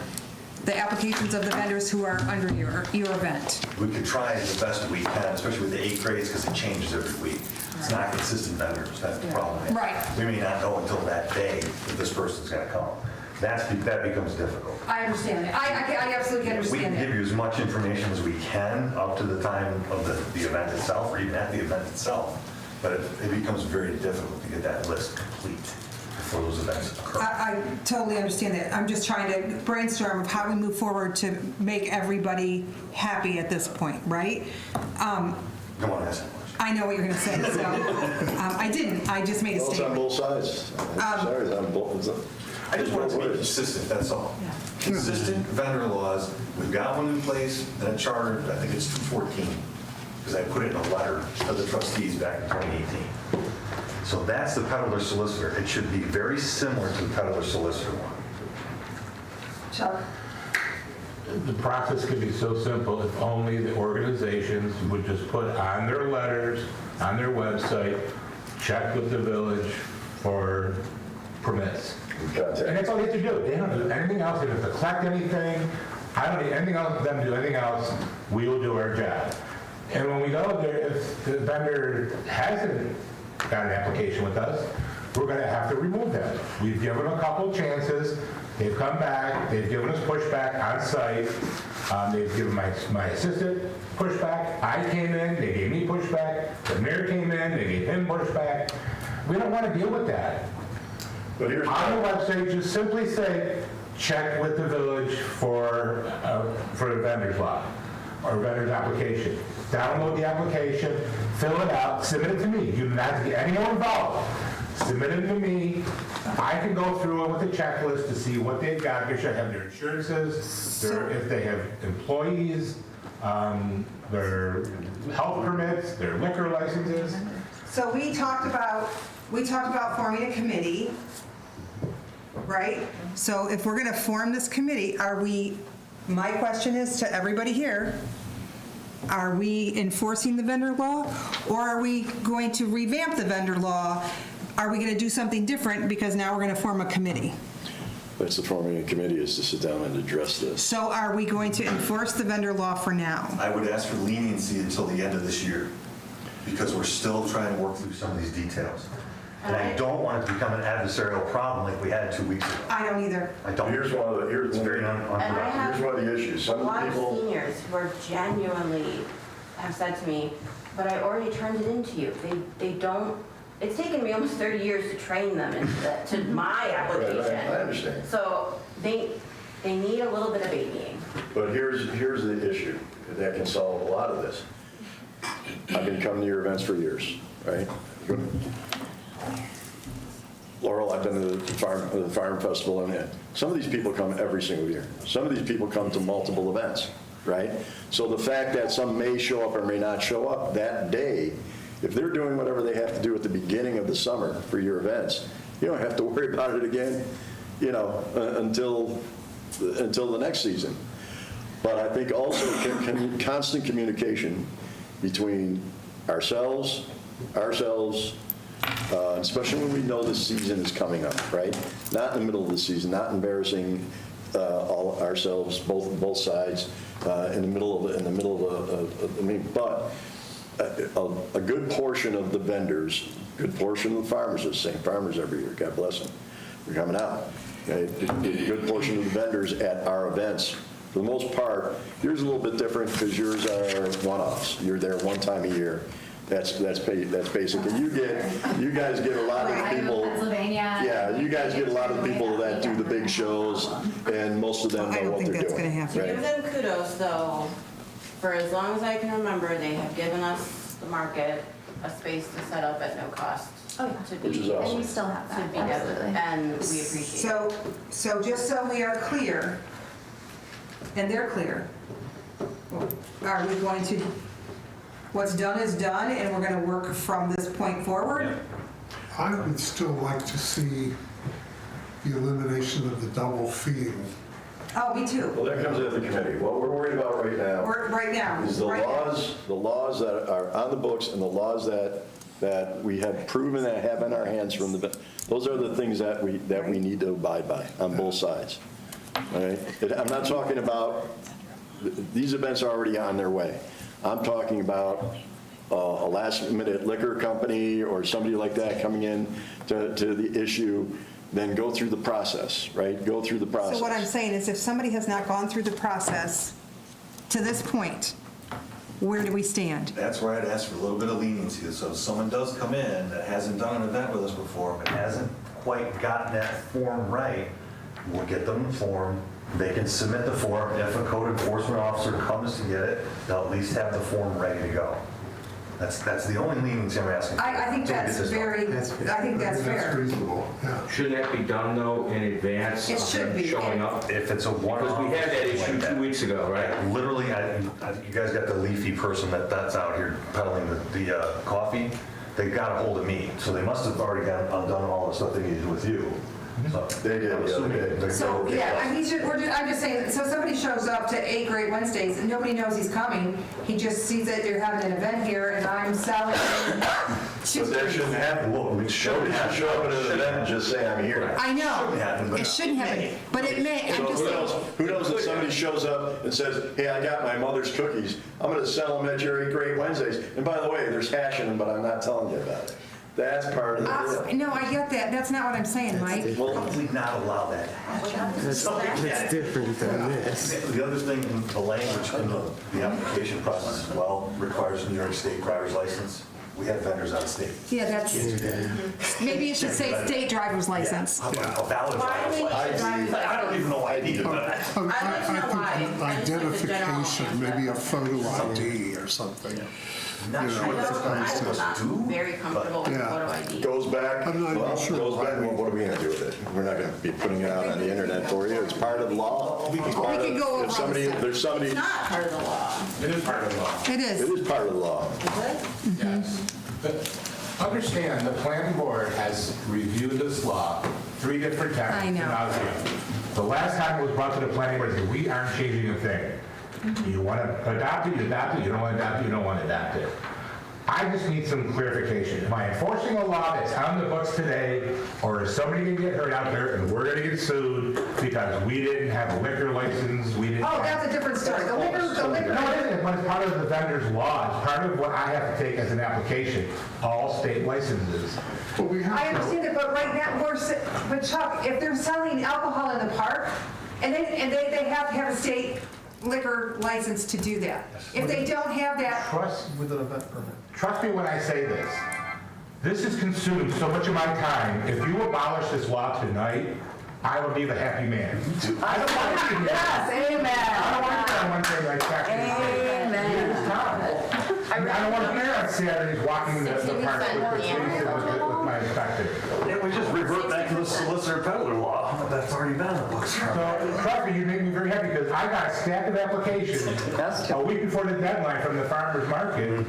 the applications of the vendors who are under your event? We could try it the best we can, especially with the 8 grades, because it changes every week. It's not consistent vendors, that's the problem. Right. We may not know until that day that this person's gonna come. That becomes difficult. I understand that. I absolutely We understand can that. give you as much information as we can up to the time of the event itself, or even at the event itself, but it becomes very difficult to get that list complete before those events occur. I totally understand that. I'm just trying to brainstorm of how we move forward to make everybody happy at this point, right? Don't want to ask that question. I know what you're going to say, so I didn't. I just made a Well, it's on statement. both sides. Sorry, it's on both. I just want it to be consistent, that's all. Consistent vendor laws. We've got one in place, and a charter, I think it's 214, because I put it in a letter to the trustees back in 2018. So that's the peddler solicitor. It should be very similar to the peddler solicitor one. Chuck? The process could be so simple if only the organizations would just put on their letters, on their website, check with the village for permits. And that's all they have to do. They don't do anything else. They don't have to collect anything. I don't need anything else, them to do anything else. We will do our job. And when we go there, if the vendor hasn't got an application with us, we're going to have to remove them. We've given them a couple chances. They've come back. They've given us pushback on site. They've given my assistant pushback. I came in. They gave me pushback. The mayor came in. They gave him pushback. We don't want to deal with that. But here's On the website, just simply say, check with the village for the vendor's law or vendor's application. Download the application, fill it out, submit it to me. You do not have to get anyone involved. Submit it to me. I can go through it with a checklist to see what they've got. They should have their insurances, if they have employees, their health permits, their liquor licenses. So we talked about forming a committee, right? So if we're going to form this committee, my question is to everybody here, are we enforcing the vendor law, or are we going to revamp the vendor law? Are we going to do something different because now we're going to form a committee? That's the forming a committee, is to sit down and address this. So are we going to enforce the vendor law for now? I would ask for leniency until the end of this year, because we're still trying to work through some of these details. And I don't want it to become an adversarial problem like we had 2 weeks ago. I don't either. I don't. Here's one of the, It's very unproductive. here's one of the issues. A Some lot of people, seniors who are genuinely have said to me, but I already turned it into you. They don't, it's taken me almost 30 years to train them to my application. I understand. So they need a little bit of babying. But here's the issue that can solve a lot of this. I've been coming to your events for years, right? Laurel, I've been to the farm festival, and some of these people come every single year. Some of these people come to multiple events, right? So the fact that some may show up or may not show up that day, if they're doing whatever they have to do at the beginning of the summer for your events, you don't have to worry about it again, until the next season. But I think also constant communication between ourselves, especially when we know this season is coming up, right? Not in the middle of the season, not embarrassing all ourselves, both sides, in the middle of the meeting. But a good portion of the vendors, good portion of the farmers, are the same farmers every year. God bless them. They're coming out. Okay? A good portion of the vendors at our events. For the most part, yours is a little bit different because yours are one-offs. You're there one time a year. That's basically, you guys get a lot of people. Pennsylvania. Yeah, you guys get a lot of people that do the big shows, and most of them know what they're doing. I don't think that's going to happen. To give them kudos, though, for as long as I can remember, they have given us, the market, a space to set up at no cost. Oh, yeah. Which is awesome. And we still have To that, be absolutely. And we appreciate it. So just so we are clear, and they're clear, are we going to, what's done is done, and we're going to work from this point forward? I would still like to see the elimination of the double feeing. Oh, me too. Well, that comes in the committee. What we're worried about right now Right now. is the right now. laws that are on the books and the laws that we have proven that have in our hands from those are the things that we need to abide by on both sides. All right? I'm not talking about, these events are already on their way. I'm talking about a last-minute liquor company or somebody like that coming in to the issue, then go through the process, right? Go through the process. So what I'm saying is if somebody has not gone through the process to this point, where do we stand? That's where I'd ask for a little bit of leniency. So if someone does come in that hasn't done an event with us before, but hasn't quite gotten that form right, we'll get them the form. They can submit the form. If a code enforcement officer comes to get it, they'll at least have the form ready to go. That's the only leniency I'm asking for. I think that's fair. That's reasonable, yeah. Shouldn't that be done, though, in advance It of should them be. showing up? If it's a one-off. Because we had that issue like 2 weeks ago, right? Literally, you guys got the leafy person that's out here peddling the coffee. They got a hold of me, so they must have already done all the stuff they needed with you. So They did, I'm yeah, assuming they did. they're So, okay. yeah, I'm just saying, so somebody shows up to 8 Great Wednesdays and nobody knows he's coming. He just sees that they're having an event here and I'm selling. But that shouldn't happen. Well, we Nobody should show up at an event and just say, I'm here. I know. Shouldn't happen, but It shouldn't happen, but it may. I'm So just saying. who knows if somebody shows up and says, hey, I got my mother's cookies. I'm going to sell them at your 8 Great Wednesdays. And by the way, there's hash in them, but I'm not telling you about it. That's part of the deal. No, I get that. That's not what I'm saying, Mike. Well, we not allow that to happen. That's different than this. The other thing, the language in the application process as well requires a New York State driver's license. We have vendors out of state. Yeah, that's, maybe it should say state driver's license. A valid driver's license. I don't even know why I needed that. I think identification, maybe a photo ID or something. Not sure what that's supposed to do. Very comfortable with Yeah. photo ID. Goes back, I'm not even well, sure goes why back, well, what are we going to do with it? We're not going to be putting it out on the internet for you. It's part of the law. It's part We could of- go over if all somebody, this stuff. there's somebody, It's not part of the law. It is part of the law. It it is. is part of the law. Yes. But understand, the planning board has reviewed this law 3 different times. I know. ad nauseam. The last time it was brought to the planning board, they said, we aren't changing a thing. You want to adopt it, you adopt it. You don't want to adopt it, you don't want to adopt it. I just need some clarification. Am I enforcing a law that's on the books today, or is somebody going to get hurt out there and we're going to get sued because we didn't have a liquor license, we didn't... Oh, that's a different story. The liquor. No, it isn't, but it's part of the vendor's law. It's part of what I have to take as an application, all state licenses. But we have I understand it, but right now, but Chuck, if they're selling alcohol in the park, and they have to have a state liquor license to do that. If they don't have that, Trust With an event permit. Trust me when I say this. This has consumed so much of my time. If you abolish this law tonight, I will be the happy man. I don't want to be amen. I don't want to be on one thing like that. I don't want to be there on Saturdays walking the park with my inspector. And we just revert back to the solicitor peddler law. That's already been in the books. So, trust me, you make me very happy because I got a stack of applications a week before the deadline from the farmer's market. It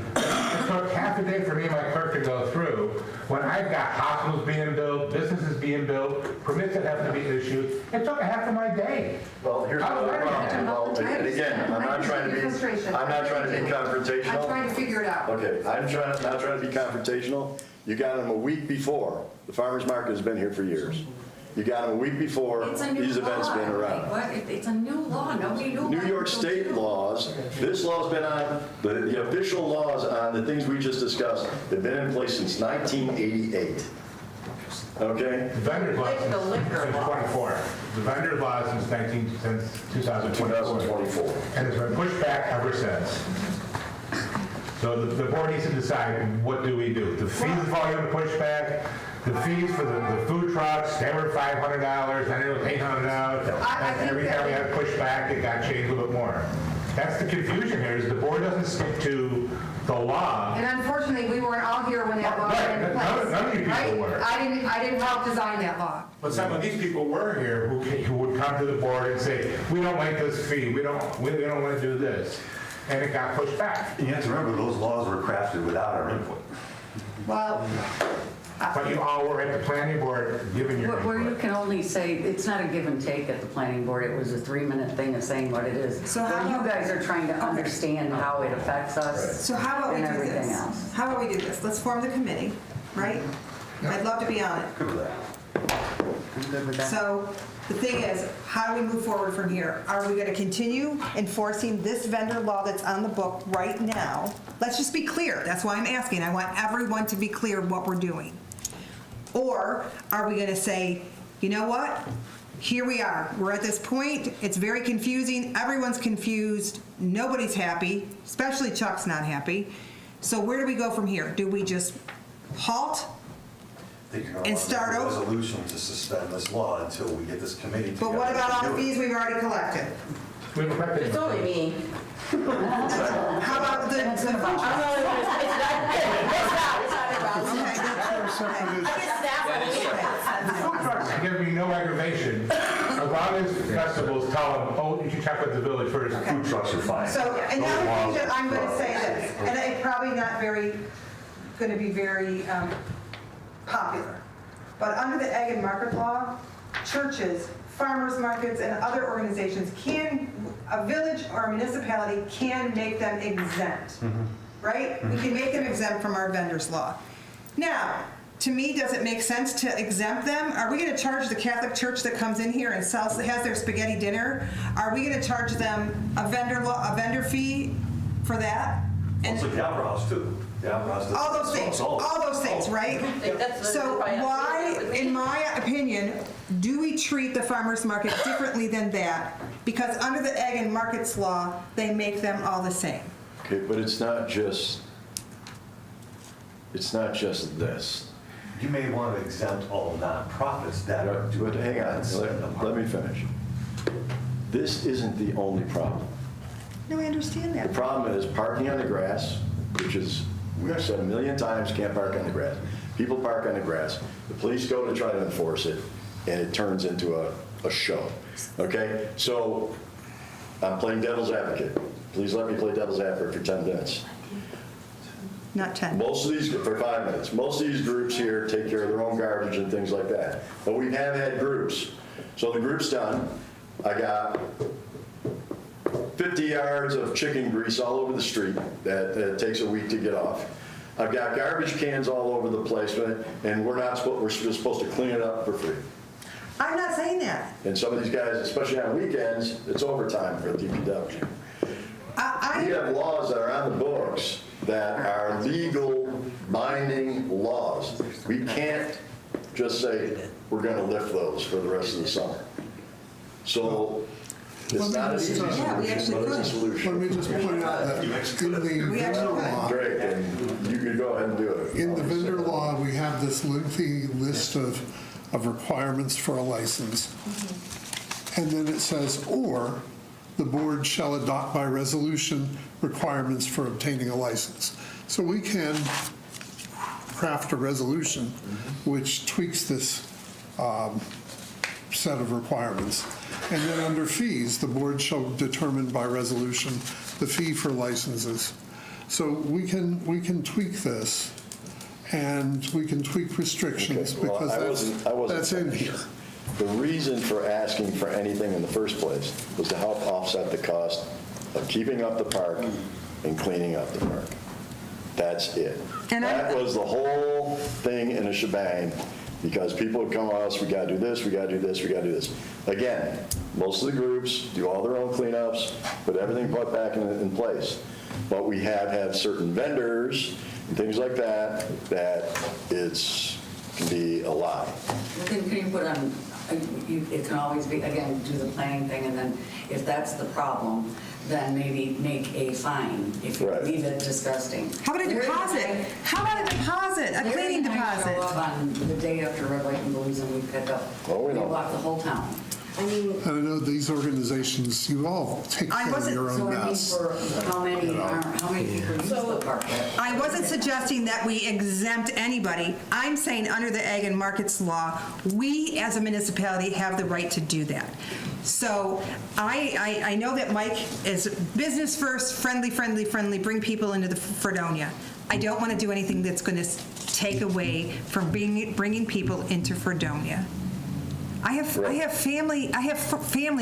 took half a day for me and my clerk to go through. When I've got hospitals being built, businesses being built, permits that have to be issued, it took a half of my day. Well, here's another problem. Well, and again, I'm not trying to be confrontational. I'm trying to figure it out. Okay, I'm not trying to be confrontational. You got them a week before. The farmer's market has been here for years. You got them a week before It's a new these events law. been around. What? It's a new law. Nobody knew. New about York it until State June. laws, this law's been on, the official laws on the things we just discussed have been in place since 1988. Okay? The vendor's law Like the since liquor law. 24. The vendor's law since 2024. 2024. And it's been pushed back ever since. So the board needs to decide, what do we do? The fees have already been pushed back. The fees for the food trucks, they were $500, then it was $800. And every time we had pushback, it got changed a little bit more. That's the confusion here, is the board doesn't stick to the law. And unfortunately, we weren't all here when that law was Right, in place. none of you people right? were. I didn't help design that law. But some of these people were here who would come to the board and say, we don't like this fee, we don't want to do this. And it got pushed back. You have to remember, those laws were crafted without our input. Well, But you all were at the planning board giving your Where you input. can only say, it's not a give and take at the planning board, it was a 3-minute thing of saying what it is. So Where how you about- guys are trying to understand how it affects us So how about we and do everything this? else. How about we do this? Let's form the committee, right? I'd love to be on it. Good with that. I'm good with that. So the thing is, how do we move forward from here? Are we going to continue enforcing this vendor law that's on the book right now? Let's just be clear. That's why I'm asking. I want everyone to be clear what we're doing. Or are we going to say, you know what? Here we are. We're at this point. It's very confusing. Everyone's confused. Nobody's happy, especially Chuck's not happy. So where do we go from here? Do we just halt? I think you're And going to start want a over. resolution to suspend this law until we get this committee together. But what about to all the do it. fees we've already collected? We were collecting- It's only me. How about the I'm the only one, it's not around. Okay. I get staff Food trucks give me no aggravation, as long as festivals tell them, oh, you should check with the village first. Food trucks are fine. So another Those thing laws that I'm are going to say fine. this, and it's probably not going to be very popular, but under the Ag and Market Law, churches, farmers markets, and other organizations a village or a municipality can make them exempt, right? We can make them exempt from our vendor's law. Now, to me, does it make sense to exempt them? Are we going to charge the Catholic Church that comes in here and has their spaghetti dinner? Are we going to charge them a vendor fee for that? And Also, the Opera House, too. The Opera House does- all those things, right? So why, in my opinion, do we treat the farmer's market differently than that? Because under the Ag and Markets Law, they make them all the same. Okay, but it's not just this. You may want to exempt all nonprofits that are doing. But hang on, let me finish. This isn't the only problem. No, I understand The that. problem is parking on the grass, which is, we've said a million times, can't park on the grass. People park on the grass. The police go to try to enforce it, and it turns into a show. Okay? So I'm playing devil's advocate. Please let me play devil's advocate for 10 minutes. Not 10. Most of these, for 5 minutes, most of these groups here take care of their own garbage and things like that. But we have had groups. So the group's done. I got 50 yards of chicken grease all over the street that takes a week to get off. I've got garbage cans all over the place, and we're just supposed to clean it up for free. I'm not saying that. And some of these guys, especially on weekends, it's overtime for DPW. We have laws that are on the books that are legal, binding laws. We can't just say, we're going to lift those for the rest of the summer. So it's not an easy solution, but it's a solution. Let me just point out that in the vendor law, Great, and you can go ahead and do it. in the vendor law, we have this lengthy list of requirements for a license. And then it says, or the board shall adopt by resolution requirements for obtaining a license. So we can craft a resolution which tweaks this set of requirements. And then under fees, the board shall determine by resolution the fee for licenses. So we can tweak this, and we can tweak restrictions Okay, well, because I wasn't that's in finished. here. The reason for asking for anything in the first place was to help offset the cost of keeping up the park and cleaning up the park. That's it. That was the whole thing in a shebang, because people would come to us, we gotta do this, we gotta do this, we gotta do this. Again, most of the groups do all their own cleanups, put everything put back in place. But we have had certain vendors and things like that, can be a lot. Can you put on, it can always be, again, do the planning thing, and then if that's the problem, then maybe make a fine if you leave it disgusting. How about a deposit? How about a deposit, a cleaning deposit? Show up on the day after red light and blues and we pick up, we block the whole town. I mean, I know these organizations, you all take care of your own mess. So I mean, for how many people use the park? I wasn't suggesting that we exempt anybody. I'm saying under the Ag and Markets Law, we as a municipality have the right to do that. So I know that Mike is business first, friendly, bring people into the Fredonia. I don't want to do anything that's going to take away from bringing people into Fredonia. I have family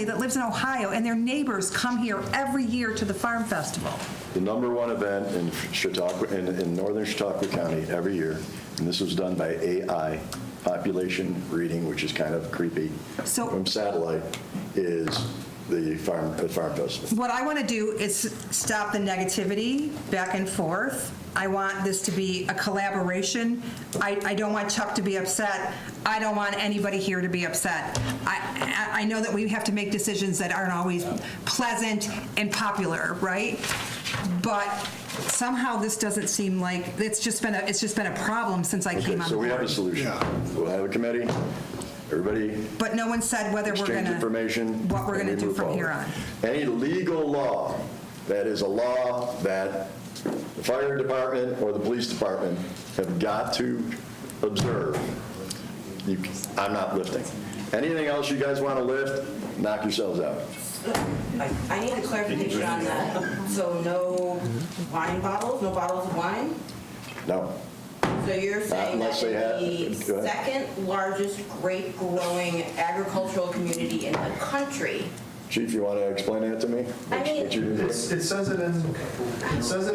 that lives in Ohio, and their neighbors come here every year to the Farm Festival. The #1 event in Chautauqua, in northern Chautauqua County every year, and this was done by AI, population reading, which is kind of creepy, from satellite, is the Farm Festival. What I want to do is stop the negativity back and forth. I want this to be a collaboration. I don't want Chuck to be upset. I don't want anybody here to be upset. I know that we have to make decisions that aren't always pleasant and popular, right? But somehow this doesn't seem like, it's just been a problem since I came on So board. we have a solution. We'll have a committee, everybody But no one said whether we're exchange going to, information. what we're and going to we do move from here forward. on. Any legal law that is a law that the fire department or the police department have got to observe, I'm not lifting. Anything else you guys want to lift, knock yourselves out. I need a clarification on that. So no wine bottles, no bottles of wine? No. So you're saying unless that they have- in the go ahead. second largest grape growing agricultural community in the country, Chief, you want to explain that to me? I mean- What you're doing? It says it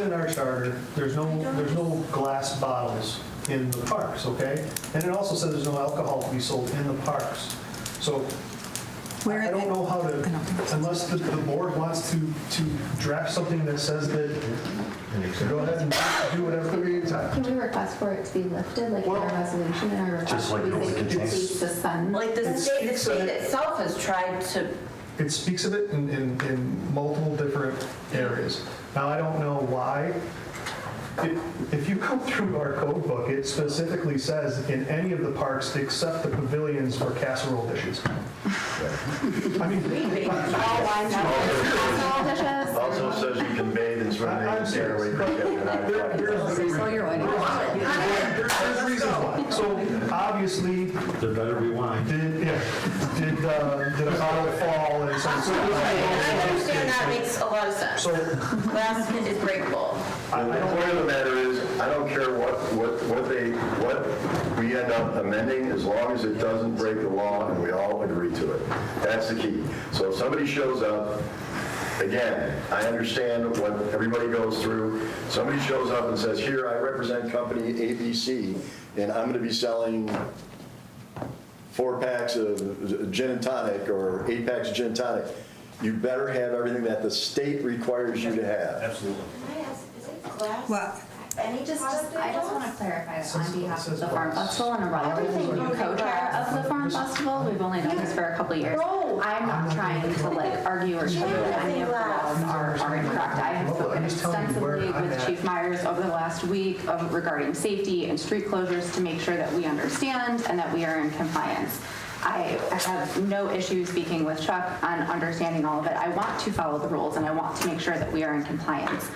in our charter, there's no glass bottles in the parks, okay? And it also says there's no alcohol to be sold in the parks. So I don't know how to, unless the board wants to draft something that says that, go ahead and do whatever. Can we request for it to be lifted, like in our resolution and our request? Just like we no say containers. please suspend? like the state itself has tried to. It speaks of it in multiple different areas. Now, I don't know why. If you go through our code book, it specifically says in any of the parks except the pavilions for casserole dishes. I mean, All wine casserole dishes? Also says you can bathe in swimming I'm and serious. There's reasons why. So obviously, There better be wine. did a bottle fall and some. I understand that makes a lot of sense. So Glass is breakable. The point of the matter is, I don't care what we end up amending, as long as it doesn't break the law and we all agree to it. That's the key. So if somebody shows up, again, I understand what everybody goes through. Somebody shows up and says, here, I represent company ABC, and I'm going to be selling 4 packs of gin and tonic or 8 packs of gin and tonic. You better have everything that the state requires you to have. Absolutely. Can I ask, is it glass? Well, Any I just want to clarify that on behalf of the Farm glass. Festival and a relatively new co-chair of the Farm Festival. We've only done this for a couple of years. I'm not trying to argue or tell you that any of the laws are incorrect. I have spoken extensively with Chief Myers over the last week regarding safety and street closures to make sure that we understand and that we are in compliance. I have no issue speaking with Chuck on understanding all of it. I want to follow the rules and I want to make sure that we are in compliance.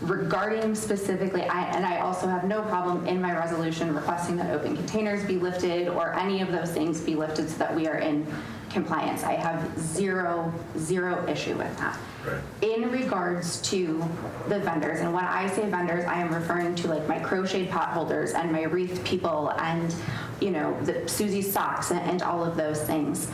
Regarding specifically, I also have no problem in my resolution requesting that open containers be lifted or any of those things be lifted so that we are in compliance. I have zero issue with that. Right. In regards to the vendors, and when I say vendors, I am referring to like my crocheted pot holders and my wreath people and, you know, the Susie's socks and all of those things.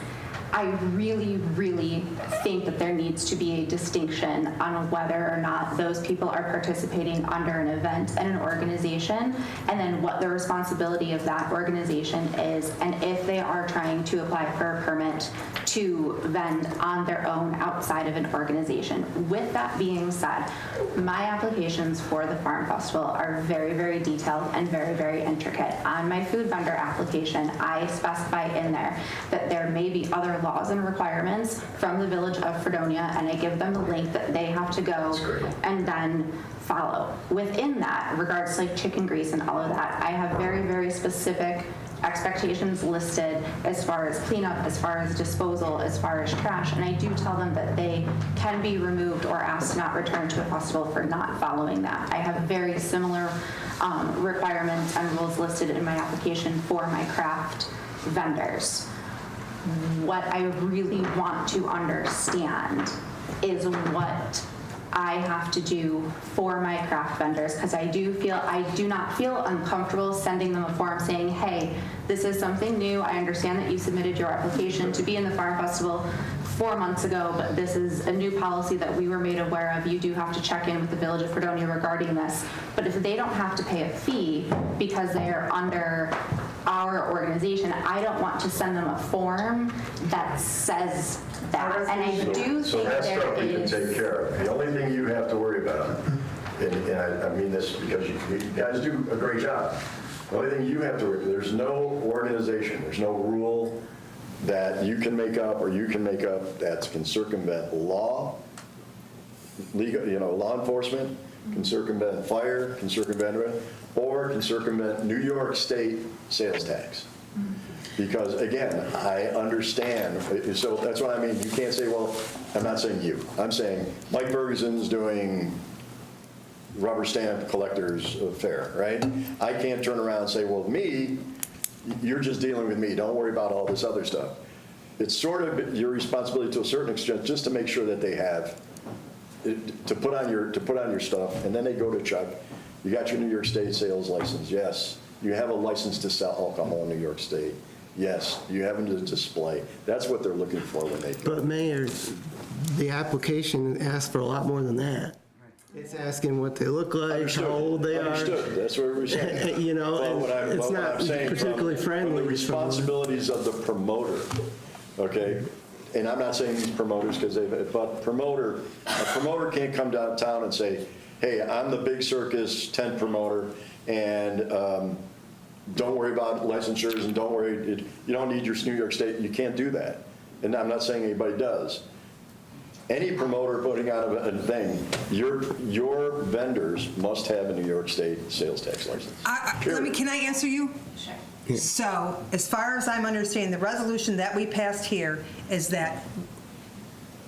I really, really think that there needs to be a distinction on whether or not those people are participating under an event and an organization, and then what the responsibility of that organization is, and if they are trying to apply for a permit to vend on their own outside of an organization. With that being said, my applications for the Farm Festival are very, very detailed and very, very intricate. On my food vendor application, I specify in there that there may be other laws and requirements from the Village of Fredonia, and I give them a link that they have to go and then follow. Within that, regards to like chicken grease and all of that, I have very, very specific expectations listed as far as cleanup, as far as disposal, as far as trash, and I do tell them that they can be removed or asked to not return to a festival for not following that. I have very similar requirements and rules listed in my application for my craft vendors. What I really want to understand is what I have to do for my craft vendors, because I do not feel uncomfortable sending them a form saying, hey, this is something new. I understand that you submitted your application to be in the Farm Festival 4 months ago, but this is a new policy that we were made aware of. You do have to check in with the Village of Fredonia regarding this. But if they don't have to pay a fee because they are under our organization, I don't want to send them a form that says that. And I do So think that there stuff we can is. take care of. The only thing you have to worry about, and I mean this because you guys do a great job. The only thing you have to worry, there's no organization, there's no rule that you can make up or you can make up that can circumvent law, legal, law enforcement, can circumvent fire, can circumvent, or can circumvent New York State sales tax. Because again, I understand, so that's what I mean. You can't say, well, I'm not saying you. I'm saying Mike Ferguson's doing rubber stamp collectors fair, right? I can't turn around and say, well, me, you're just dealing with me. Don't worry about all this other stuff. It's sort of your responsibility to a certain extent just to make sure that they have, to put on your stuff, and then they go to Chuck. You got your New York State sales license, yes. You have a license to sell alcohol in New York State, yes. You have them to display. That's what they're looking for when they. But Mayor, the application asks for a lot more than that. It's asking what they look like, how old they are. Understood, that's what we're saying. And it's not particularly friendly. From the responsibilities of the promoter, okay? And I'm not saying these promoters, but a promoter can't come downtown and say, hey, I'm the big circus tent promoter, and don't worry about licensures, and don't worry, you don't need your New York State, you can't do that. And I'm not saying anybody does. Any promoter putting out a thing, your vendors must have a New York State sales tax license. Can I answer you? Sure. So, as far as I'm understanding, the resolution that we passed here is that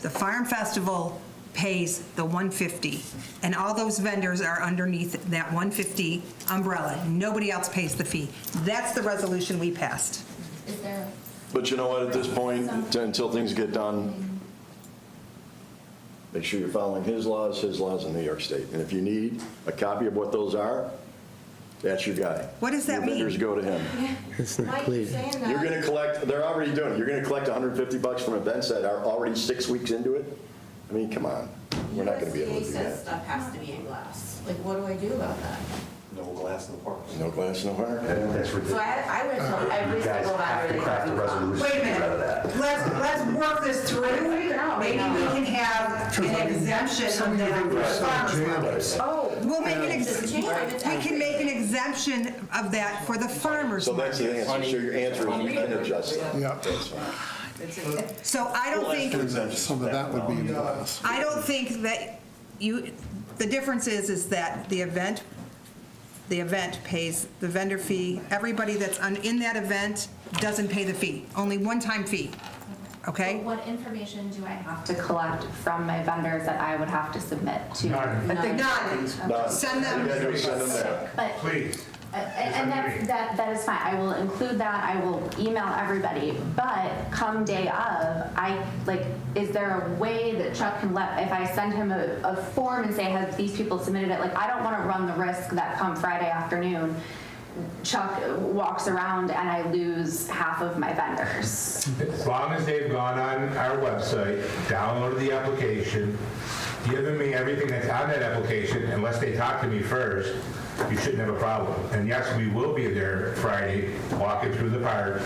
the Farm Festival pays the $150, and all those vendors are underneath that $150 umbrella. Nobody else pays the fee. That's the resolution we passed. Is there? But you know what, at this point, until things get done, make sure you're following his laws in New York State. And if you need a copy of what those are, that's your guy. What does that mean? Your vendors go to him. It's not clear. You're going to collect, they're already doing it. You're going to collect $150 from events that are already 6 weeks into it? I mean, come on. We're not going to be able to do USDA that. says stuff has to be in glass. Like, what do I do about that? No glass in the park. No glass, no fire. That's So ridiculous. I would tell every You guys single have vendor to they craft a have to come. resolution Wait a to get rid of minute. that. Let's work this through. Maybe we can have an exemption of that for the farmers market. Oh. We'll make an It's changed. we can make an exemption of that for the farmers So that's the market. thing, so your answer is we can adjust that. Yeah. That's fine. So I don't think, Some of that would be in glass. I don't think that the difference is that the event pays the vendor fee. Everybody that's in that event doesn't pay the fee, only one-time fee, okay? What information do I have to collect from my vendors that I would have to submit to? None. None. Send them. You gotta do is send them there. But, Please. and that is fine. I will include that. I will email everybody. But come day of, is there a way that Chuck can if I send him a form and say, have these people submitted it? Like, I don't want to run the risk that come Friday afternoon, Chuck walks around and I lose half of my vendors. As long as they've gone on our website, downloaded the application, given me everything that's on that application, unless they talk to me first, you shouldn't have a problem. And yes, we will be there Friday, walking through the park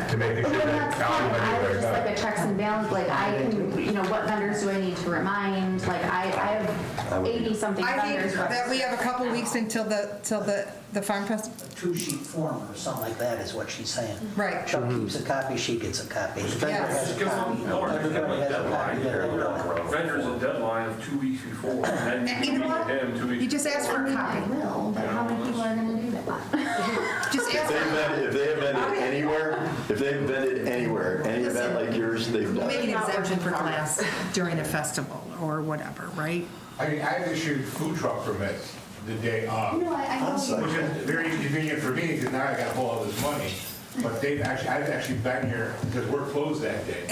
to make sure Well, that that's fine. I would just like everybody's a checks and balance, like I can, what vendors do I need to remind? Like I have 80-something I vendors. think that we have a couple weeks until the Farm Festival. A two-sheet form or something like that is what she's saying. Right. Chuck keeps a copy, she gets a copy. The vendor Yes. has a copy. Everybody has a copy. Vendor's a deadline of 2 weeks before, and then You know what? him 2 weeks. You just ask for a I copy. will, but how many people are going to do that? Just ask for a copy. If they have vended anywhere, any event like yours, they've We'll done make it. an exemption for glass during a festival or whatever, right? I mean, I've issued food truck permits the day of. No, I know. Which is very inconvenient for me, because now I gotta pull all this money. But I've actually been here because we're closed that day.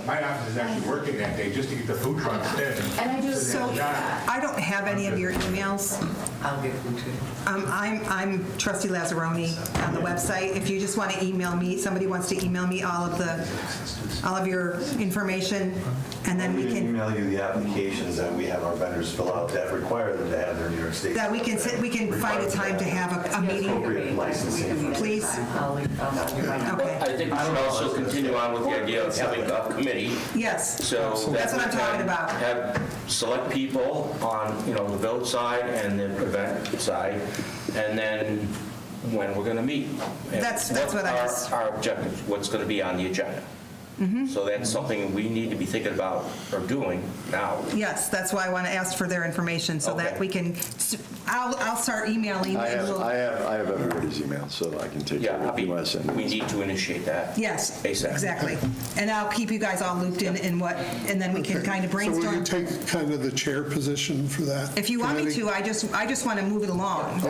My office is actually working that day just to get the food trucks in. And I do, So I don't have any of your emails. I'll give them to you. I'm Trustee Lazzaroni on the website. If you just want to email me, somebody wants to email me all of your information, and then we can, Email you the applications that we have our vendors fill out that require them to have their New York State. that we can find a time to have a meeting, Appropriate licensing. please. Okay. I think we should also continue on with the idea of having a committee. Yes. So That's what that I'm we talking can about. have select people on, the village side and the event side, and then when we're going to meet. And That's what I was- Our objectives, what's going to be on the agenda. So that's something we need to be thinking about or doing now. Yes, that's why I want to ask for their information, so that Okay. we can, I'll start emailing. I and have, we'll- I have everybody's email, so I can take care of it. You want to send We it? need to initiate that. Yes, ASAP. exactly. And I'll keep you guys all looped in what, and then we can kind of So will brainstorm. you take kind of the chair position for that? If you want me committee? to, I just want to move it along.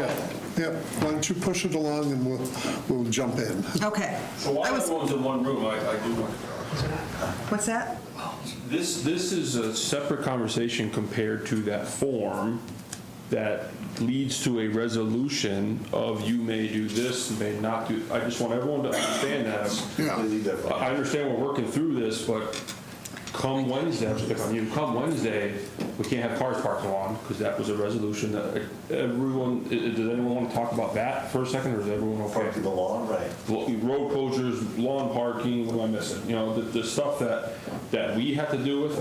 Yeah, why don't you push it along and we'll jump in. Okay. So while everyone's in one room, I do want to. What's that? This is a separate conversation compared to that form that leads to a resolution of you may do this, may not do. I just want everyone to understand that. Yeah. I understand we're working through this, but come Wednesday, I'm just picking on you, come Wednesday, we can't have cars parked along, because that was a resolution that everyone, does anyone want to talk about that for a second, or is everyone okay? Park to the lawn, right. Road closures, lawn parking, what am I missing? The stuff that we have to do with,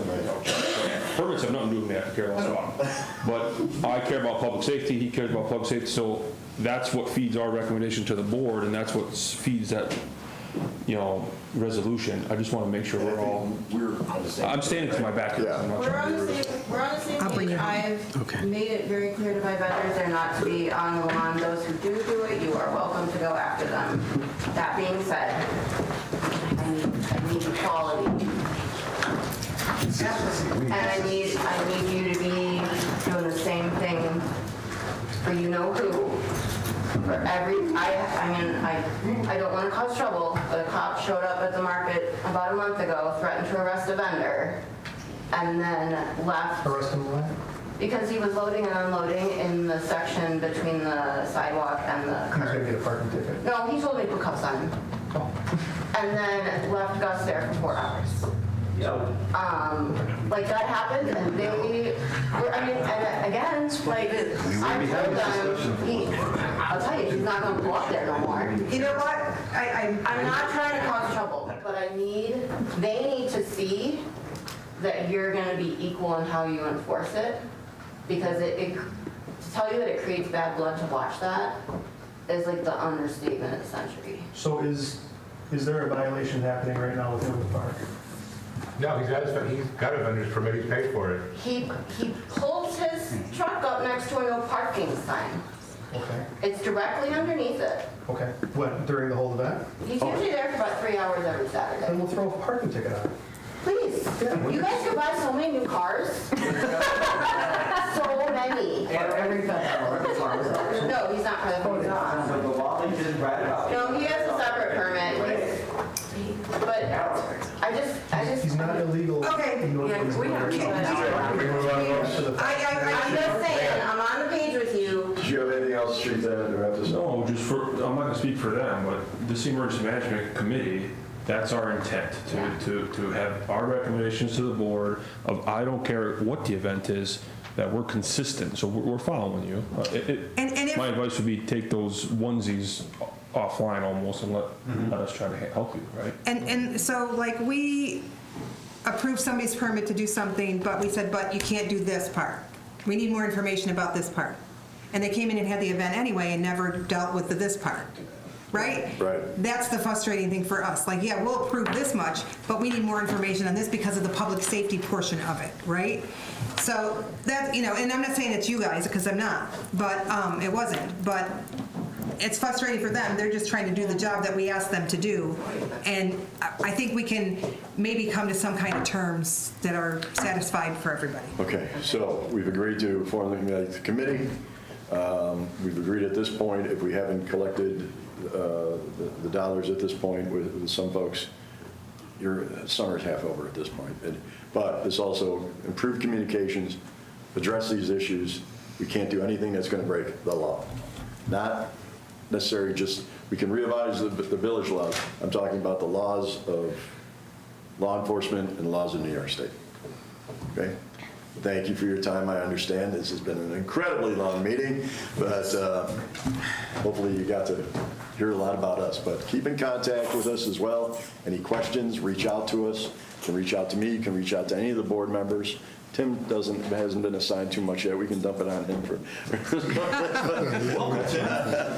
permits have nothing to do with me, I have to care less about. But I care about public safety, he cares about public safety, so that's what feeds our recommendation to the board, and that's what feeds that, resolution. I just want to make sure we're all, I'm standing to my back here. I'm not We're trying on to the be same, we're on the same I'll bring page. it home. I've made it very clear to my vendors they're not to be on the lawn. Those who do it, you are welcome to go after them. That being said, I need equality. And I need you to be doing the same thing for who. For I don't want to cause trouble, but a cop showed up at the market about a month ago, threatened to arrest a vendor, and then left. Arrest him why? Because he was loading and unloading in the section between the sidewalk and the He's curb. gonna get a parking ticket. No, he told me to put cuffs on him. And then left Gus there for 4 hours. Like that happened, and they were, and again, like, I told them, I'll tell you, he's not gonna go up there no more. You know what? I'm not trying to cause trouble, but they need to see that you're gonna be equal in how you enforce it, because to tell you that it creates bad blood to watch that is like the understatement of the century. So is there a violation happening right now within the park? No, he's got a vendor's permit, he's paid for it. He pulls his truck up next to a no parking sign. Okay, It's directly underneath it. okay. What, during the whole event? He's usually there for about 3 hours every Then Saturday. we'll throw a parking ticket on it. Please, you guys could buy so many new cars. So many. Every festival. No, he's not for the food. But the law, they didn't write it out. No, he has a separate permit. But I just. He's not illegal. Okay. in order to- we have to- I'm just saying, I'm on the page with you. Do you have anything else, Street, to wrap this up? No, I'm not going to speak for them, but this emergency management committee, that's our intent, to have our recommendations to the board of, I don't care what the event is, that we're consistent, so we're following you. My advice would be take those onesies offline almost and let us try to help you, right? And so, like, we approved somebody's permit to do something, but we said, but you can't do this part. We need more information about this part. And they came in and had the event anyway and never dealt with this part, right? Right. That's the frustrating thing for us. Like, yeah, we'll approve this much, but we need more information on this because of the public safety portion of it, right? So that, and I'm not saying it's you guys, because I'm not, but it wasn't. But it's frustrating for them. They're just trying to do the job that we asked them to do. And I think we can maybe come to some kind of terms that are satisfied for everybody. Okay, so we've agreed to form the committee. We've agreed at this point, if we haven't collected the dollars at this point with some folks. Your summer's half over at this point. But it's also improved communications, address these issues. We can't do anything that's going to break the law. Not necessarily just, we can revise the village laws. I'm talking about the laws of law enforcement and laws of New York State. Okay? Thank you for your time. I understand this has been an incredibly long meeting, but hopefully you got to hear a lot about us. But keep in contact with us as well. Any questions, reach out to us. You can reach out to me. You can reach out to any of the board members. Tim hasn't been assigned too much yet. We can dump it on him for.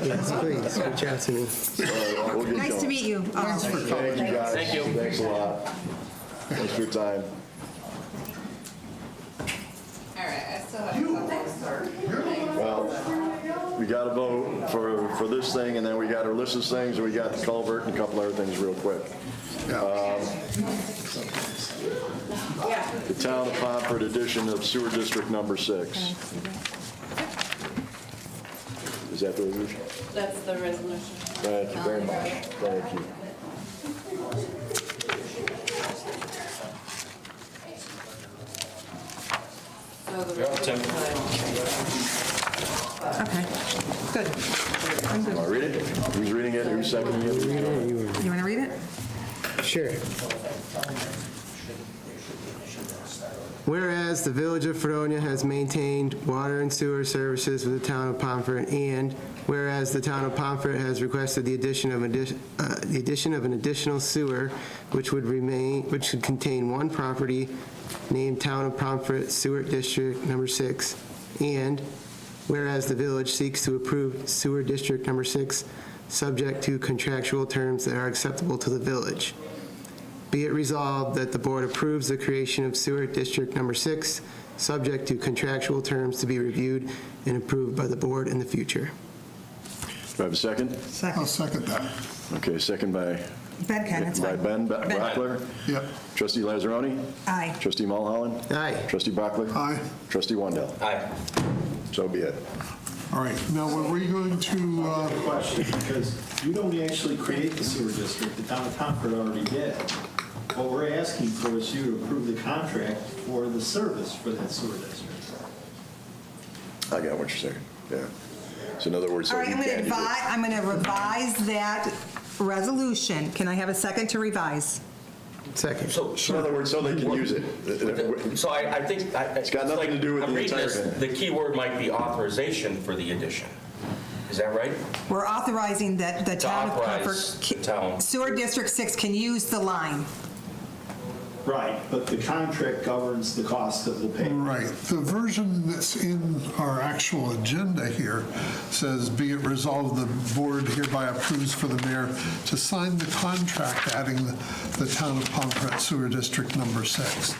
Yes, please, reach out to me. We'll get Nice going. to meet you. Thanks for coming. Thank you, guys. Thank you. Thanks a lot. Thanks for your time. All right, I still have something. Well, we got to vote for this thing, and then we got our list of things, and we got the culvert and a couple other things real quick. The Town of Pomfret edition of Sewer District Number 6. Is that the resolution? That's the resolution. Thank you very much. Thank you. So the Okay, good. I'm good. Want to read it? Who's reading it? Who's seconding it? You want to read it? Sure. Whereas the Village of Fredonia has maintained water and sewer services with the Town of Pomfret, and whereas the Town of Pomfret has requested the addition of an additional sewer, which should contain one property named Town of Pomfret Sewer District Number 6, and whereas the village seeks to approve Sewer District Number 6, subject to contractual terms that are acceptable to the village. Be it resolved that the board approves the creation of Sewer District Number 6, subject to contractual terms to be reviewed and approved by the board in the future. Do I have a second? I'll second that. Okay, second by Ben can, that's fine. Ben Brockler. Yep. Trustee Lazzaroni. Aye. Trustee Mulholland. Aye. Trustee Brockler. Aye. Trustee Wendell. Aye. So be it. All right, now were we going to, Question, because you don't actually create the sewer district, the town of Concord already did. What we're asking for is you to approve the contract for the service for that sewer district. I got what you're saying. Yeah. So in other words, All right, you can't use it. I'm going to revise that resolution. Can I have a second to revise? Second. So, In other words, so they can use it. So I think. It's got nothing to do with I'm the reading entire this, thing. the key word might be authorization for the addition. Is that right? We're authorizing that the Town of authorize the town. Pomfret, Sewer District 6 can use the line. Right, but the contract governs the cost of the payment. right, the version that's in our actual agenda here says, be it resolved, the board hereby approves for the mayor to sign the contract adding the Town of Pomfret Sewer District Number 6.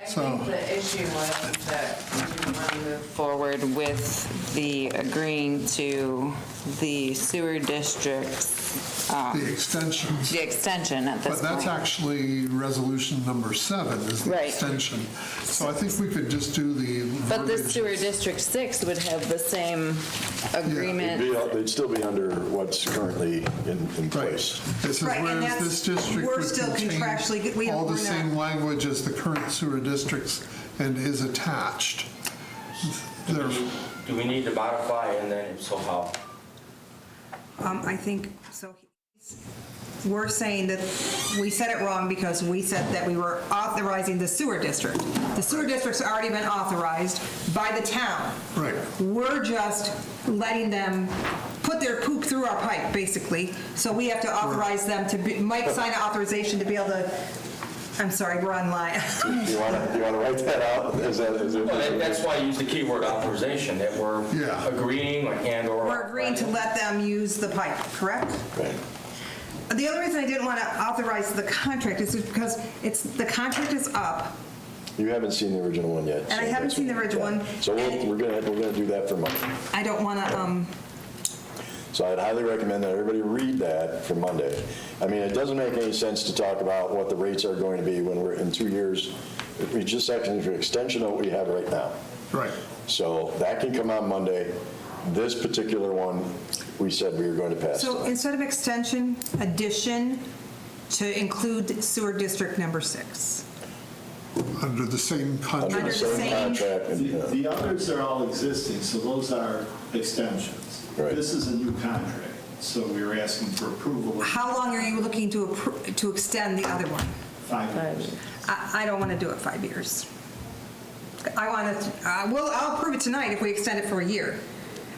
I So- think the issue was that we didn't want to move forward with the agreeing to the sewer district's, The extensions. the extension at this But point. that's actually resolution number 7 is the Right. extension. So I think we could just do the But the verbiage. sewer district 6 would have the same agreement. They'd still be under what's currently in place. It says, Right, and whereas that's- this district we're would still contain contractually- all the we're not- same language as the current sewer districts and is attached. There- Do we need to modify, and then if so, how? I think, so we're saying that we said it wrong because we said that we were authorizing the sewer district. The sewer district's already been authorized by the town. Right. We're just letting them put their poop through our pipe, basically. So we have to authorize them to, Mike signed an authorization to be able to, I'm sorry, we're online. You want to write that out? Is it? Well, that's why I use the keyword authorization, that we're Yeah. agreeing and/or. We're agreeing to let them use the pipe, correct? Right. The other reason I didn't want to authorize the contract is because the contract is up, You haven't seen the original one yet. and I so haven't that's seen the what- original yeah. one. So and we're gonna do that for Monday. I don't want to, So I'd highly recommend that everybody read that for Monday. I mean, it doesn't make any sense to talk about what the rates are going to be when we're in 2 years. We just actually for extension of what we have right now. Right. So that can come on Monday. This particular one, we said we were going to pass So tonight. instead of extension, addition to include sewer district number 6. Under the same contract. Under the same contract. and, The others are all existing, so those are extensions. Right. This is a new contract, so we were asking for approval of How long are you looking to extend the other one? 5 years. I don't want to do it 5 years. I want to, I'll approve it tonight if we extend it for a year.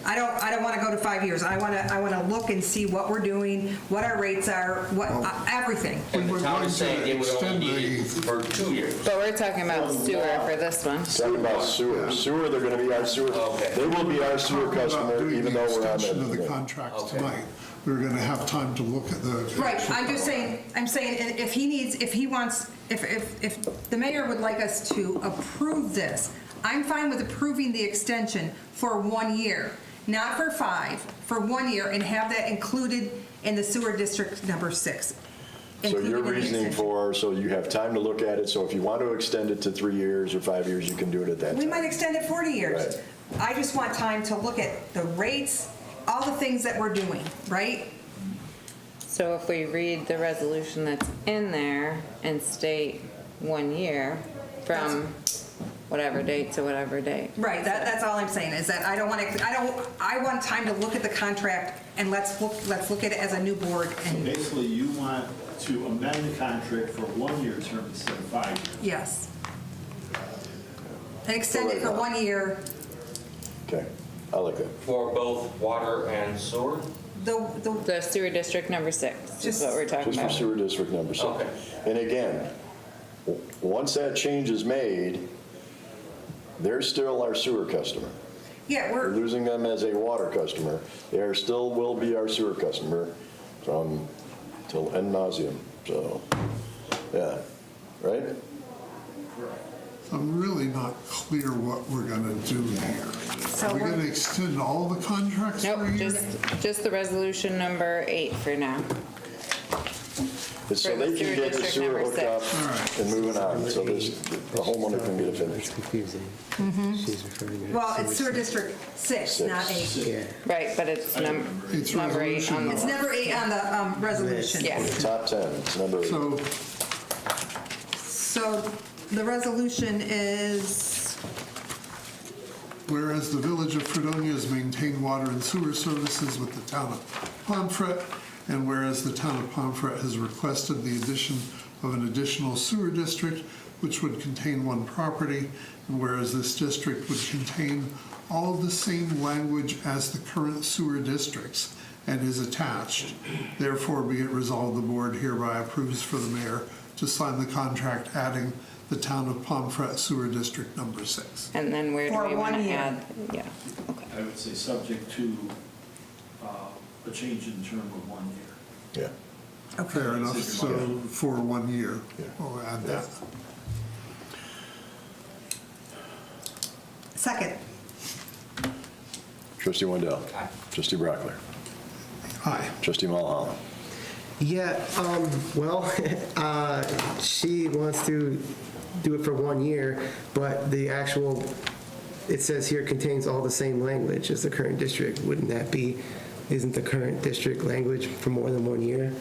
I don't want to go to 5 years. I want to look and see what we're doing, what our rates are, what, everything. And the we're town going is to saying it would only extend be the- for 2 years. But we're talking about sewer for this one. Talking about sewer. Sewer, they're going to be our sewer. Okay. They will be our sewer Talking about customer, doing even the though we're on extension of the that. contract Okay. tonight. We're going to have time to look at the. Right, I'm saying, if he wants, if the mayor would like us to approve this, I'm fine with approving the extension for 1 year, not for 5, for 1 year, and have that included in the sewer district number 6. So Included your in the reasoning extension. so you have time to look at it, so if you want to extend it to 3 years or 5 years, you can do it at that time. We might extend it 40 years. Right. I just want time to look at the rates, all the things that we're doing, right? So if we read the resolution that's in there and state 1 year from whatever date to whatever date. Right, that's all I'm saying, is that I want time to look at the contract, and let's look at it as a new board, So and, basically, you want to amend the contract for a 1-year term instead of 5 years. yes. And extend it for 1 year. Okay, I like that. For both water and sewer? The sewer district number 6 is what we're talking Just for about. sewer district number 6. Okay. And again, once that change is made, they're still our sewer customer. Yeah, We're we're, losing them as a water customer. They are still will be our sewer customer from till end nauseum. So, yeah, right? I'm really not clear what we're going to do here. So Are we we're- going to extend all the contracts for a Nope, year? just the resolution number 8 for now. It's so For the they can sewer get the district sewer number hooked 6. up All right. and moving on, so this, the homeowner can get it finished. Confusing. She's referring to. well, it's sewer district 6, not 8. Yeah. Right, but it's It's number 8 resolution on It's the, number 8 on the resolution. yeah. The top 10, it's number 8. So the resolution is, Whereas the Village of Fredonia has maintained water and sewer services with the town of Pomfret, and whereas the town of Pomfret has requested the addition of an additional sewer district, which would contain one property, and whereas this district would contain all of the same language as the current sewer districts and is attached, therefore be it resolved, the board hereby approves for the mayor to sign the contract adding the town of Pomfret Sewer District number 6. And then where do For we want 1 to year. add? Yeah, okay. I would say subject to a change in term of 1 year. Yeah. Fair enough, so for 1 year, we'll add that. second. Trustee Wendell. Aye. Trustee Brockler. Aye. Trustee Mulholland. Yeah, well, she wants to do it for 1 year, but the actual, it says here contains all the same language as the current district. Wouldn't that be, isn't the current district language for more than 1 year?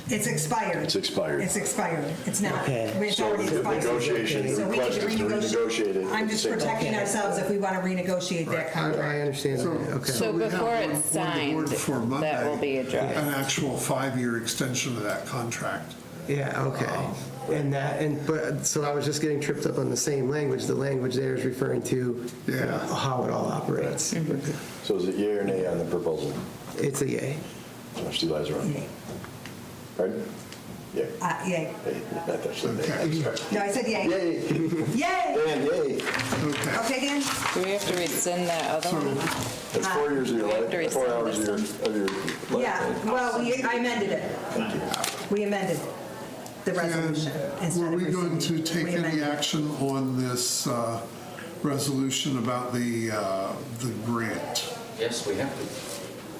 It's expired. It's expired. It's expired. It's not, Okay. it's So already the expired. negotiation, the So we need request to is to renegotiate it. I'm just protecting ourselves if we want to renegotiate that contract. I understand that, okay. So we have before one- it's one on the board signed, for Monday, that will be addressed. An actual 5-year extension of that contract. Yeah, okay. But, so I was just getting tripped up on the same language. The language there is referring to Yeah. how it all operates. So is it yea or nay on the proposal? It's a yay. Trustee Lizaron. Yay. Pardon? Yay. Yay. Hey, not that shit. Okay. No, I said yay. Yay. Yay! Dan, yay. Okay. Okay, Dan? Do we have to rescind that other one? That's 4 years of your life, 4 hours of your life. Yeah, well, I amended it. We amended the resolution. And instead were of we going to rescinding. take We any amended. action on this resolution about the grant? Yes, we have to.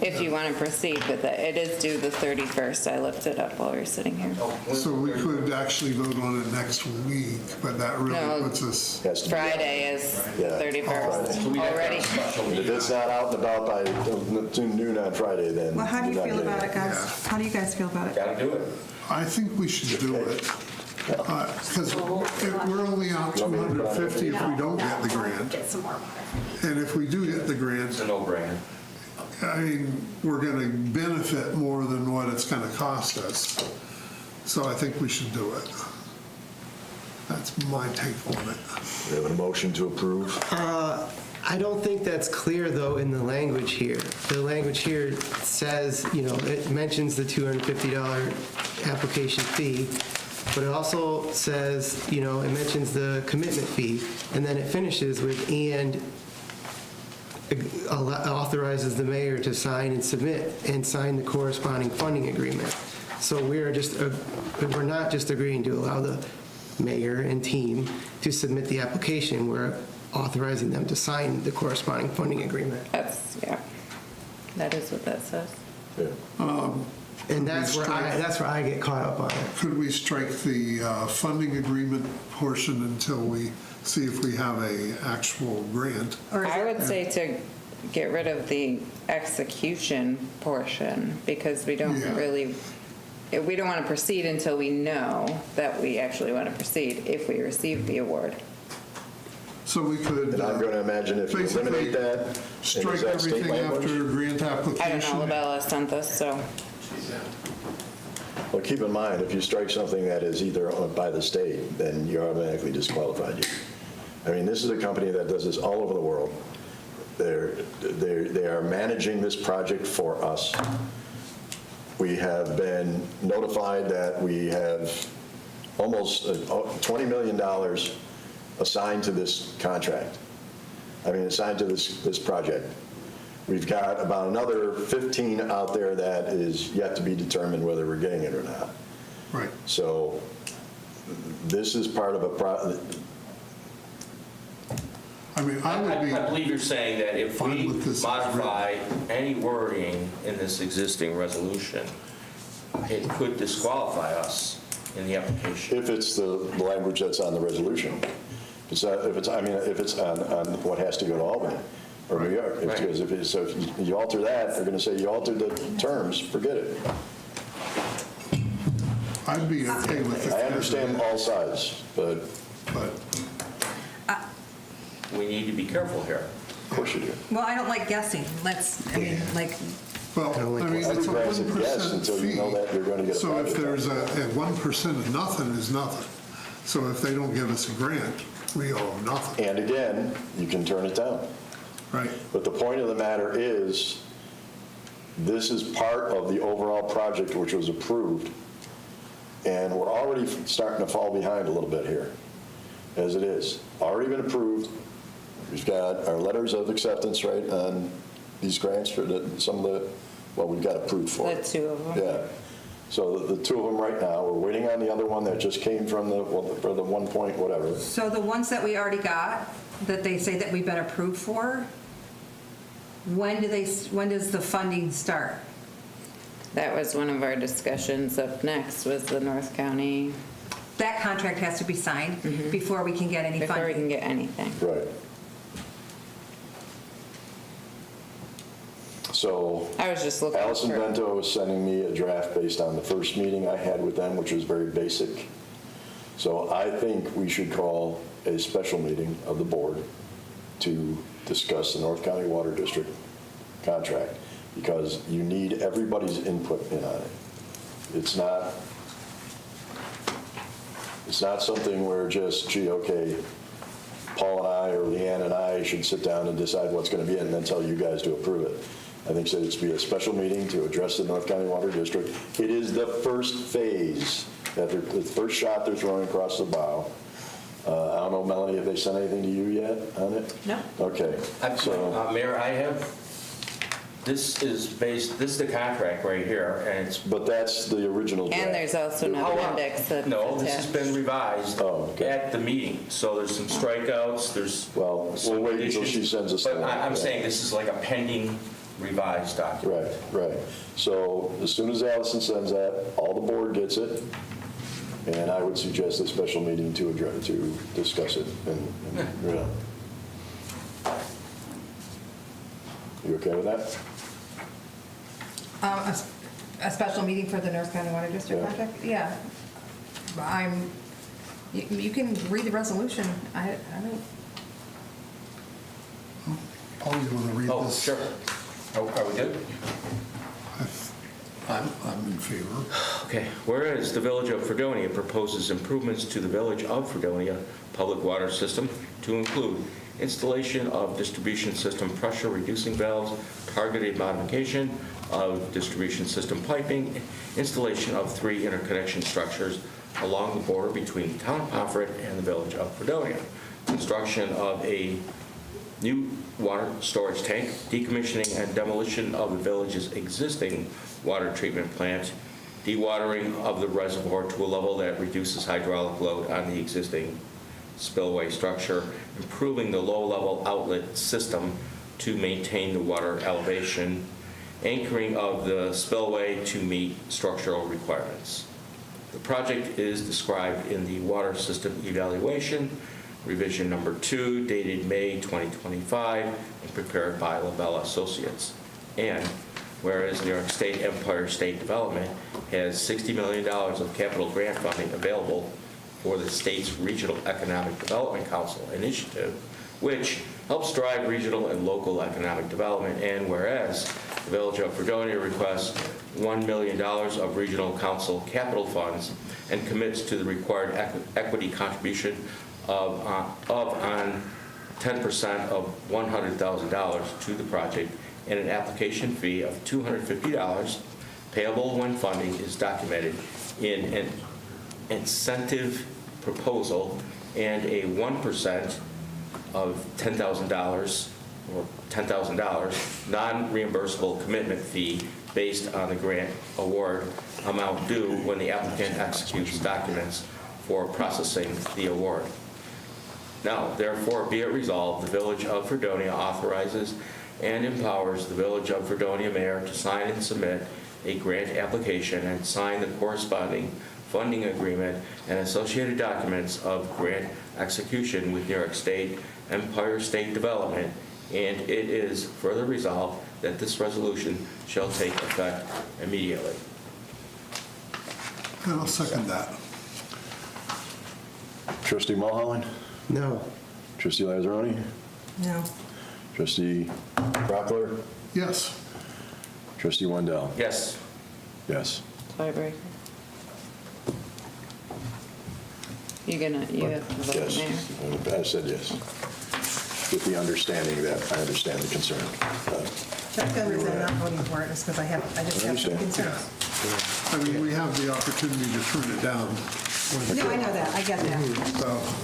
If you want to proceed with it. It is due the 31st. I looked it up while we were sitting here. So we could actually vote on it next week, but that really No. puts us, Friday is the Yeah. 31st already. If it's not out and about by noon on Friday, then. Well, how do you you're not feel getting about it, guys? How do you guys feel about it? Gotta do it. I think we should do it. Because we're only out 250 if we don't get the grant. Get some more water. And if we do get the grant, It's a no-brainer. I mean, we're going to benefit more than what it's going to cost us. So I think we should do it. That's my take on it. We have a motion to approve. I don't think that's clear, though, in the language here. The language here says, it mentions the $250 application fee, but it also says, it mentions the commitment fee, and then it finishes with, and authorizes the mayor to sign and submit and sign the corresponding funding agreement. So we're not just agreeing to allow the mayor and team to submit the application, we're authorizing them to sign the corresponding funding agreement. Yeah. That is what that says. And that's where I get caught up on it. Could we strike the funding agreement portion until we see if we have a actual grant? I would say to get rid of the execution portion because we don't we don't want to proceed until we know that we actually want to proceed if we receive the award. So we could. And I'm going to imagine if you eliminate that. Strike everything after grant application. I don't know, Labella sent this, so. Well, keep in mind, if you strike something that is either owned by the state, then you're automatically disqualified. I mean, this is a company that does this all over the world. They are managing this project for us. We have been notified that we have almost $20 million assigned to this contract. Assigned to this project. We've got about another 15 out there that is yet to be determined whether we're getting it or not. Right. So this is part of a I believe you're saying that if we modify any wording in this existing resolution, it could disqualify us in the application. If it's the language that's on the resolution. If it's on what has to go to Albany or New York. Because if you alter that, they're going to say you altered the terms, forget it. I'd be okay with it. I understand all sides, but we need to be careful here. Of course you do. Well, I don't like guessing. Well, it's a 1% until you know that you're going to get a So if project. there's a 1% of nothing is nothing. So if they don't give us a grant, we owe nothing. And again, you can turn it down. Right. But the point of the matter is, this is part of the overall project which was approved. And we're already starting to fall behind a little bit here, as it is. Already been approved. We've got our letters of acceptance, right, on these grants for some of the, we've got approved for. The two of them. Yeah. So the two of them right now, we're waiting on the other one that just came from for the 1 point whatever. So the ones that we already got, that they say that we've been approved for, when does the funding start? That was one of our discussions. Up next was the North County. That contract has to be signed before we can get any funding. Before we can get anything. Right. So I was just looking Allison for- Bento was sending me a draft based on the first meeting I had with them, which was very basic. So I think we should call a special meeting of the board to discuss the North County Water District contract, because you need everybody's input in on it. It's not something where just, gee, okay, Paul and I or Leanne and I should sit down and decide what's going to be in and then tell you guys to approve it. I think so. It's be a special meeting to address the North County Water District. It is the first phase, the first shot they're throwing across the bow. I don't know, Melanie, have they sent anything to you yet on it? No. Okay. So, Mayor, this is the contract right here, and it's. But that's the original draft. And there's also an appendix that's No, this has attached. been revised at the meeting, so there's some strikeouts, there's. Well, we'll wait until she sends us. But I'm saying this is like a pending revised document. Right. So as soon as Allison sends that, all the board gets it, and I would suggest a special meeting to discuss it. Yeah. You okay with that? A special meeting for the North County Water District Yeah. project? Yeah. You can read the resolution. I don't. Paul, you want to read Oh, this? sure. Are we good? I'm in favor. Okay. Whereas the Village of Fredonia proposes improvements to the Village of Fredonia public water system to include installation of distribution system pressure reducing valves, targeted modification of distribution system piping, installation of 3 interconnection structures along the border between the town of Pomfret and the Village of Fredonia, construction of a new water storage tank, decommissioning and demolition of the village's existing water treatment plant, dewatering of the reservoir to a level that reduces hydraulic load on the existing spillway structure, improving the low-level outlet system to maintain the water elevation, anchoring of the spillway to meet structural requirements. The project is described in the Water System Evaluation, revision number 2, dated May 2025, and prepared by LaBella Associates. And whereas New York State Empire State Development has $60 million of capital grant funding available for the state's Regional Economic Development Council initiative, which helps drive regional and local economic development. And whereas the Village of Fredonia requests $1 million of regional council capital funds and commits to the required equity contribution of on 10% of $100,000 to the project and an application fee of $250 payable when funding is documented in an incentive proposal and a 1% of $10,000 or $10,000 non-reimbursable commitment fee based on the grant award amount due when the applicant executes documents for processing the award. Now, therefore, be it resolved, the Village of Fredonia authorizes and empowers the Village of Fredonia mayor to sign and submit a grant application and sign the corresponding funding agreement and associated documents of grant execution with New York State Empire State Development, and it is further resolved that this resolution shall take effect immediately. And I'll second that. Trustee Mulholland? No. Trustee Lazzaroni? No. Trustee Brockler? Yes. Trustee Wendell? Yes. Yes. Tiebreaker. You have to vote, Yes. Mayor. I said yes. With the understanding that I understand the concern. That's the only reason I'm not voting for it is because I just have some concerns. I mean, we have the opportunity to turn it down. No, I know that. I get that.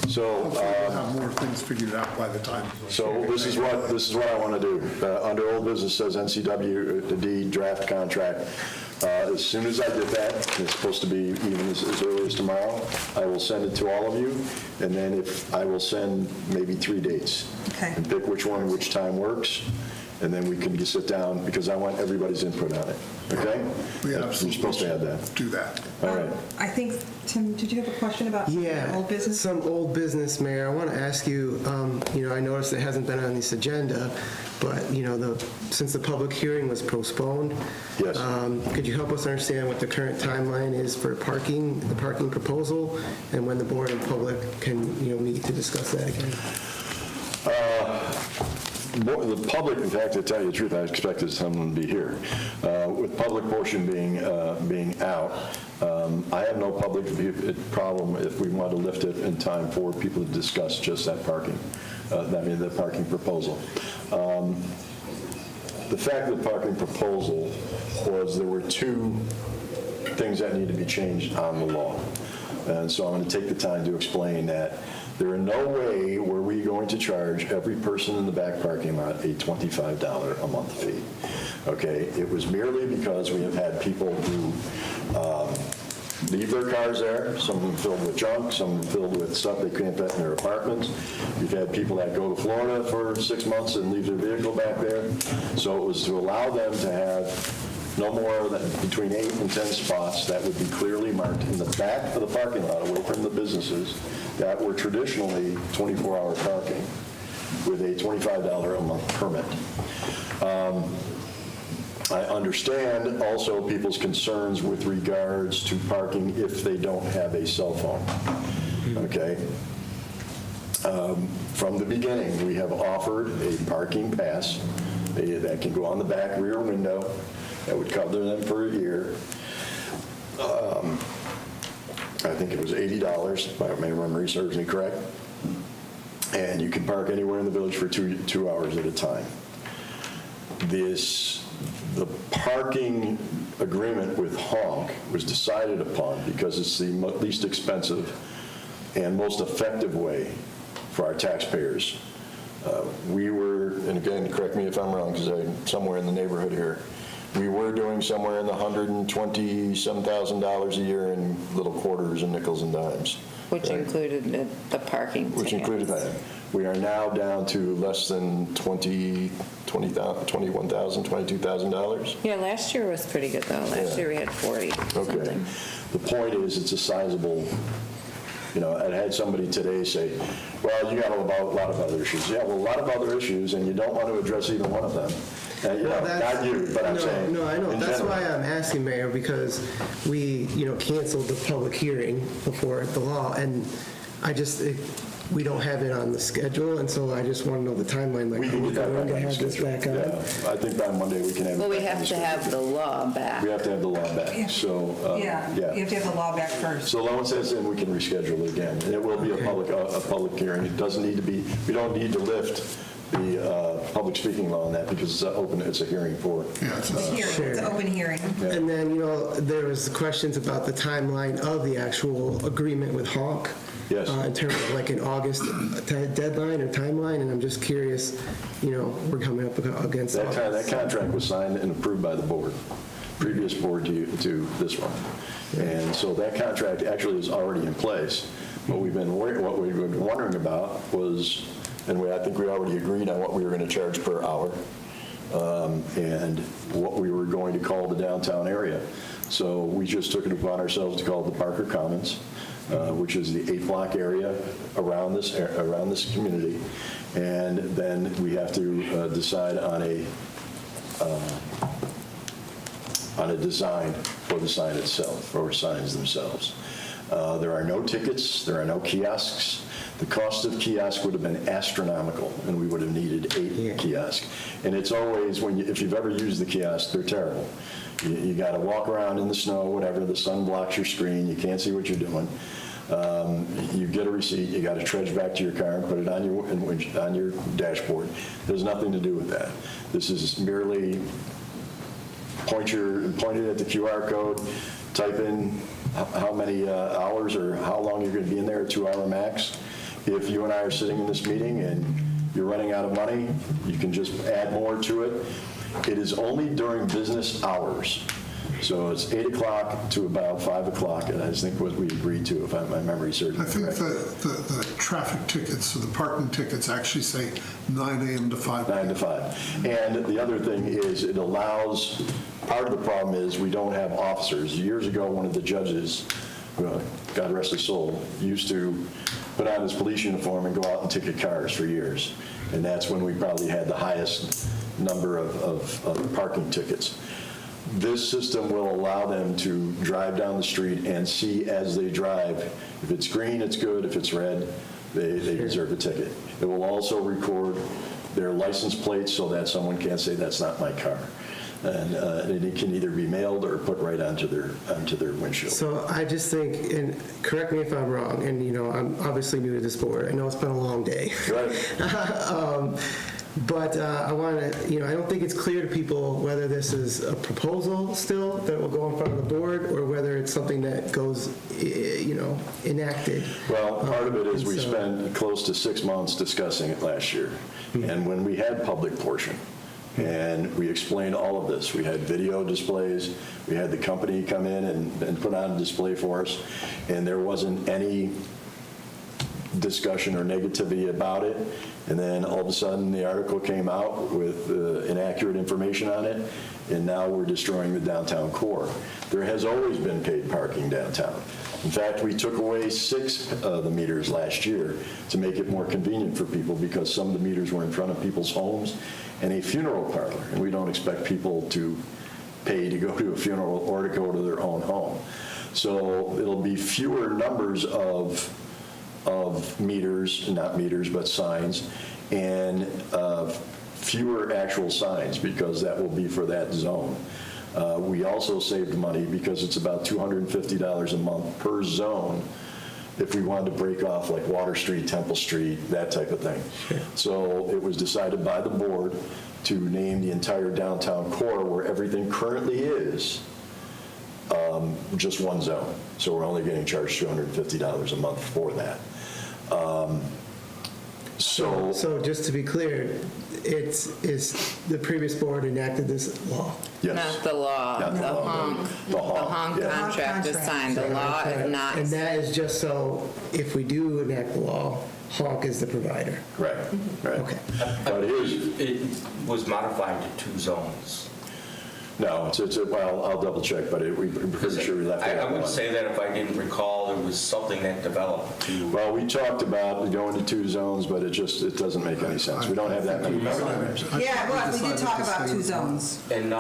So, hopefully we'll have more things figured out by the time. So this is what I want to do. Under old business says NCWD draft contract. As soon as I get that, and it's supposed to be even as early as tomorrow, I will send it to all of you, and then if I will send maybe 3 dates. Okay. And pick which one, which time works, and then we can just sit down, because I want everybody's input on it, okay? We You're absolutely supposed to add that. do that. All right. I think, Tim, did you have a question about old business? Some old business, Mayor. I want to ask you, I noticed it hasn't been on this agenda, but, since the public hearing was postponed, Yes. Could you help us understand what the current timeline is for the parking proposal, and when the board and public can, meet to discuss that again? The public, in fact, to tell you the truth, I expected someone to be here. With public portion being out, I have no public problem if we want to lift it in time for people to discuss just that parking, the parking proposal. The fact of the parking proposal was there were 2 things that need to be changed on the law. And so I'm going to take the time to explain that there in no way were we going to charge every person in the back parking lot a $25 a month fee. Okay? It was merely because we have had people who leave their cars there, some of them filled with junk, some of them filled with stuff they couldn't fit in their apartments. You've had people that go to Florida for 6 months and leave their vehicle back there. So it was to allow them to have no more than between 8 and 10 spots that would be clearly marked in the back of the parking lot away from the businesses that were traditionally 24-hour parking with a $25 a month permit. I understand also people's concerns with regards to parking if they don't have a cell phone, okay? From the beginning, we have offered a parking pass that can go on the back rear window that would cover them for a year. I think it was $80, if my memory serves me correct. And you can park anywhere in the village for two hours at a time. The parking agreement with Honk was decided upon because it's the least expensive and most effective way for our taxpayers. We were, and again, correct me if I'm wrong, because I'm somewhere in the neighborhood here, we were doing somewhere in the $127,000 a year in little quarters and nickels and dimes. Which right? included the parking tickets. Which included that. We are now down to less than $21,000, $22,000. Yeah, last year was pretty good, though. Last year we had 40 Okay. something. The point is, it's a sizable, I had somebody today say, well, you got a lot of other issues. Yeah, well, a lot of other issues, and you don't want to address even one of them. Not you, but I'm saying. No, I know. in That's general. why I'm asking, Mayor, because we, canceled the public hearing before the law, and we don't have it on the schedule, and so I just want to know the timeline. Like, We can get that going back to on the have this schedule. back on? Yeah, I think by Monday we can have it Well, we back on have the to schedule. have the law back. We have to have the law back, so. Yeah, you have to have the law back first. So long as that's in, we can reschedule it again. And it will be a public hearing. It doesn't need to be, we don't need to lift the public speaking law on that because it's open, it's a hearing for. It's an open hearing. And then, there was questions about the timeline of the actual agreement with Honk. Yes. In terms of like an August deadline or timeline, and I'm just curious, we're coming up against That August. contract was signed and approved by the board, previous board to this one. And so that contract actually is already in place. What we've been wondering about was, and I think we already agreed on what we were going to charge per hour, and what we were going to call the downtown area. So we just took it upon ourselves to call it the Parker Commons, which is the 8-block area around this community. And then we have to decide on a design for the sign itself, or signs themselves. There are no tickets, there are no kiosks. The cost of kiosk would have been astronomical, and we would have needed 8 kiosks. And it's always, if you've ever used the kiosk, they're terrible. You got to walk around in the snow, whatever, the sun blocks your screen, you can't see what you're doing. You get a receipt, you got to trudge back to your car and put it on your dashboard. There's nothing to do with that. This is merely point it at the QR code, type in how many hours or how long you're going to be in there, a 2-hour max. If you and I are sitting in this meeting and you're running out of money, you can just add more to it. It is only during business hours. So it's 8 o'clock to about 5 o'clock, and I think what we agreed to, if my memory serves me I think correct. the traffic tickets, or the parking tickets actually say 9 a.m. to 5 p.m. 9 to 5. And the other thing is it allows, part of the problem is we don't have officers. Years ago, one of the judges, God rest his soul, used to put on his police uniform and go out and ticket cars for years. And that's when we probably had the highest number of parking tickets. This system will allow them to drive down the street and see as they drive. If it's green, it's good. If it's red, they deserve a ticket. It will also record their license plates so that someone can't say that's not my car. And it can either be mailed or put right onto their windshield. So I just think, and correct me if I'm wrong, and I'm obviously new to this board. I know it's been a long day. Right. But I want to, I don't think it's clear to people whether this is a proposal still that will go in front of the board or whether it's something that goes, enacted. Well, part of it is we spent close to 6 months discussing it last year. And when we had public portion, And we explained all of this. We had video displays. We had the company come in and put on a display for us. And there wasn't any discussion or negativity about it. And then all of a sudden, the article came out with inaccurate information on it, and now we're destroying the downtown core. There has always been paid parking downtown. In fact, we took away 6 of the meters last year to make it more convenient for people because some of the meters were in front of people's homes and a funeral parlor, and we don't expect people to pay to go to a funeral or to go to their own home. So it'll be fewer numbers of meters, not meters, but signs, and fewer actual signs because that will be for that zone. We also saved money because it's about $250 a month per zone if we wanted to break off like Water Street, Temple Street, that type of thing. So it was decided by the board to name the entire downtown core where everything currently is just one zone. So we're only getting charged $250 a month for that. So just to be clear, it's the previous board enacted this law? Yes. Not the law, Not the the law. honk. The The honk, honk yeah. contract is signed, the law is not. And that is just so if we do enact the law, honk is the provider? Right, right. Okay. But here's, It was modified to 2 zones. no, well, I'll double check, but we're pretty sure we left it I at would 1. say that if I didn't recall, there was something that developed to. Well, we talked about going to 2 zones, but it doesn't make any sense. We don't have that many members. Yeah, well, we did talk about 2 zones. And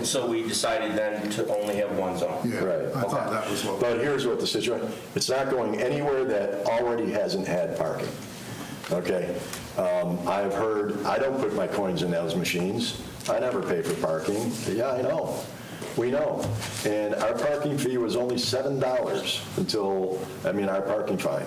so we decided then to only have 1 zone. Yeah, Right. I thought that was what. But here's what the situation, it's not going anywhere that already hasn't had parking, okay? I've heard, I don't put my coins in those machines. I never pay for parking. Yeah, I know. We know. And our parking fee was only $7 our parking fine.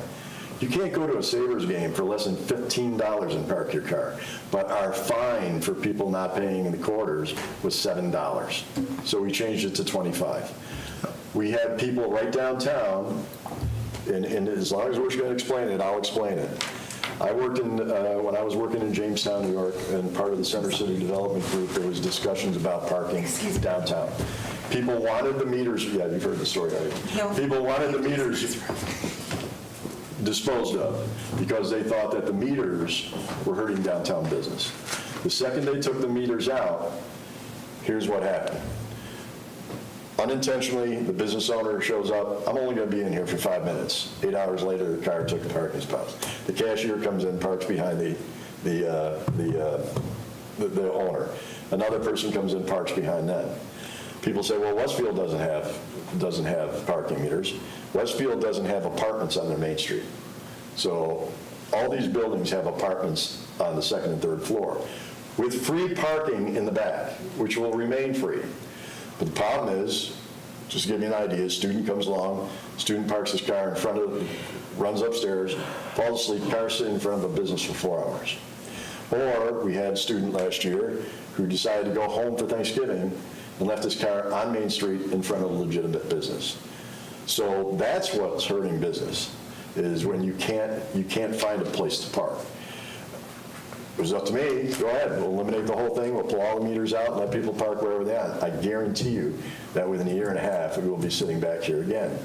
You can't go to a Sabres game for less than $15 and park your car. But our fine for people not paying in the quarters was $7. So we changed it to $25. We have people right downtown, and as long as we're going to explain it, I'll explain it. I worked when I was working in Jamestown, New York, and part of the Center City Development Group, there was discussions about parking downtown. People wanted the meters, yeah, you've heard the story, right? No. People wanted the meters disposed of because they thought that the meters were hurting downtown business. The second they took the meters out, here's what happened. Unintentionally, the business owner shows up, I'm only going to be in here for 5 minutes. 8 hours later, the car took the parking spots. The cashier comes in, parks behind the owner. Another person comes in, parks behind them. People say, well, Westfield doesn't have parking meters. Westfield doesn't have apartments on their main street. So all these buildings have apartments on the 2nd and 3rd floor with free parking in the back, which will remain free. But the problem is, just to give you an idea, a student comes along, student parks his car in front of, runs upstairs, falls asleep, car sitting in front of a business for 4 hours. Or we had a student last year who decided to go home for Thanksgiving and left his car on Main Street in front of a legitimate business. So that's what's hurting business, is when you can't find a place to park. It was up to me, go ahead, we'll eliminate the whole thing, we'll pull all the meters out and let people park wherever they want. I guarantee you that within a year and a half, we will be sitting back here again.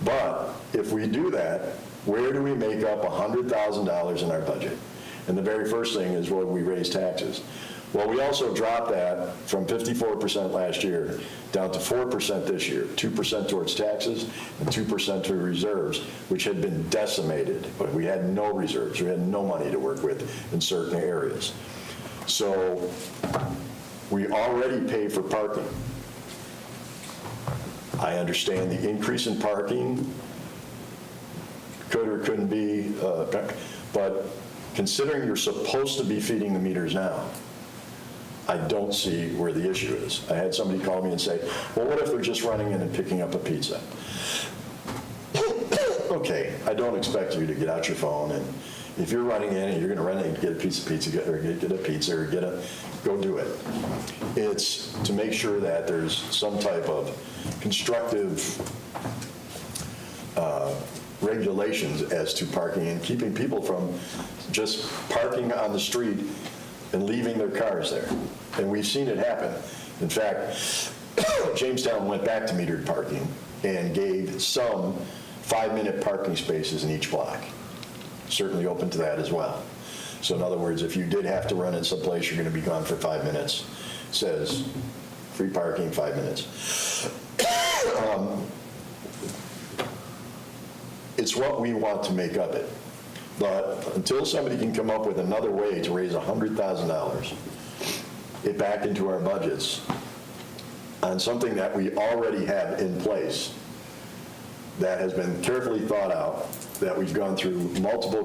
But if we do that, where do we make up $100,000 in our budget? And the very first thing is, well, we raise taxes. Well, we also dropped that from 54% last year down to 4% this year, 2% towards taxes and 2% to reserves, which had been decimated. But we had no reserves. We had no money to work with in certain areas. So we already pay for parking. I understand the increase in parking could or couldn't be, but considering you're supposed to be feeding the meters now, I don't see where the issue is. I had somebody call me and say, well, what if they're just running in and picking up a pizza? Okay, I don't expect you to get out your phone, and if you're running in and you're going to run in and get a piece of pizza, or get a pizza, or go do it. It's to make sure that there's some type of constructive regulations as to parking and keeping people from just parking on the street and leaving their cars there. And we've seen it happen. In fact, Jamestown went back to metered parking and gave some 5-minute parking spaces in each block. Certainly open to that as well. So in other words, if you did have to run in someplace, you're going to be gone for 5 minutes. It says free parking, 5 minutes. It's what we want to make of it. But until somebody can come up with another way to raise $100,000, it back into our budgets on something that we already have in place, that has been carefully thought out, that we've gone through multiple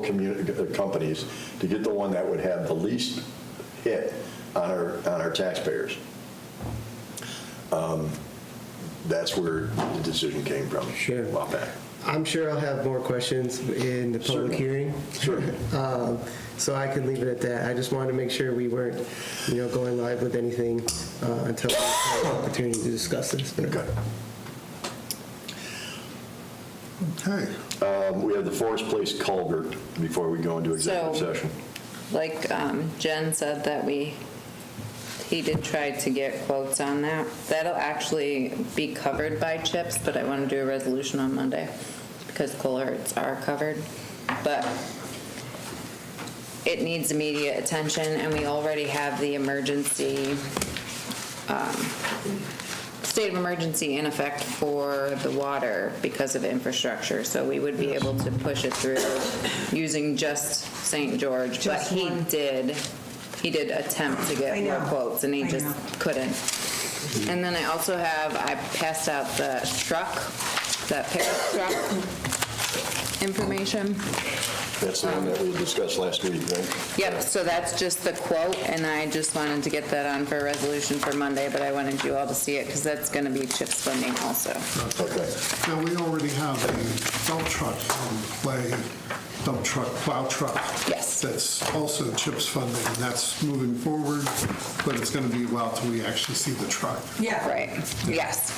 companies to get the one that would have the least hit on our taxpayers. That's where the decision came from a while back. I'm sure I'll have more questions in the public hearing. Sure. So I can leave it at that. I just wanted to make sure we weren't, going live with anything until we had an opportunity to discuss this. Okay. Okay. We have the Forest Place culvert before we go into executive session. Like Jen said that he did try to get quotes on that. That'll actually be covered by CHIPS, but I want to do a resolution on Monday because culverts are covered. But it needs immediate attention, and we already have the emergency, state of emergency in effect for the water because of infrastructure. So we would be able to push it through using just St. George. Just but one. he did attempt to get more quotes, and he just couldn't. And then I also I passed out the that pickup truck information. That's the one that we discussed last week, right? Yep, so that's just the quote, and I just wanted to get that on for a resolution for Monday, but I wanted you all to see it because that's going to be CHIPS funding also. Okay. Now, we already have a dump truck plow truck. Yes. That's also CHIPS funding, and that's moving forward, but it's going to be a while till we actually see the truck. Yeah. Right, yes.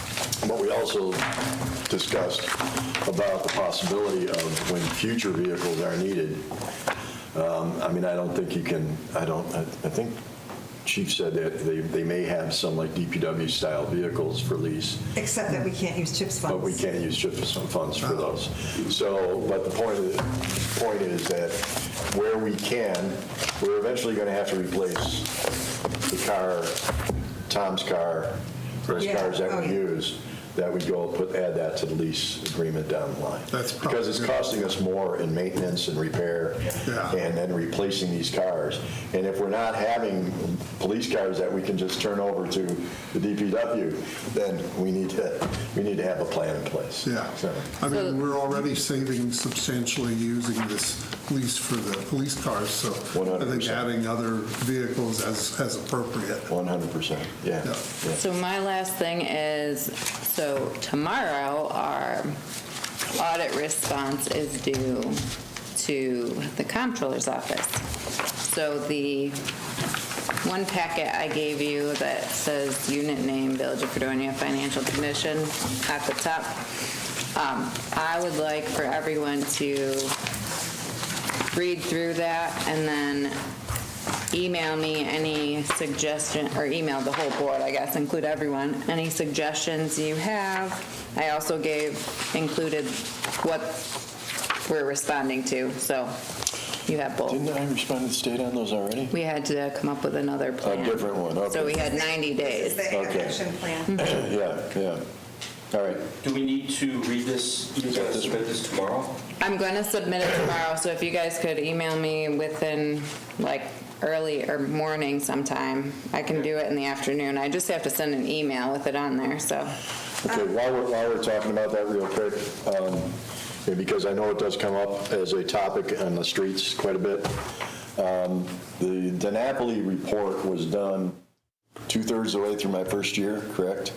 But we also discussed about the possibility of when future vehicles are needed. I don't think you can, I think Chief said that they may have some like DPW-style vehicles for lease. Except that we can't use CHIPS funds. But we can't use CHIPS funds for those. So, but the point is that where we can, we're eventually going to have to replace the car, Tom's car, those cars that we use, that we go add that to the lease agreement down the line. Because it's costing us more in maintenance and repair and then replacing these cars. And if we're not having police cars that we can just turn over to the DPW, then we need to have a plan in place. Yeah. So. We're already saving substantially using this lease for the police cars, so 100%. I think adding other vehicles as appropriate. 100%, yeah. So my last thing is, so tomorrow our audit response is due to the comptroller's office. So the one packet I gave you that says unit name, Village of Fredonia Financial Commission at the top, I would like for everyone to read through that and then email me any suggestion, or email the whole board, I guess, include everyone, any suggestions you have. I also included what we're responding to, so you have both. Didn't I respond to the state on those already? We had to come up with another plan. A different one, okay. So we had 90 days. This is the action plan. Yeah. All right. Do we need to read this? You guys submit this tomorrow? I'm going to submit it tomorrow, so if you guys could email me within early or morning sometime, I can do it in the afternoon. I just have to send an email with it on there, so. Okay, while we're talking about that real quick, because I know it does come up as a topic on the streets quite a bit, the Napoli report was done 2/3 of the way through my first year, correct?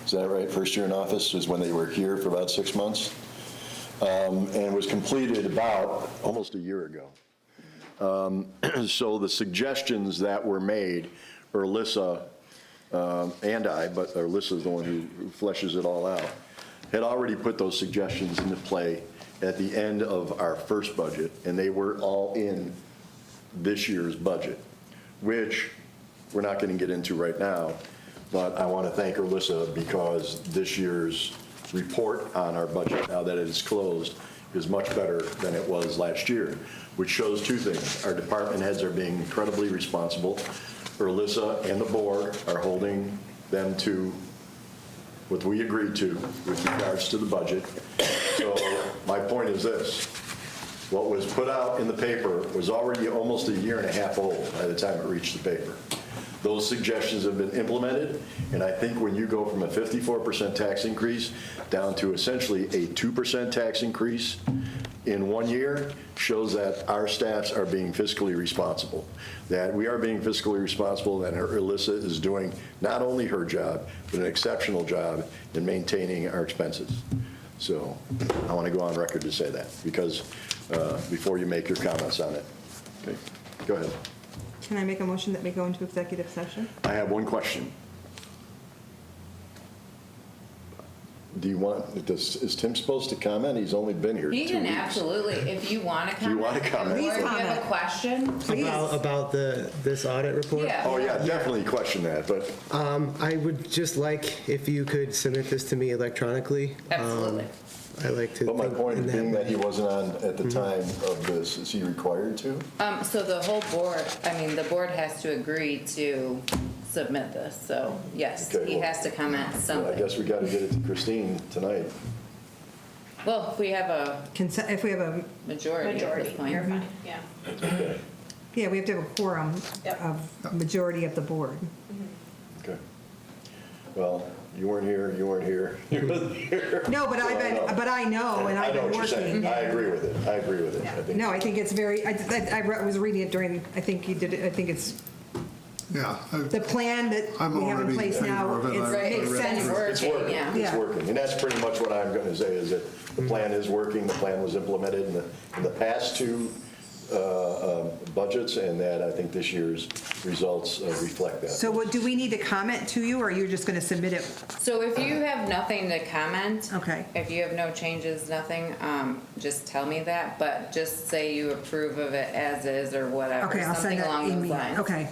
Is that right? First year in office was when they were here for about 6 months, and was completed about almost a year ago. So the suggestions that were made, Alyssa and I, but Alyssa's the one who fleshes it all out, had already put those suggestions into play at the end of our first budget, and they were all in this year's budget. which we're not going to get into right now, but I want to thank Alyssa because this year's report on our budget, now that it is closed, is much better than it was last year, which shows two things. Our department heads are being incredibly responsible. Alyssa and the board are holding them to what we agreed to with regards to the budget. So my point is this. What was put out in the paper was already almost a year and a half old by the time it reached the paper. Those suggestions have been implemented, and I think when you go from a 54% tax increase down to essentially a 2% tax increase in 1 year, shows that our staffs are being fiscally responsible, that we are being fiscally responsible, and Alyssa is doing not only her job, but an exceptional job in maintaining our expenses. So I want to go on record to say that, because before you make your comments on it. Okay, go ahead. Can I make a motion that we go into executive session? I have one question. Do you want, is Tim supposed to comment? He's only been here 2 weeks. He can absolutely, if you want to comment. you want to comment? Or if you Please have a question, please. About this audit report? Yeah. Oh, yeah, definitely question that, but I would just like if you could submit this to me electronically. Absolutely. I like to. But my think point in that being that way. he wasn't on at the time of this, is he required to? So the whole board, the board has to agree to submit this, so yes, Okay, he well, has to comment I something. guess we got to get it to Christine tonight. Well, if we have a If we have a, majority at this point. You're fine, yeah. Okay, yeah, we have to have a quorum Yep. of majority of the board. okay. Well, you weren't here, you weren't here, you weren't here. No, but So I know, and I've I know been what you're saying. working. I agree with it, I agree with it. I think No, I think it's very, I was reading it during, I think you did it, I think it's, Yeah. the plan that I'm we have in already place in favor now, of it. it I- makes I read sense. through It's working, Yeah. it's Yeah. working. And that's pretty much what I'm going to say, is that the plan is working, the plan was implemented in the past two budgets, and that I think this year's results reflect that. So what, do we need to comment to you, or you're just going to submit it? So if you have nothing to comment. Okay. If you have no changes, nothing, just tell me that, but just say you approve of it as is or whatever, Okay, I'll send something that along those email. lines. Okay,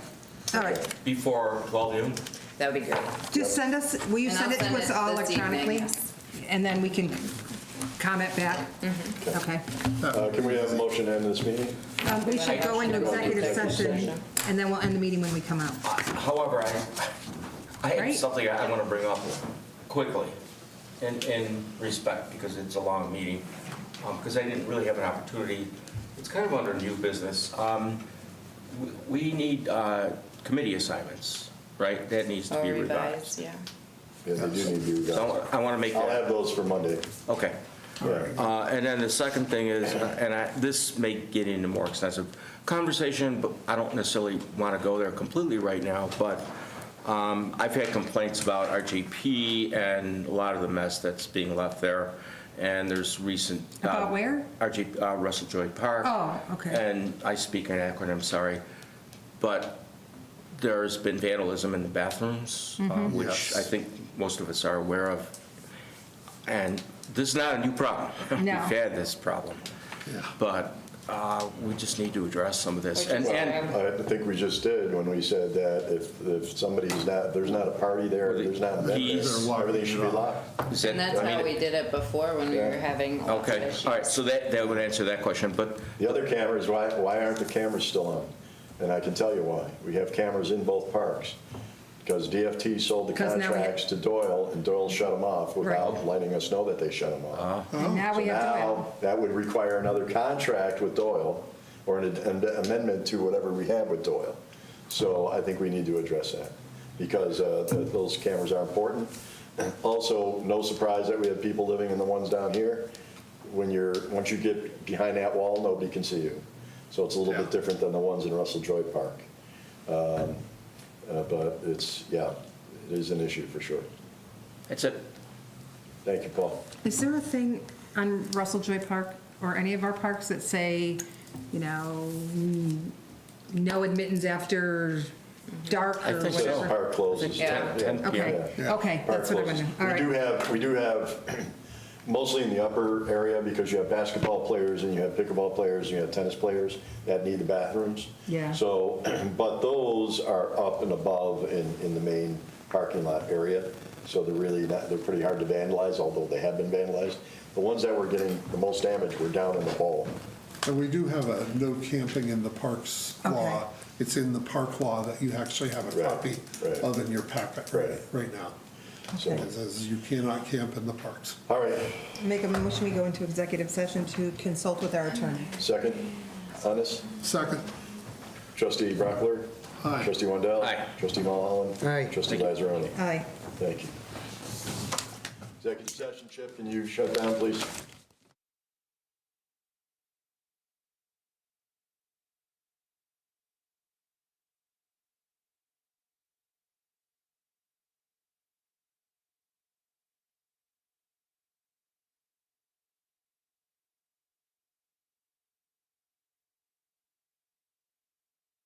all right. Before 12 noon? That would be great. Just send us, will you And send I'll it to send us it all this evening, electronically? yes. And then we can comment back? Okay. Can we have a motion to end this meeting? We should go into executive session, and then we'll end the meeting when we come out. However, I have Right. something I want to bring up quickly, in respect, because it's a long meeting, because I didn't really have an opportunity. It's kind of under new business. We need committee assignments, right? That needs to Or be revised, revised. yeah. Yeah, they do need to be revised. So I want to make I'll that. have those for Monday. Okay. Yeah. And then the second thing is, this may get into more extensive conversation, but I don't necessarily want to go there completely right now, but I've had complaints about RJP and a lot of the mess that's being left there, and there's recent... About where? RJP, Russell Joy Park. Oh, okay. And I speak in acronym, sorry, but there's been vandalism in the bathrooms, which Yes. I think most of us are aware of. And this is not a new problem. No. We've had this problem. Yeah. But we just need to address some of this. Which is And I think we just did when we said that if somebody's not, there's not a party there, there's not a event He's- there, everything should be locked. is that- And that's I mean, how we did it before when we were having lots of Okay, issues. all right, so that would answer that question, but The other cameras, why aren't the cameras still on? And I can tell you why. We have cameras in both parks. Because DFT sold the 'Cause now we have- contracts to Doyle, and Doyle shut them off without letting us know that they shut them off. And now So we have to. now, that would require another contract with Doyle, or an amendment to whatever we have with Doyle. So I think we need to address that, because those cameras are important. Also, no surprise that we have people living in the ones down here. Once you get behind that wall, nobody can see you. So it's a little bit different than the ones in Russell Joy Park. But it is an issue for sure. that's it. Thank you, Paul. Is there a thing on Russell Joy Park or any of our parks that say, no admittance after dark I or think whatever? so. Park closes. Yeah. 10 Okay, p.m. okay, Park that's what I want to closes. know. All right. We do have mostly in the upper area because you have basketball players and you have pickleball players and you have tennis players that need the bathrooms. Yeah. So, but those are up and above in the main parking lot area. So they're really not, they're pretty hard to vandalize, although they have been vandalized. The ones that were getting the most damage were down in the bowl. And we do have a no camping in the parks law. Okay. It's in the park law that you actually have a Right, copy right. of in your packet right now. So, It says you cannot camp in the parks. all right, Make a motion, we go into executive session to consult with our attorney. second on this? Second, Trustee Brockler? Aye. Trustee Wendell? Aye. Trustee Mulholland? Aye. Trustee Lazzaroni? Aye. Thank you. Executive session, Chip, can you shut down, please?